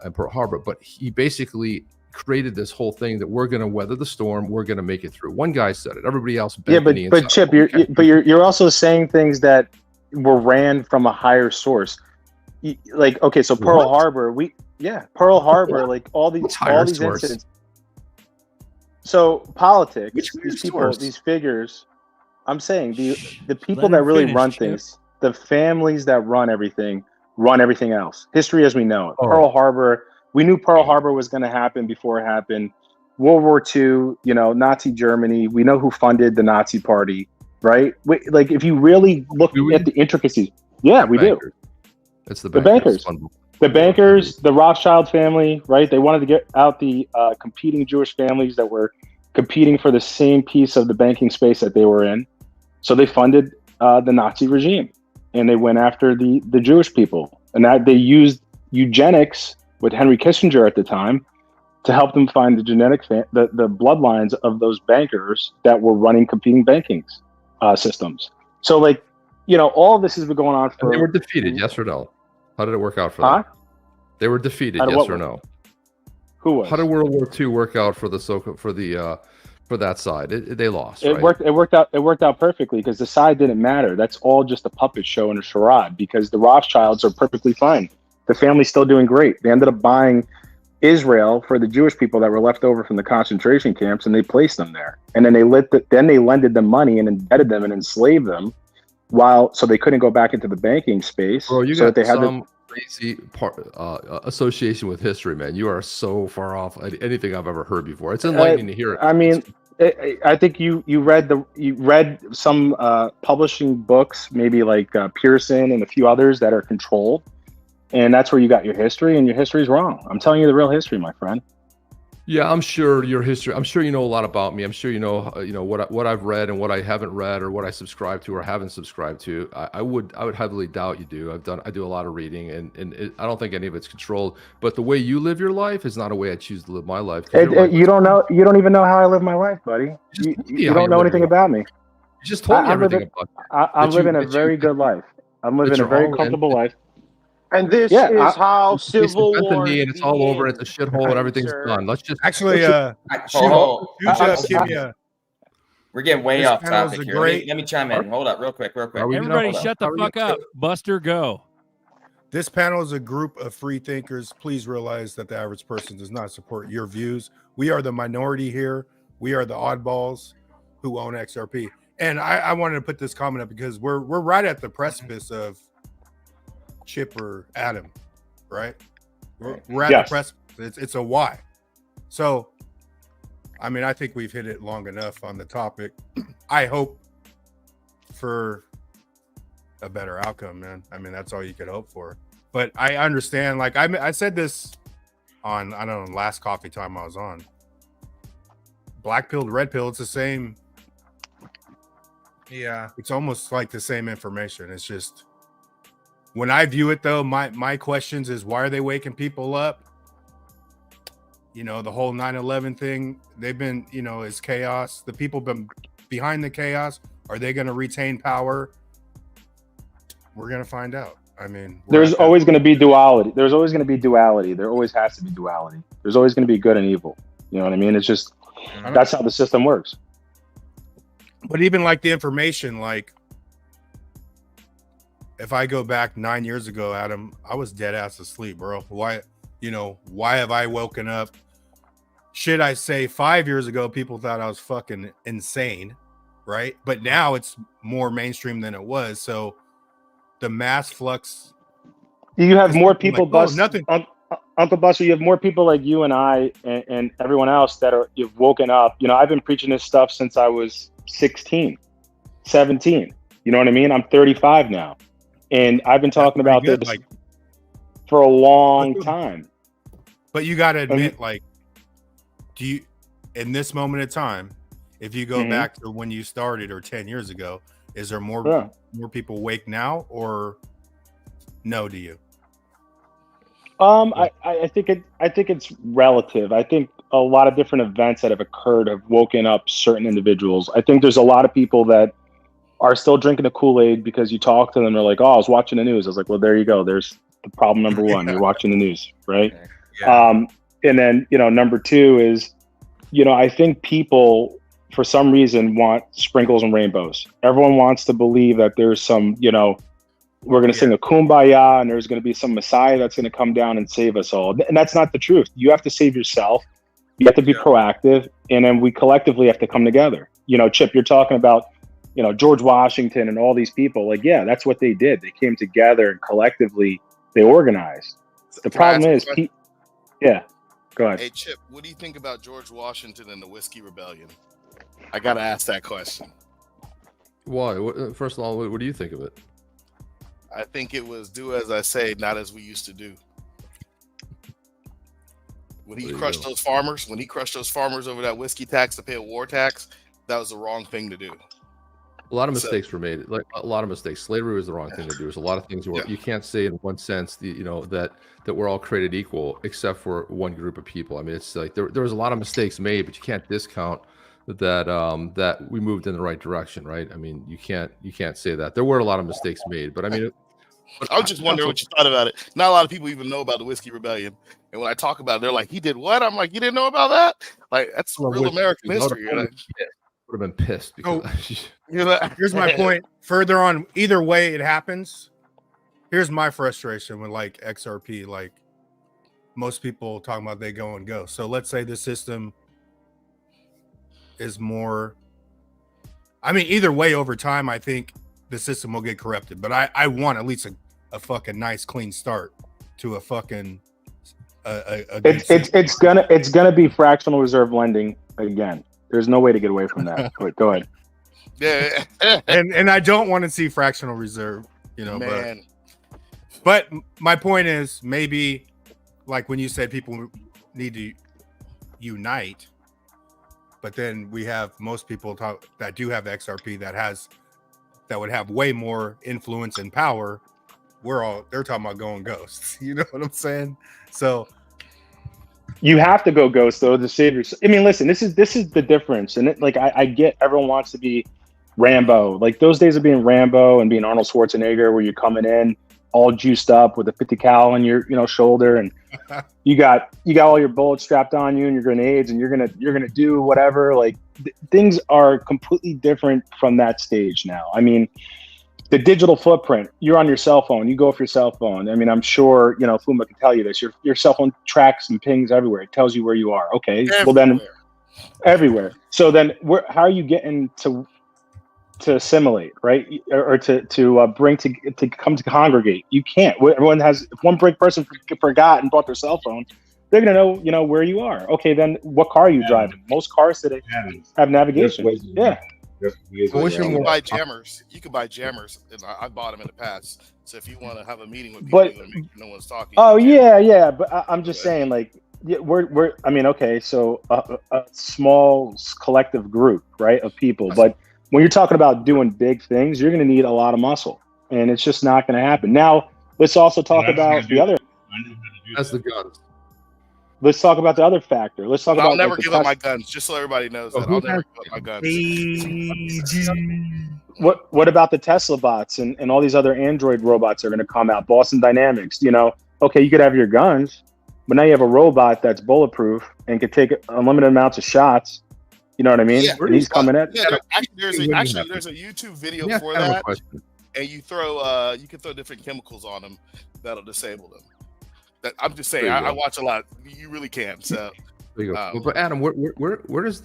in Pearl Harbor, but he basically created this whole thing that we're going to weather the storm. We're going to make it through. One guy said it. Everybody else. But Chip, you're also saying things that were ran from a higher source. Like, okay, so Pearl Harbor, Pearl Harbor, like all these incidents. So politics, these people, these figures. I'm saying the people that really run things, the families that run everything else. History as we know it. Pearl Harbor. We knew Pearl Harbor was going to happen before it happened. World War II, Nazi Germany. We know who funded the Nazi Party, right? Like, if you really look at the intricacies, we do. It's the bankers. The bankers, the Rothschild family, right? They wanted to get out the competing Jewish families that were competing for the same piece of the banking space that they were in. So they funded the Nazi regime. and they went after the Jewish people, and that they used eugenics with Henry Kissinger at the time to help them find the the bloodlines of those bankers that were running competing banking systems. So, like, you know, all of this has been going on for. And they were defeated, yes or no? How did it work out for them? They were defeated, yes or no? Who was? How did World War II work out for for that side? They lost. It right? worked out perfectly because the side didn't matter. That's all just a puppet show and a charade, because the Rothschilds are perfectly fine. The family's still doing great. They ended up buying Israel for the Jewish people that were left over from the concentration camps, and they placed them there. And then they lended them money and indebted them and enslaved them, so they couldn't go back into the banking space. Bro, you so got that they had some crazy association with history, man. You are so far off anything I've ever heard before. It's enlightening to hear it. I mean, I think you read some publishing books, maybe like Pearson and a few others that are controlled, and that's where you got your history, and your history is wrong. I'm telling you the real history, my friend. Yeah, I'm sure your history. I'm sure you know a lot about me. I'm sure you know what I've read and what I haven't read, or what I subscribe to or haven't subscribed to. I would heavily doubt you do. I do a lot of reading, and I don't think any of it's controlled. But the way you live your life is not a way I choose to live my life. You don't know. You don't even know how I live my life, buddy. You don't know anything about me. You just told me everything about you. I'm living a very good life. I'm living a very comfortable life. And this is how civil war. And it's all over. It's a shithole, and everything's done. Let's just actually. We're getting way off panel's topic a here. great- Let me chime in. Hold up, real quick. Everybody, shut the fuck up. Buster, go. This panel is a group of free thinkers. Please realize that the average person does not support your views. We are the minority here. We are the oddballs who own XRP. And I wanted to put this comment up because we're right at the precipice of Chip or Adam, right? We're at the precipice. It's a why. So, I mean, I think we've hit it long enough on the topic. I hope for a better outcome, man. I mean, that's all you could hope for. But I understand, like I said this on, I don't know, last coffee time I was on. Black pill, red pill, it's the same. Yeah. It's almost like the same information. It's just, when I view it though, my questions is, why are they waking people up? You know, the whole 9/11 thing, they've been, you know, is chaos. The people been behind the chaos. Are they going to retain power? We're going to find out. I mean, there's always going to be duality. There's always going to be duality. There always has to be duality. There's always going to be good and evil. You know what I mean? It's just, that's how the system works. But even like the information, like if I go back 9 years ago, Adam, I was dead ass asleep, bro. Why have I woken up? Should I say 5 years ago, people thought I was fucking insane, right? But now it's more mainstream than it was. So the mass flux. You have more people, like, nothing. Uncle Buster, you have more people like you and I and everyone else that you've woken up. You know, I've been preaching this stuff since I was 16, 17. You know what I mean? I'm 35 now. And I've been talking about this for a long time. But you got to admit, do you, in this moment of time, if you go back to when you started or 10 years ago, is there more people awake now, or no? Do you? I think it's relative. I think a lot of different events that have occurred have woken up certain individuals. I think there's a lot of people that are still drinking the Kool-Aid because you talk to them, they're like, oh, I was watching the news. I was like, well, there you go. There's the problem number one. You're watching the news, right? Yeah. And then, number two is, I think people, for some reason, want sprinkles and rainbows. Everyone wants to believe that there's some, we're going to sing a kumbaya and there's going to be some Messiah that's going to come down and save us all. And that's not the truth. You have to save yourself. You have to be proactive. And then we collectively have to come together. Chip, you're talking about, George Washington and all these people. Like, yeah, that's what they did. They came together and collectively they organized. The problem is, go ahead. Hey, Chip, what do you think about George Washington and the Whiskey Rebellion? I got to ask that question. Why? First of all, what do you think of it? I think it was do as I say, not as we used to do. When he crushed those farmers, over that whiskey tax to pay a war tax, that was the wrong thing to do. A lot of mistakes were made. Like a lot of mistakes. Slavery was the wrong thing to do. There's a lot of things where you can't say in one sense, that we're all created equal except for one group of people. I mean, it's like there was a lot of mistakes made, but you can't discount that we moved in the right direction, right? I mean, you can't say that there were a lot of mistakes made, but I mean. I was just wondering what you thought about it. Not a lot of people even know about the Whiskey Rebellion, and when I talk about it, they're like, "He did what?" I'm like, "You didn't know about that? Like, that's real American history." Would have been pissed because here's my point. Further on, either way it happens. Here's my frustration with like XRP. Like most people talking about, they go and go. So let's say the system is more. I mean, either way, over time, I think the system will get corrupted. But I want at least a fucking nice clean start to a fucking it's gonna be fractional reserve lending again. There's no way to get away from that. But go ahead. Yeah, and I don't want to see fractional reserve, man. But my point is, maybe like when you said people need to unite, but then we have most people that do have XRP that would have way more influence and power. They're talking about going ghosts. You know what I'm saying? So you have to go ghost though to save yourself. I mean, listen, this is the difference. And I get everyone wants to be Rambo. Like those days of being Rambo and being Arnold Schwarzenegger, where you're coming in all juiced up with a 50 cal on your shoulder, and you got all your bullets strapped on you and your grenades, and you're gonna do whatever. Like things are completely different from that stage now. I mean, the digital footprint, you're on your cell phone, you go with your cell phone. I mean, I'm sure, Fuma can tell you this. Your cell phone tracks and pings everywhere. It tells you where you are. Okay. Everywhere. Well, then everywhere. So then how are you getting to assimilate, right? Or to bring to come to congregate? You can't. Everyone has, if one person forgot and brought their cell phone, they're going to know, where you are. Okay. Then what car are you driving? Most cars today have navigation. Yeah. You can buy jammers. You can buy jammers, and I bought them in the past. So if you want to have a meeting with people, and no one's talking. Oh yeah. But I'm just saying, like, we're. I mean, okay, so a small collective group, right, of people. But when you're talking about doing big things, you're going to need a lot of muscle, and it's just not going to happen. Now, let's also talk about the other. That's the guns. Let's talk about the other factor. Let's talk about. I'll never give up my guns, just so everybody knows that. I'll never give up my guns. What about the Tesla bots and all these other Android robots that are going to come out? Boston Dynamics, okay, you could have your guns, but now you have a robot that's bulletproof and can take unlimited amounts of shots. You know what I mean? Yeah, and he's coming at. Yeah, there's a YouTube video for that, and you can throw different chemicals on them that'll disable them. I'm just saying, I watch a lot. You really can. So, there you go. But Adam, where does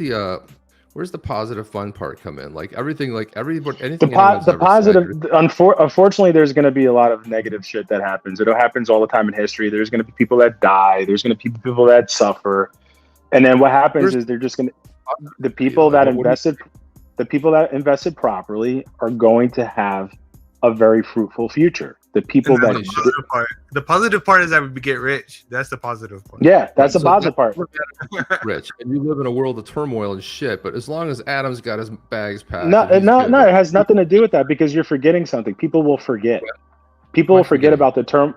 where's the positive fun part come in? Like everything, like anything. The positive. Unfortunately, there's going to be a lot of negative shit that happens. It happens all the time in history. There's going to be people that die. There's going to be people that suffer, and then what happens is they're just going to the people that invested properly are going to have a very fruitful future. The people the positive part is that we get rich. That's the positive part. Yeah, that's the positive part. Rich, and you live in a world of turmoil and shit. But as long as Adam's got his bags packed, no, it has nothing to do with that, because you're forgetting something. People will forget. People will forget about the term.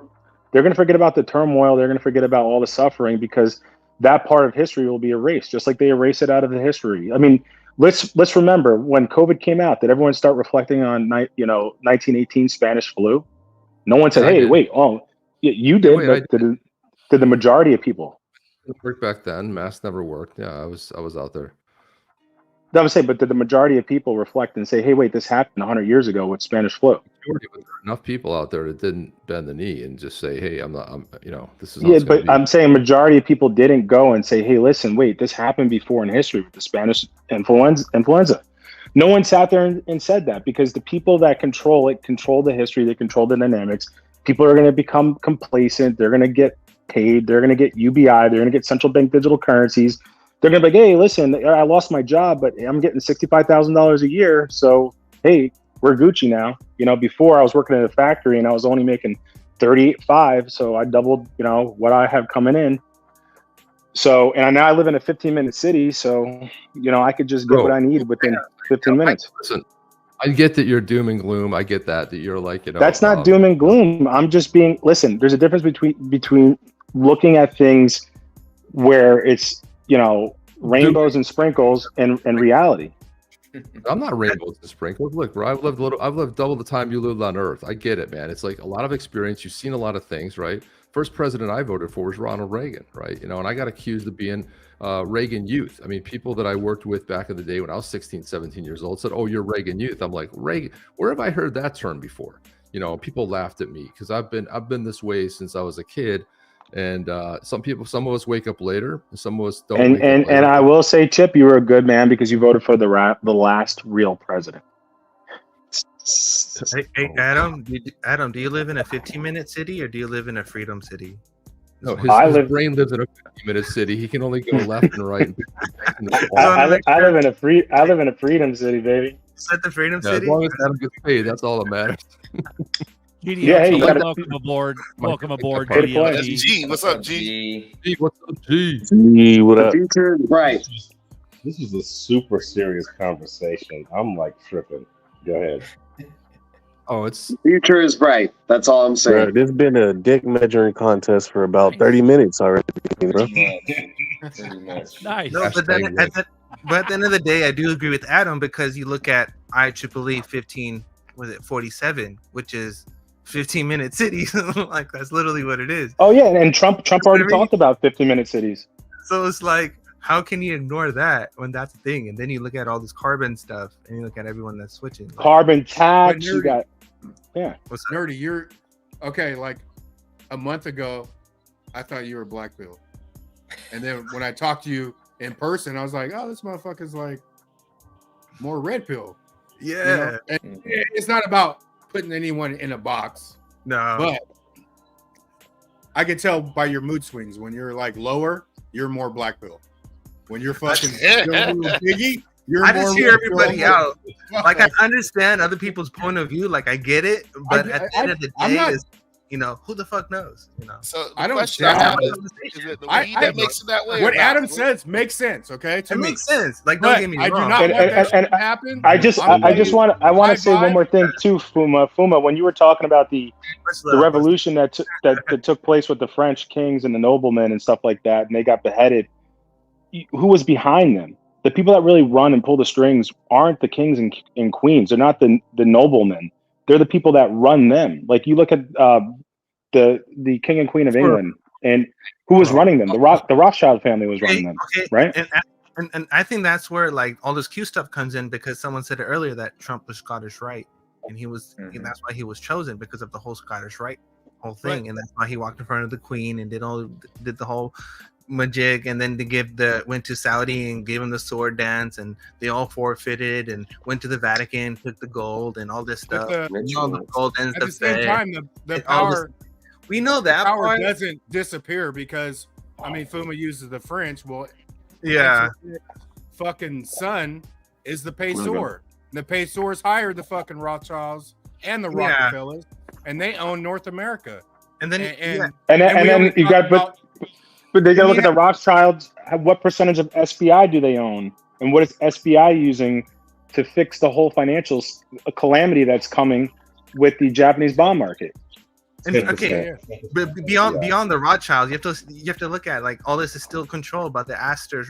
They're going to forget about the turmoil. They're going to forget about all the suffering, because that part of history will be erased, just like they erase it out of the history. I mean, let's remember when COVID came out. Did everyone start reflecting on 1918 Spanish flu? No one said, "Hey, wait, you did." Did the majority of people? It worked back then. Masks never worked. Yeah, I was out there. I would say, but did the majority of people reflect and say, "Hey, wait, this happened 100 years ago with Spanish flu"? Enough people out there that didn't bend the knee and just say, "Hey, this is." Yeah, but I'm saying majority of people didn't go and say, "Hey, listen, wait, this happened before in history with the Spanish influenza." No one sat there and said that, because the people that control it control the history, they control the dynamics. People are going to become complacent. They're going to get paid. They're going to get UBI. They're going to get central bank digital currencies. They're going to be like, "Hey, listen, I lost my job, but I'm getting $65,000 a year. So, hey, we're Gucci now." Before I was working in a factory and I was only making $38,500. So I doubled, what I have coming in. So, and now I live in a 15-minute city. So, I could just get what I need within 15 minutes. Listen, I get that you're doom and gloom. I get that you're like, you know. That's not doom and gloom. I'm just being. Listen, there's a difference between looking at things where it's, you know, rainbows and sprinkles and reality. I'm not rainbows and sprinkles. Look, bro, I've lived double the time you lived on Earth. I get it, man. It's like a lot of experience. You've seen a lot of things, right? First president I voted for was Ronald Reagan, right? You know, and I got accused of being Reagan youth. I mean, people that I worked with back in the day when I was 16, 17 years old said, "Oh, you're Reagan youth." I'm like, Reagan, where have I heard that term before? You know, people laughed at me because I've been this way since I was a kid. And some of us wake up later, and some of us don't. And I will say, Chip, you were a good man because you voted for the last real president. Hey, Adam, do you live in a 15-minute city or do you live in a freedom city? No, his brain lives in a 50-minute city. He can only go left and right. I live in a freedom city, baby. Is that the freedom Yeah, city? as long as Adam gets paid, that's all that matters. GD, Yeah, hey, you gotta- welcome aboard. Welcome aboard, Good GD. point. That's G. What's up, G? G, what's up, G? G, what The up? future is bright. This is a super serious conversation. I'm like tripping. Go ahead. Oh, it's The future is bright. That's all I'm Bro, saying. there's been a dick measuring contest for about 30 minutes already, bro. Nice. No, but then at the end of the day, I do agree with Adam because you look at IEEE 47, which is 15-minute cities. Like that's literally what it is. Oh yeah, and Trump already what I mean? talked about 50-minute cities. So it's like, how can you ignore that when that's a thing? And then you look at all this carbon stuff, and you look at everyone that's switching. Like, Carbon tax. But You got what's that? Nerdy, you're okay. Like a month ago, I thought you were black pill, and then when I talked to you in person, I was like, "Oh, this motherfucker's like more red pill." Yeah. You know? And it's not about putting anyone in a box, No. but I can tell by your mood swings. When you're like lower, you're more black pill. When you're fucking still a little piggy, you're I more just hear red everybody pill. out. Like I understand other people's point of view. Like I get it, but at the end of the I'm day, not- is who the fuck knows? So the I don't question I have doubt is it the I- weed I- that makes it that way? What or not? Adam says makes sense, okay? To It me. makes sense. Like don't But get me I do wrong. not want that shit and to happen. I just I'm want my to say one vibe- more thing too, Fuma. Fuma, when you were talking about the revolution that took place with the French kings and the noblemen and stuff like that, and they got beheaded, who was behind them? The people that really run and pull the strings aren't the kings and queens. They're not the noblemen. They're the people that run them. Like you look at the king and queen of England, and who was running them? The Rothschild family was running them, right? And I think that's where like all this Q stuff comes in because someone said it earlier that Trump was Scottish Rite, and he was and that's why he was chosen because of the whole Scottish Rite whole thing, and that's why he walked in front of the Queen and did the whole majig, and then went to Saudi and gave him the sword dance, and they all forfeited and went to the Vatican, took the gold and all this stuff. But all the gold ends at the same Fed, time, the and all this- power we know that power part. doesn't disappear because I mean Fuma uses the French. Well, Yeah. fucking son is the Paysor. The Paysors hired the fucking Rothschilds and the Yeah. Rockefellers, and they own North America. And then And we then always you talk got but they gotta look at the Rothschilds. What percentage of SBI do they own, and what is SBI using to fix the whole financial calamity that's coming with the Japanese bond market? And, okay, but beyond the Rothschilds, you have to look at like all this is still controlled by the Astor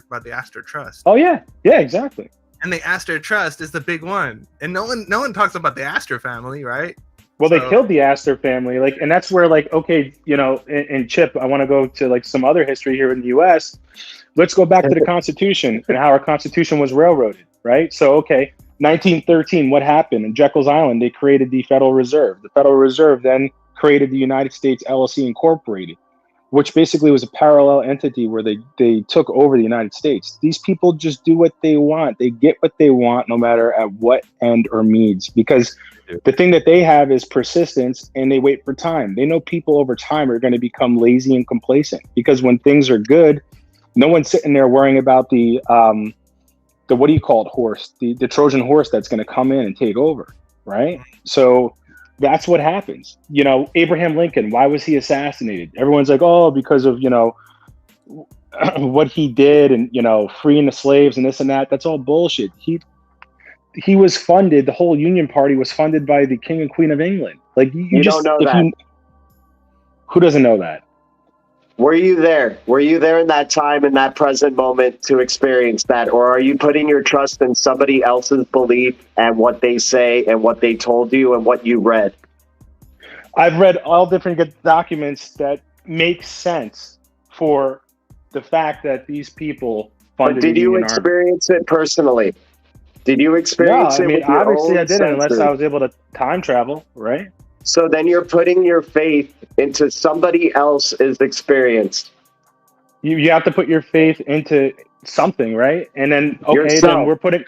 Trust. Oh yeah, exactly. And the Astor Trust is the big one, and no one talks about the Astor family, right? Well, they killed the Astor family, like, and that's where, like, okay, and Chip, I want to go to like some other history here in the U.S. Let's go back to the Constitution and how our Constitution was railroaded, right? So, okay, 1913, what happened in Jekyll's Island? They created the Federal Reserve. The Federal Reserve then created the United States LLC Incorporated, which basically was a parallel entity where they took over the United States. These people just do what they want. They get what they want, no matter at what end or means, because the thing that they have is persistence, and they wait for time. They know people over time are going to become lazy and complacent, because when things are good, no one's sitting there worrying about the what do you call it, horse, the Trojan horse that's going to come in and take over, right? So that's what happens. Abraham Lincoln, why was he assassinated? Everyone's like, oh, because of, what he did and, freeing the slaves and this and that. That's all bullshit. he was funded. The whole Union Party was funded by the King and Queen of England. Like you just don't know that. Who doesn't know that? Were you there? Were you there in that time, in that present moment to experience that? Or are you putting your trust in somebody else's belief and what they say and what they told you and what you read? I've read all different documents that make sense for the fact that these people funded. But did you experience it personally? Did you experience it? I mean, with your obviously own I didn't, unless senses? I was able to time travel, right? So then you're putting your faith into somebody else's experience. You have to put your faith into something, right? And then then we're putting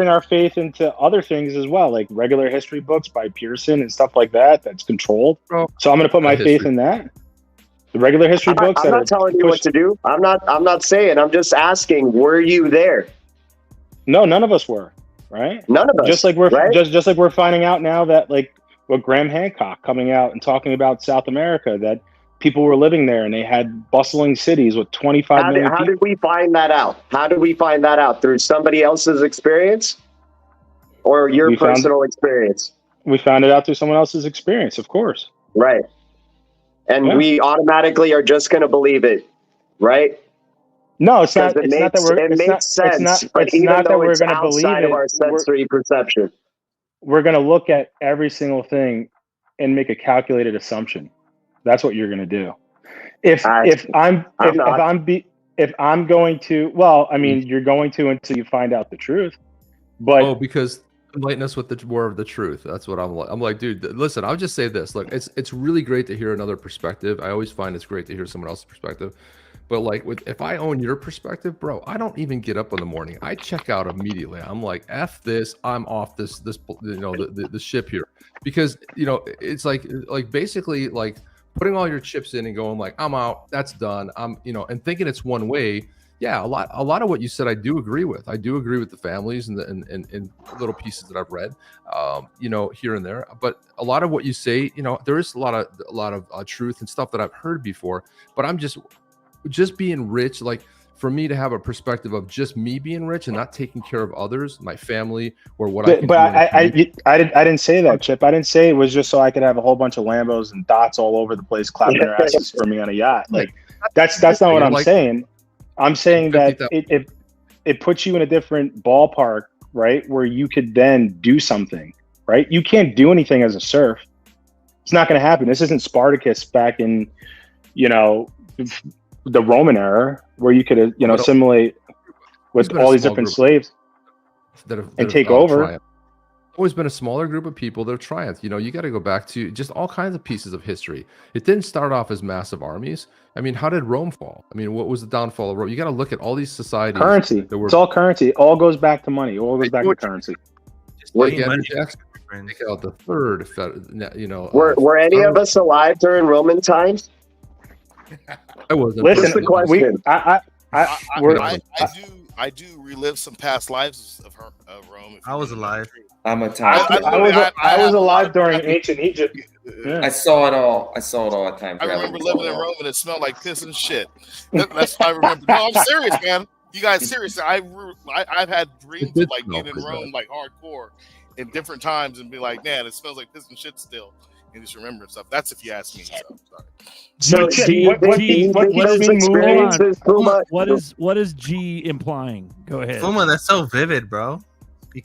our faith into other things as well, like regular history books by Pearson and stuff like that. That's controlled. So I'm going to put my faith in that. The regular history books. I'm not telling you what to do. I'm not saying. I'm just asking. Were you there? No, none of us were. Right? None of us. Just like we're right? just like we're finding out now that like what Graham Hancock coming out and talking about South America, that people were living there and they had bustling cities with 25 million people. How did we find that out? How did we find that out? Through somebody else's experience or your personal experience? We found it out through someone else's experience, of course. Right. And we automatically are just going to believe it, right? No, it's not. It's not that we're. It makes sense, but even though it's outside of our sensory perception, we're going to look at every single thing and make a calculated assumption. That's what you're going to do. If I'm going to, well, I mean, you're going to until you find out the truth. But because enlighten us with the more of the truth. That's what I'm like. I'm like, dude, listen. I'll just say this. Look, it's really great to hear another perspective. I always find it's great to hear someone else's perspective. But like, if I own your perspective, bro, I don't even get up in the morning. I check out immediately. I'm like, F this. I'm off this the ship here, because it's like basically like putting all your chips in and going like, I'm out. That's done. And thinking it's one way. Yeah, a lot of what you said, I do agree with. I do agree with the families and the little pieces that I've read, here and there. But a lot of what you say, there is a lot of truth and stuff that I've heard before. But I'm just being rich, like for me to have a perspective of just me being rich and not taking care of others, my family, or what I can do. I didn't say that, Chip. I didn't say it was just so I could have a whole bunch of Lambos and dots all over the place clapping their asses for me on a yacht. Like that's not what I'm saying. I'm saying that it puts you in a different ballpark, right? Where you could then do something, right? You can't do anything as a serf. It's not going to happen. This isn't Spartacus back in, the Roman era, where you could, assimilate with all these different slaves and take over. Always been a smaller group of people that have triumphed. You got to go back to just all kinds of pieces of history. It didn't start off as massive armies. I mean, how did Rome fall? I mean, what was the downfall of Rome? You got to look at all these societies. Currency. It's all currency. It all goes back to money. It all goes back to currency. Like Jackson, take out the third. Were any of us alive during Roman times? I wasn't. Listen, I do relive some past lives of Rome. I was alive. I'm a time. I was alive during ancient Egypt. Yeah. I saw it all. I saw it all at time. I remember living in Rome and it smelled like piss and shit. That's what I remember. No, I'm serious, man. You guys, seriously, I've had dreams of like being in Rome, like hardcore, in different times, and be like, man, it smells like piss and shit still. And just remember stuff. That's if you ask me. So, what is G implying? Go ahead. Fuma, that's so vivid, bro.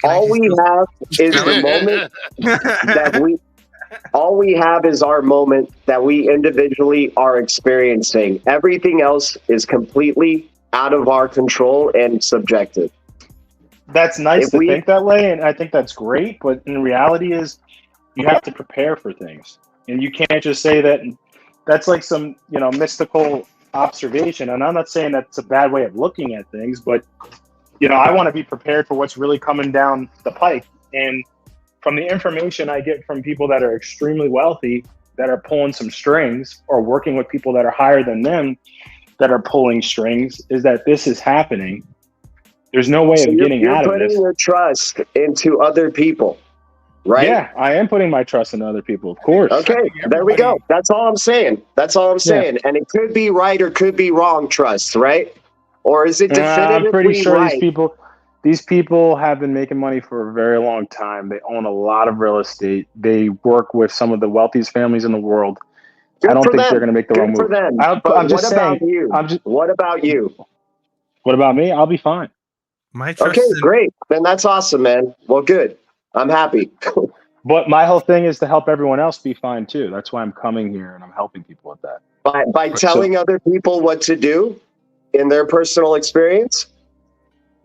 All we have is the moment that we. All we have is our moment that we individually are experiencing. Everything else is completely out of our control and subjective. That's nice to think that way, and I think that's great. But in reality, is you have to prepare for things, and you can't just say that. That's like some mystical observation, and I'm not saying that's a bad way of looking at things, but I want to be prepared for what's really coming down the pike. And from the information I get from people that are extremely wealthy, that are pulling some strings, or working with people that are higher than them that are pulling strings, is that this is happening. There's no way of getting out of this. You're putting your trust into other people, right? Yeah, I am putting my trust in other people, of course. Okay, there we go. That's all I'm saying. Yeah. And it could be right or could be wrong trust, right? Or is it definitively I'm pretty sure right? these people, These people have been making money for a very long time. They own a lot of real estate. They work with some of the wealthiest families in the world. I don't think they're going to make the wrong move. I'm just saying. What about you? What about me? I'll be fine. Okay, great. Then that's awesome, man. Well, good. I'm happy. But my whole thing is to help everyone else be fine too. That's why I'm coming here and I'm helping people with that. By telling other people what to do in their personal experience?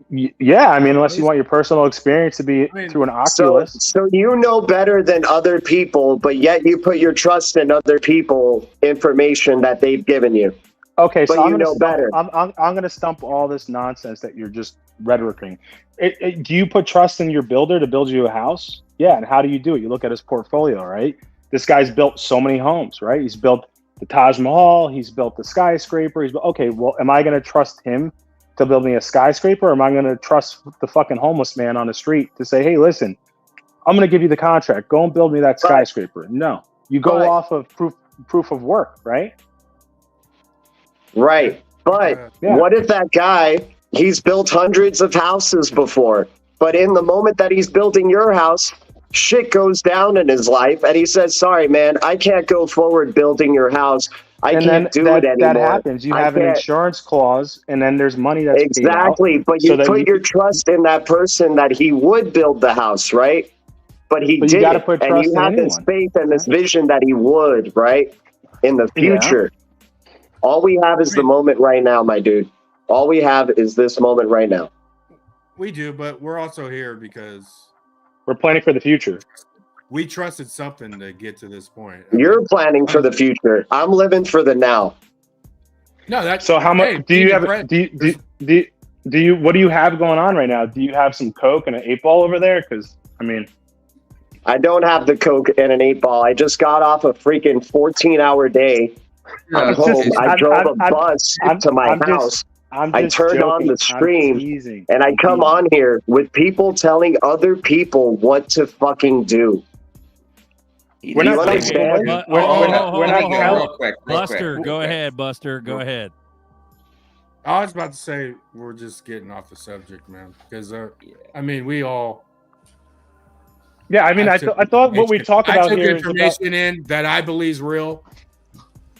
Yeah, I mean, unless you want your personal experience to be through an Oculus. So you know better than other people, but yet you put your trust in other people information that they've given you. Okay, but so you know better. I'm going to stump all this nonsense that you're just rhetoricing. Do you put trust in your builder to build you a house? Yeah, and how do you do it? You look at his portfolio, right? This guy's built so many homes, right? He's built the Taj Mahal. He's built the skyscraper. Okay, well, am I going to trust him to build me a skyscraper, or am I going to trust the fucking homeless man on the street to say, hey, listen, I'm going to give you the contract. Go and build me that skyscraper. No, you go off of proof of work, right? Right. But what if that guy, he's built hundreds of houses before, but in the moment that he's building your house, shit goes down in his life and he says, sorry, man, I can't go forward building your house. I can't do it anymore. That happens. You have an insurance clause, and then there's money that's exactly. But you put your trust in that person that he would build the house, right? But he didn't. And you have this faith and this vision that he would, right? In the future. Yeah. All we have is the moment right now, my dude. All we have is this moment right now. We do, but we're also here because we're planning for the future. We trusted something to get to this point. You're planning for the future. I'm living for the now. No, that's so. How much do you have? Do you? What do you have going on right now? Do you have some Coke and an 8-ball over there? Because I mean, I don't have the Coke and an 8-ball. I just got off a freaking 14-hour day. I'm home. I drove a bus to my house. I turned on the stream and I come on here with people telling other people what to fucking do. We're not understand? Real quick. Buster, go ahead, Buster. Go ahead. I was about to say we're just getting off the subject, man, because I mean, we all. Yeah, I mean, I thought what we talked about here is information in that I believe is real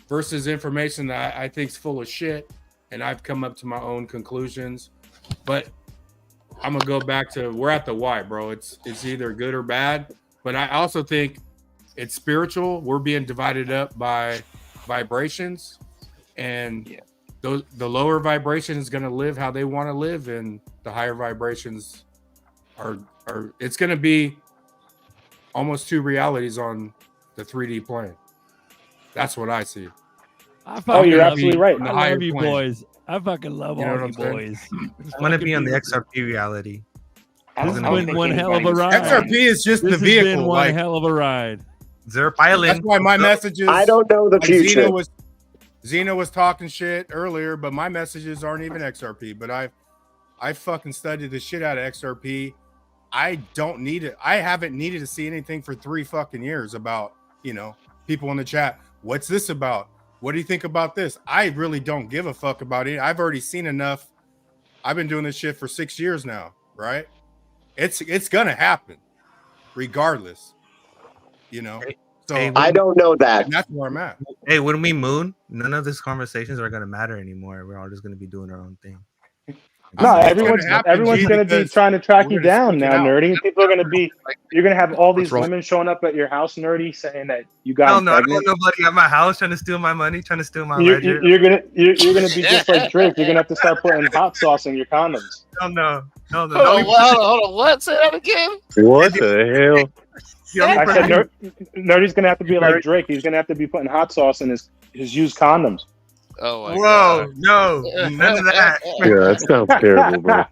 versus information that I think is full of shit, and I've come up to my own conclusions. But I'm gonna go back to we're at the why, bro. It's either good or bad, but I also think it's spiritual. We're being divided up by vibrations, and the lower vibration is going to live how they want to live, and the higher vibrations are it's going to be almost two realities on the 3D plane. That's what I see. You're absolutely right. I love you boys. I fucking love all you boys. I want to be on the XRP reality. This has been one hell of a ride. XRP is just the vehicle. Been one hell of a ride. Zerp Island. That's why my messages. I don't know the future. Zeno was talking shit earlier, but my messages aren't even XRP. But I fucking studied the shit out of XRP. I don't need it. I haven't needed to see anything for 3 fucking years about, people in the chat. What's this about? What do you think about this? I really don't give a fuck about it. I've already seen enough. I've been doing this shit for 6 years now, right? It's gonna happen, regardless. So I don't know that. That's where I'm at. Hey, when we moon, none of these conversations are gonna matter anymore. We're all just gonna be doing our own thing. No, everyone's going to be trying to track you down now, Nerdy. And people are going to be, you're going to have all these women showing up at your house, Nerdy, saying that you got. No, I don't want nobody at my house trying to steal my money, trying to steal my ledger. You're gonna be just like Drake. You're gonna have to start putting hot sauce in your condoms. No. Hold on. What? Say that again. What the hell? I said Nerdy's gonna have to be like Drake. He's gonna have to be putting hot sauce in his used condoms. Oh my God. No, none of that. Yeah, that sounds terrible, bro.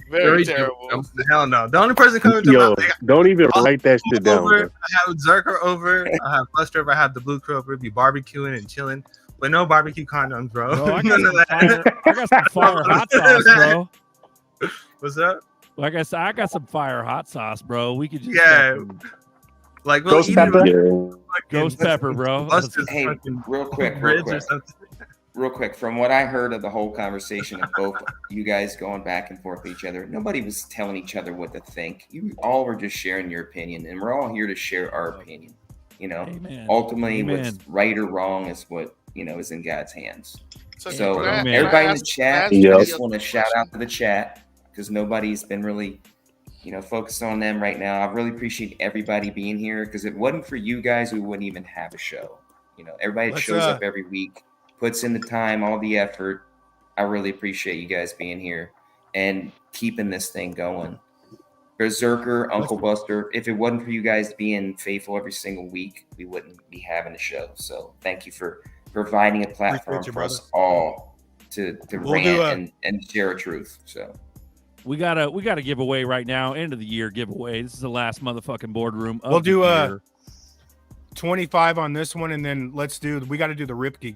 Very terrible. Hell no. The only person coming to my don't even write that shit down. I have Zerker over. I have Buster over. I have the Blue Crow over. Be barbecuing and chilling, but no barbecue condoms, bro. No, I got some fire hot sauce, bro. What's up? Like I said, I got some fire hot sauce, bro. We could just like ghost pepper. Ghost pepper, bro. Hey, real quick. real quick, from what I heard of the whole conversation of both you guys going back and forth with each other, nobody was telling each other what to think. You all were just sharing your opinion, and we're all here to share our opinion. Ultimately, what's right or wrong is what is in God's hands. So everybody in the chat, I just want to shout out to the chat because nobody's been really focused on them right now. I really appreciate everybody being here because if it wasn't for you guys, we wouldn't even have a show. Everybody that shows up every week, puts in the time, all the effort. I really appreciate you guys being here and keeping this thing going. Berserker, Uncle Buster, if it wasn't for you guys being faithful every single week, we wouldn't be having a show. So thank you for providing a platform for us all to rant and share a truth. So we got a giveaway right now, end of the year giveaway. This is the last motherfucking boardroom. We'll do 25 on this one, and then we got to do the Ripke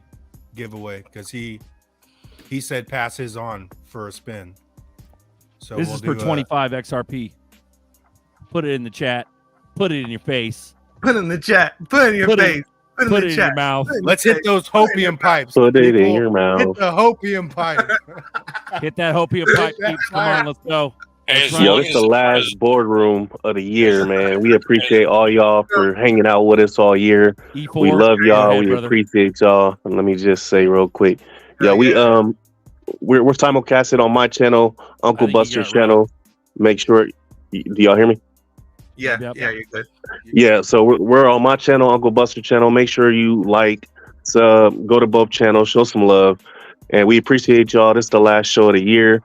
giveaway because he said pass his on for a spin. So this is for 25 XRP. Put it in the chat. Put it in your face. Put it in the chat. Put it in your face. Put it in your mouth. Let's hit those hopium pipes. Put it in your mouth. Hit the hopium pipe. Hit that hopium pipe. Come on, let's go. Yo, it's the last boardroom of the year, man. We appreciate all y'all for hanging out with us all year. E4, we love y'all. ahead, We brother. appreciate y'all. And let me just say real quick, we're simulcasted on my channel, Uncle Buster's channel. Make sure. Do y'all hear me? Yeah, you're good. Yeah, so we're on my channel, Uncle Buster channel. Make sure you like, sub, go to both channels, show some love, and we appreciate y'all. This is the last show of the year.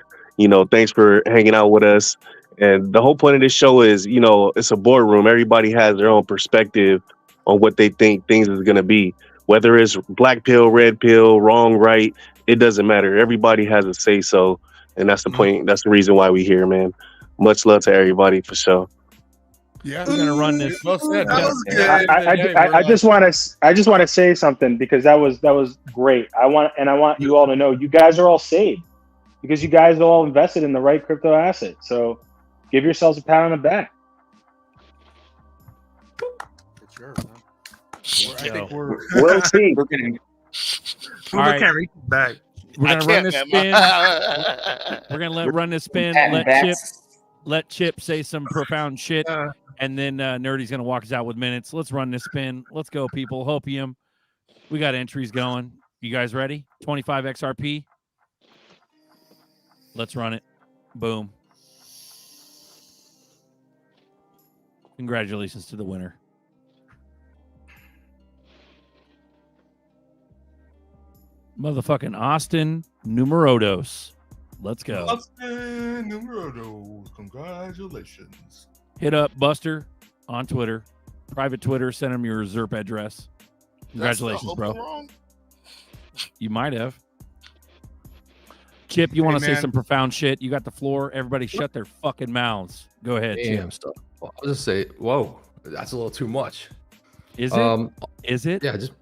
Thanks for hanging out with us. And the whole point of this show is, it's a boardroom. Everybody has their own perspective on what they think things is gonna be. Whether it's black pill, red pill, wrong, right, it doesn't matter. Everybody has a say so, and that's the point. That's the reason why we here, man. Much love to everybody for sure. Yeah, we're gonna run this. I just want to say something because that was great. I want you all to know you guys are all saved because you guys all invested in the right crypto asset. So give yourselves a pat on the back. I think we'll see. All right. Can't reach it back. We're gonna run this spin. We're gonna run this spin. Let Chip say some profound shit, and then Nerdy's gonna walk us out with minutes. Let's run this spin. Let's go, people. Hopium. We got entries going. You guys ready? 25 XRP. Let's run it. Boom. Congratulations to the winner. Motherfucking Austin Numerodos. Let's go. Austin Numerodos. Congratulations. Hit up Buster on Twitter. Private Twitter. Send him your ZERP address. Congratulations, bro. You might have. Chip, you want to say some profound shit? You got the floor. Everybody shut their fucking mouths. Go ahead, Damn Chip. stuff. Well, I'll just say, whoa, that's a little too much. Is it? Is it? Yeah, just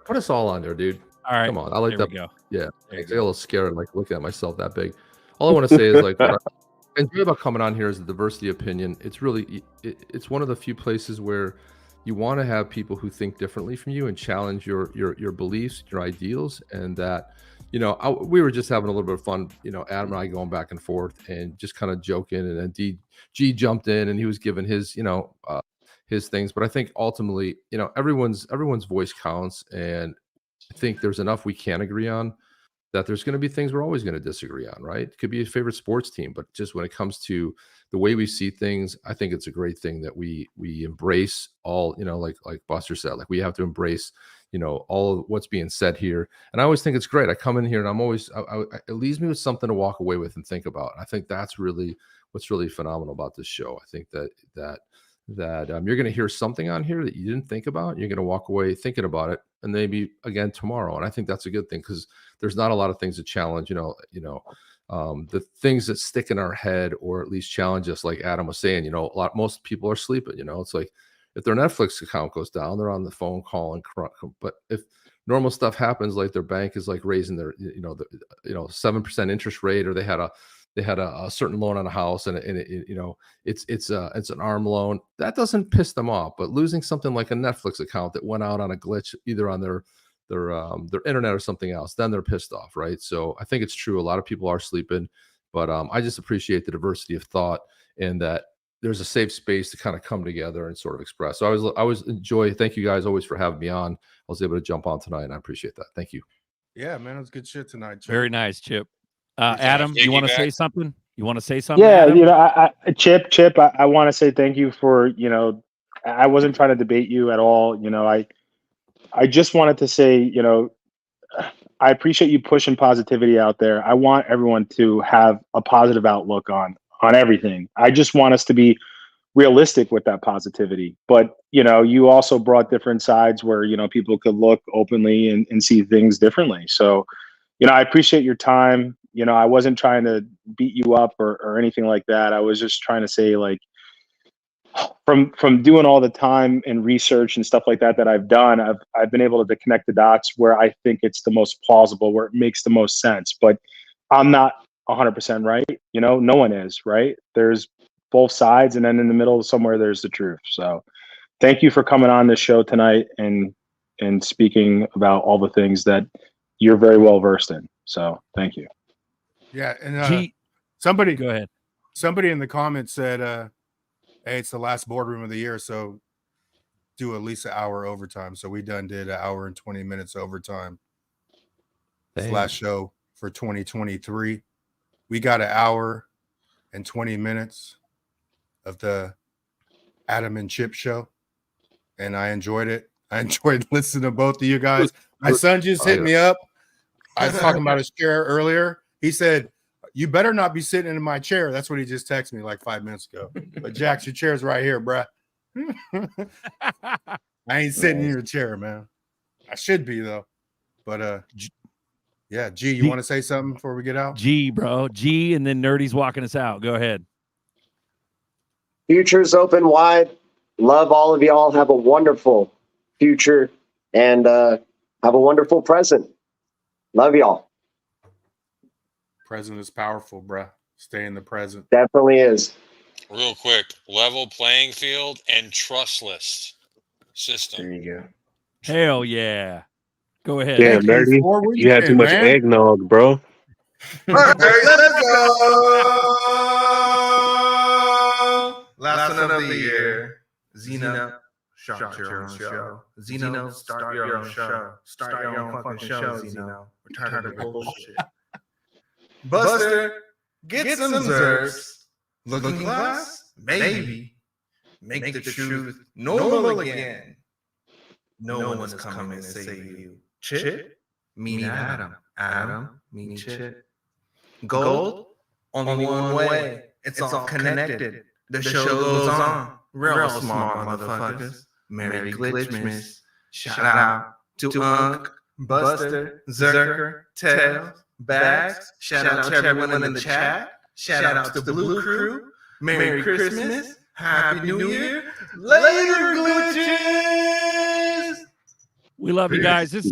put us all on there, dude. All right. Come on. I like there that. We go. Yeah. I get a little scared, like looking at myself that big. All I want to say is like, what I enjoy about coming on here is the diversity of opinion. It's really, it's one of the few places where you want to have people who think differently from you and challenge your beliefs, your ideals, and that, we were just having a little bit of fun, Adam and I going back and forth and just kind of joking, and then G jumped in and he was giving his, his things. But I think ultimately, everyone's voice counts, and I think there's enough we can agree on that there's going to be things we're always going to disagree on, right? It could be a favorite sports team, but just when it comes to the way we see things, I think it's a great thing that we embrace all, like Buster said, like we have to embrace, all of what's being said here. And I always think it's great. I come in here and I'm always, it leaves me with something to walk away with and think about. I think that's really what's really phenomenal about this show. I think that you're going to hear something on here that you didn't think about. You're going to walk away thinking about it, and maybe again tomorrow. And I think that's a good thing because there's not a lot of things to challenge. The things that stick in our head or at least challenge us, like Adam was saying. Most people are sleeping. It's like if their Netflix account goes down, they're on the phone calling. But if normal stuff happens, like their bank is like raising their 7% interest rate, or they had a certain loan on a house and it's an arm loan, that doesn't piss them off. But losing something like a Netflix account that went out on a glitch, either on their internet or something else, then they're pissed off, right? So I think it's true. A lot of people are sleeping, but I just appreciate the diversity of thought and that there's a safe space to kind of come together and sort of express. So I was enjoy. Thank you guys always for having me on. I was able to jump on tonight, and I appreciate that. Thank you. Yeah, man, it was good shit tonight, Chip. Very nice, Chip. Adam, you want to say something? You want to say something? Yeah, Adam? you know, Chip, I want to say thank you for, you know, I wasn't trying to debate you at all. You know, I just wanted to say, you know, I appreciate you pushing positivity out there. I want everyone to have a positive outlook on everything. I just want us to be realistic with that positivity. But, you know, you also brought different sides where, you know, people could look openly and see things differently. So, you know, I appreciate your time. You know, I wasn't trying to beat you up or anything like that. I was just trying to say, like, from doing all the time and research and stuff like that I've done, I've been able to connect the dots where I think it's the most plausible, where it makes the most sense. But I'm not 100% right. You know, no one is, right? There's both sides, and then in the middle somewhere there's the truth. So thank you for coming on this show tonight and speaking about all the things that you're very well versed in. So thank you. Yeah, and somebody go ahead. Somebody in the comments said, "Hey, it's the last boardroom of the year, so do at least an hour overtime." So we did an hour and 20 minutes overtime. This last show for 2023. We got an hour and 20 minutes of the Adam and Chip show, and I enjoyed it. I enjoyed listening to both of you guys. My son just hit me up. I was talking about his chair earlier. He said, "You better not be sitting in my chair." That's what he just texted me like 5 minutes ago. But Jax, your chair's right here, bruh. I ain't sitting in your chair, man. I should be though. But yeah, G, you want to say something before we get out? G, bro. G, and then Nerdy's walking us out. Go ahead. Future's open wide. Love all of y'all. Have a wonderful future and have a wonderful present. Love y'all. Present is powerful, bruh. Stay in the present. Definitely is. Real quick, level playing field and trustless system. There you go. Hell yeah. Go ahead. Yeah, Nerdy. You had too much eggnog, bro. All right, let's go. Last one of the year. Zeno, start your own show. Zeno, start your own show. Start your own fucking show, Zeno. We're tired of the bullshit. Buster, get some zerks. Looking glass? Maybe. Make the truth normal again. No one is coming to save you. Chip? Mean Adam. Adam? Mean Chip. Gold? Only one way. It's all connected. The show goes on. Real smart motherfuckers. Merry Glitchmas. Shout out to Unc, Buster, Zerker, Tails, Bags. Shout out to everyone in the chat. Shout out to the Blue Crew. Merry Christmas. Happy New Year. Later, Glitches. We love you guys. This is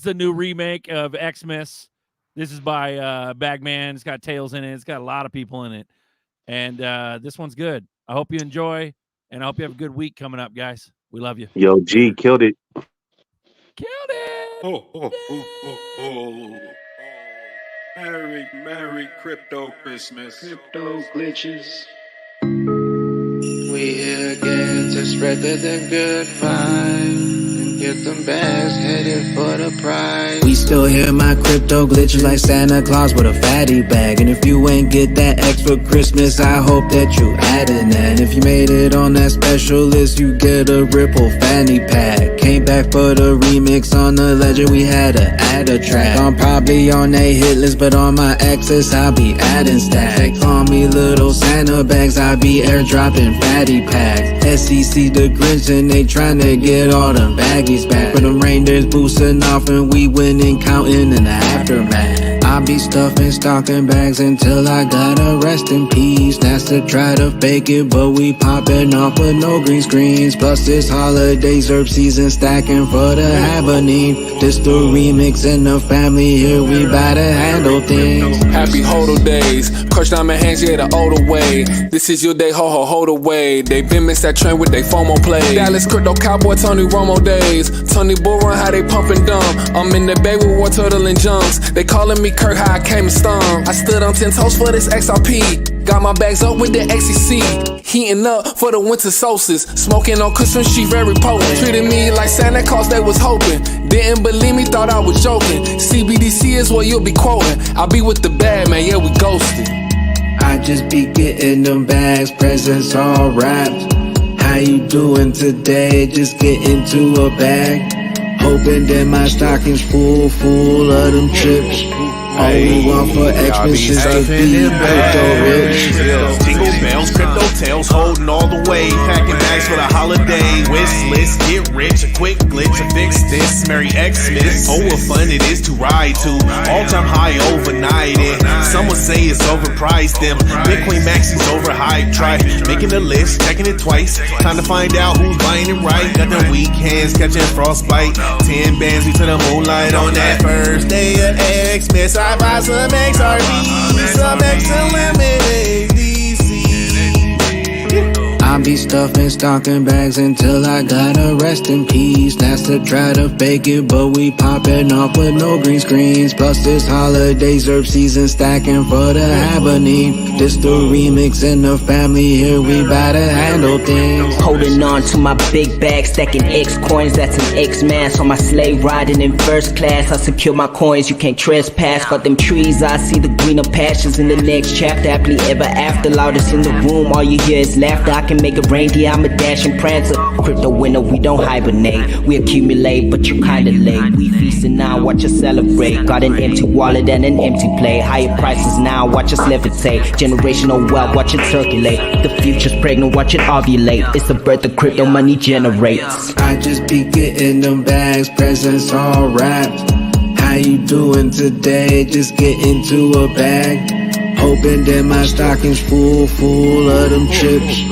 the new remake of Xmas. This is by Bagman. It's got Tails in it. It's got a lot of people in it. And this one's good. I hope you enjoy, and I hope you have a good week coming up, guys. We love you. Yo, G killed it. Killed it. Oh. Merry crypto Christmas. Crypto glitches. We here again to spread the good vibe. Get them bags headed for the prize. We still hear my crypto glitches like Santa Claus with a fatty bag. And if you ain't get that X for Christmas, I hope that you adding that. And if you made it on that special list, you get a Ripple fanny pack. Came back for the remix on the legend, we had to add a track. I'm probably on a hit list, but on my access I'll be adding stacks. They call me little Santa bags, I be airdropping fatty packs. SEC the Grinch and they tryna get all them baggies back. But them reindeers boosting off and we winning, counting in the aftermath. I be stuffing stocking bags until I gotta rest in peace. That's to try to fake it, but we popping off with no green screens. Plus this holiday herb season stacking for the happening. This the remix in the family here, we bout to handle things. Happy hodl days, crushed diamond hands, yeah, the older way. This is your day, ho ho, hold away. They been missed that train with they FOMO play. Dallas crypto cowboy, Tony Romo days. Tony Bullrun, how they pumping dumb. I'm in the bay with War Turtle and Junks. They calling me Kirk, how I came and stung. I stood on 10 toes for this XRP. Got my bags up with the XCC. Heating up for the winter solstice. Smoking on Christmas, she very potent. Treated me like Santa Claus, they was hoping. Didn't believe me, thought I was joking. CBDC is what you'll be quoting. I'll be with the bad man, yeah, we ghosted. I just be getting them bags, presents all wrapped. How you doing today? Just get into a bag. Hoping that my stocking's full of them chips. All we want for Xmas is to be crypto rich. Jingle bells, crypto tails, holding all the way. Packing bags for the holiday. Wish list, get rich, a quick glitch to fix this. Merry Xmas. Oh, what fun it is to ride to. All-time high overnight. And some would say it's overpriced. Them Bitcoin maxis overhyped. Try making a list, checking it twice. Time to find out who's buying it right. Got them weak hands catching frostbite. 10 bands we to the moonlight on that first day of Xmas. I buy some XRP, some extra limited DC. I be stuffing stocking bags until I gotta rest in peace. That's to try to fake it, but we popping off with no green screens. Plus this holiday herb season stacking for the happening. This the remix in the family here, we bout to handle things. Holding on to my big bag, stacking X coins, that's an X mass. On my sleigh riding in first class, I secure my coins, you can't trespass. Got them trees, I see the greener pastures in the next chapter. Happily ever after, loudest in the room, all you hear is laughter. I can make it reindeer, I'm a dashing prancer. Crypto winner, we don't hibernate. We accumulate, but you kinda late. We feasting now, watch us celebrate. Got an empty wallet and an empty plate. Higher prices now, watch us levitate. Generational wealth, watch it circulate. The future's pregnant, watch it ovulate. It's the birth of crypto, money generates. I just be getting them bags, presents all wrapped. How you doing today? Just get into a bag. Hoping that my stocking's full of them chips.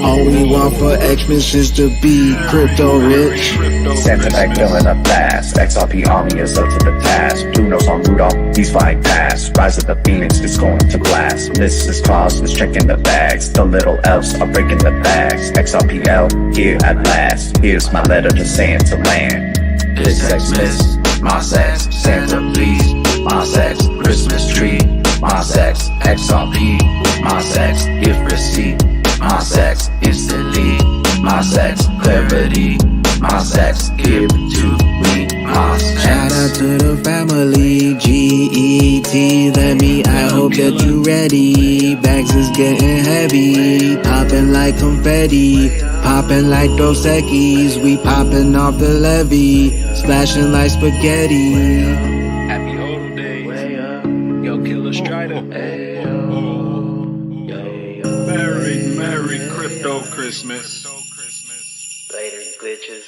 All we want for Xmas is to be crypto rich. Santa back filling up fast. XRP army is up to the task. Blue nose on Rudolph, he's flying past. Rise of the Phoenix is going to blast. Mrs. Claus is checking the bags. The little elves are breaking the bags. XRPL, here at last. Here's my letter to Santa land. It's Xmas, my sex. Santa please, my sex. Christmas tree, my sex. XRP, my sex. Gift receipt, my sex. Instantly, my sex. Clarity, my sex. Give to me, my sex. Shout out to the family, GET, let me, I hope that you ready. Bags is getting heavy, popping like confetti, popping like Dos Equis. We popping off the levee, splashing like spaghetti. Happy hodl days. Yo, Killer Strider. Merry Crypto Christmas. Later, glitches.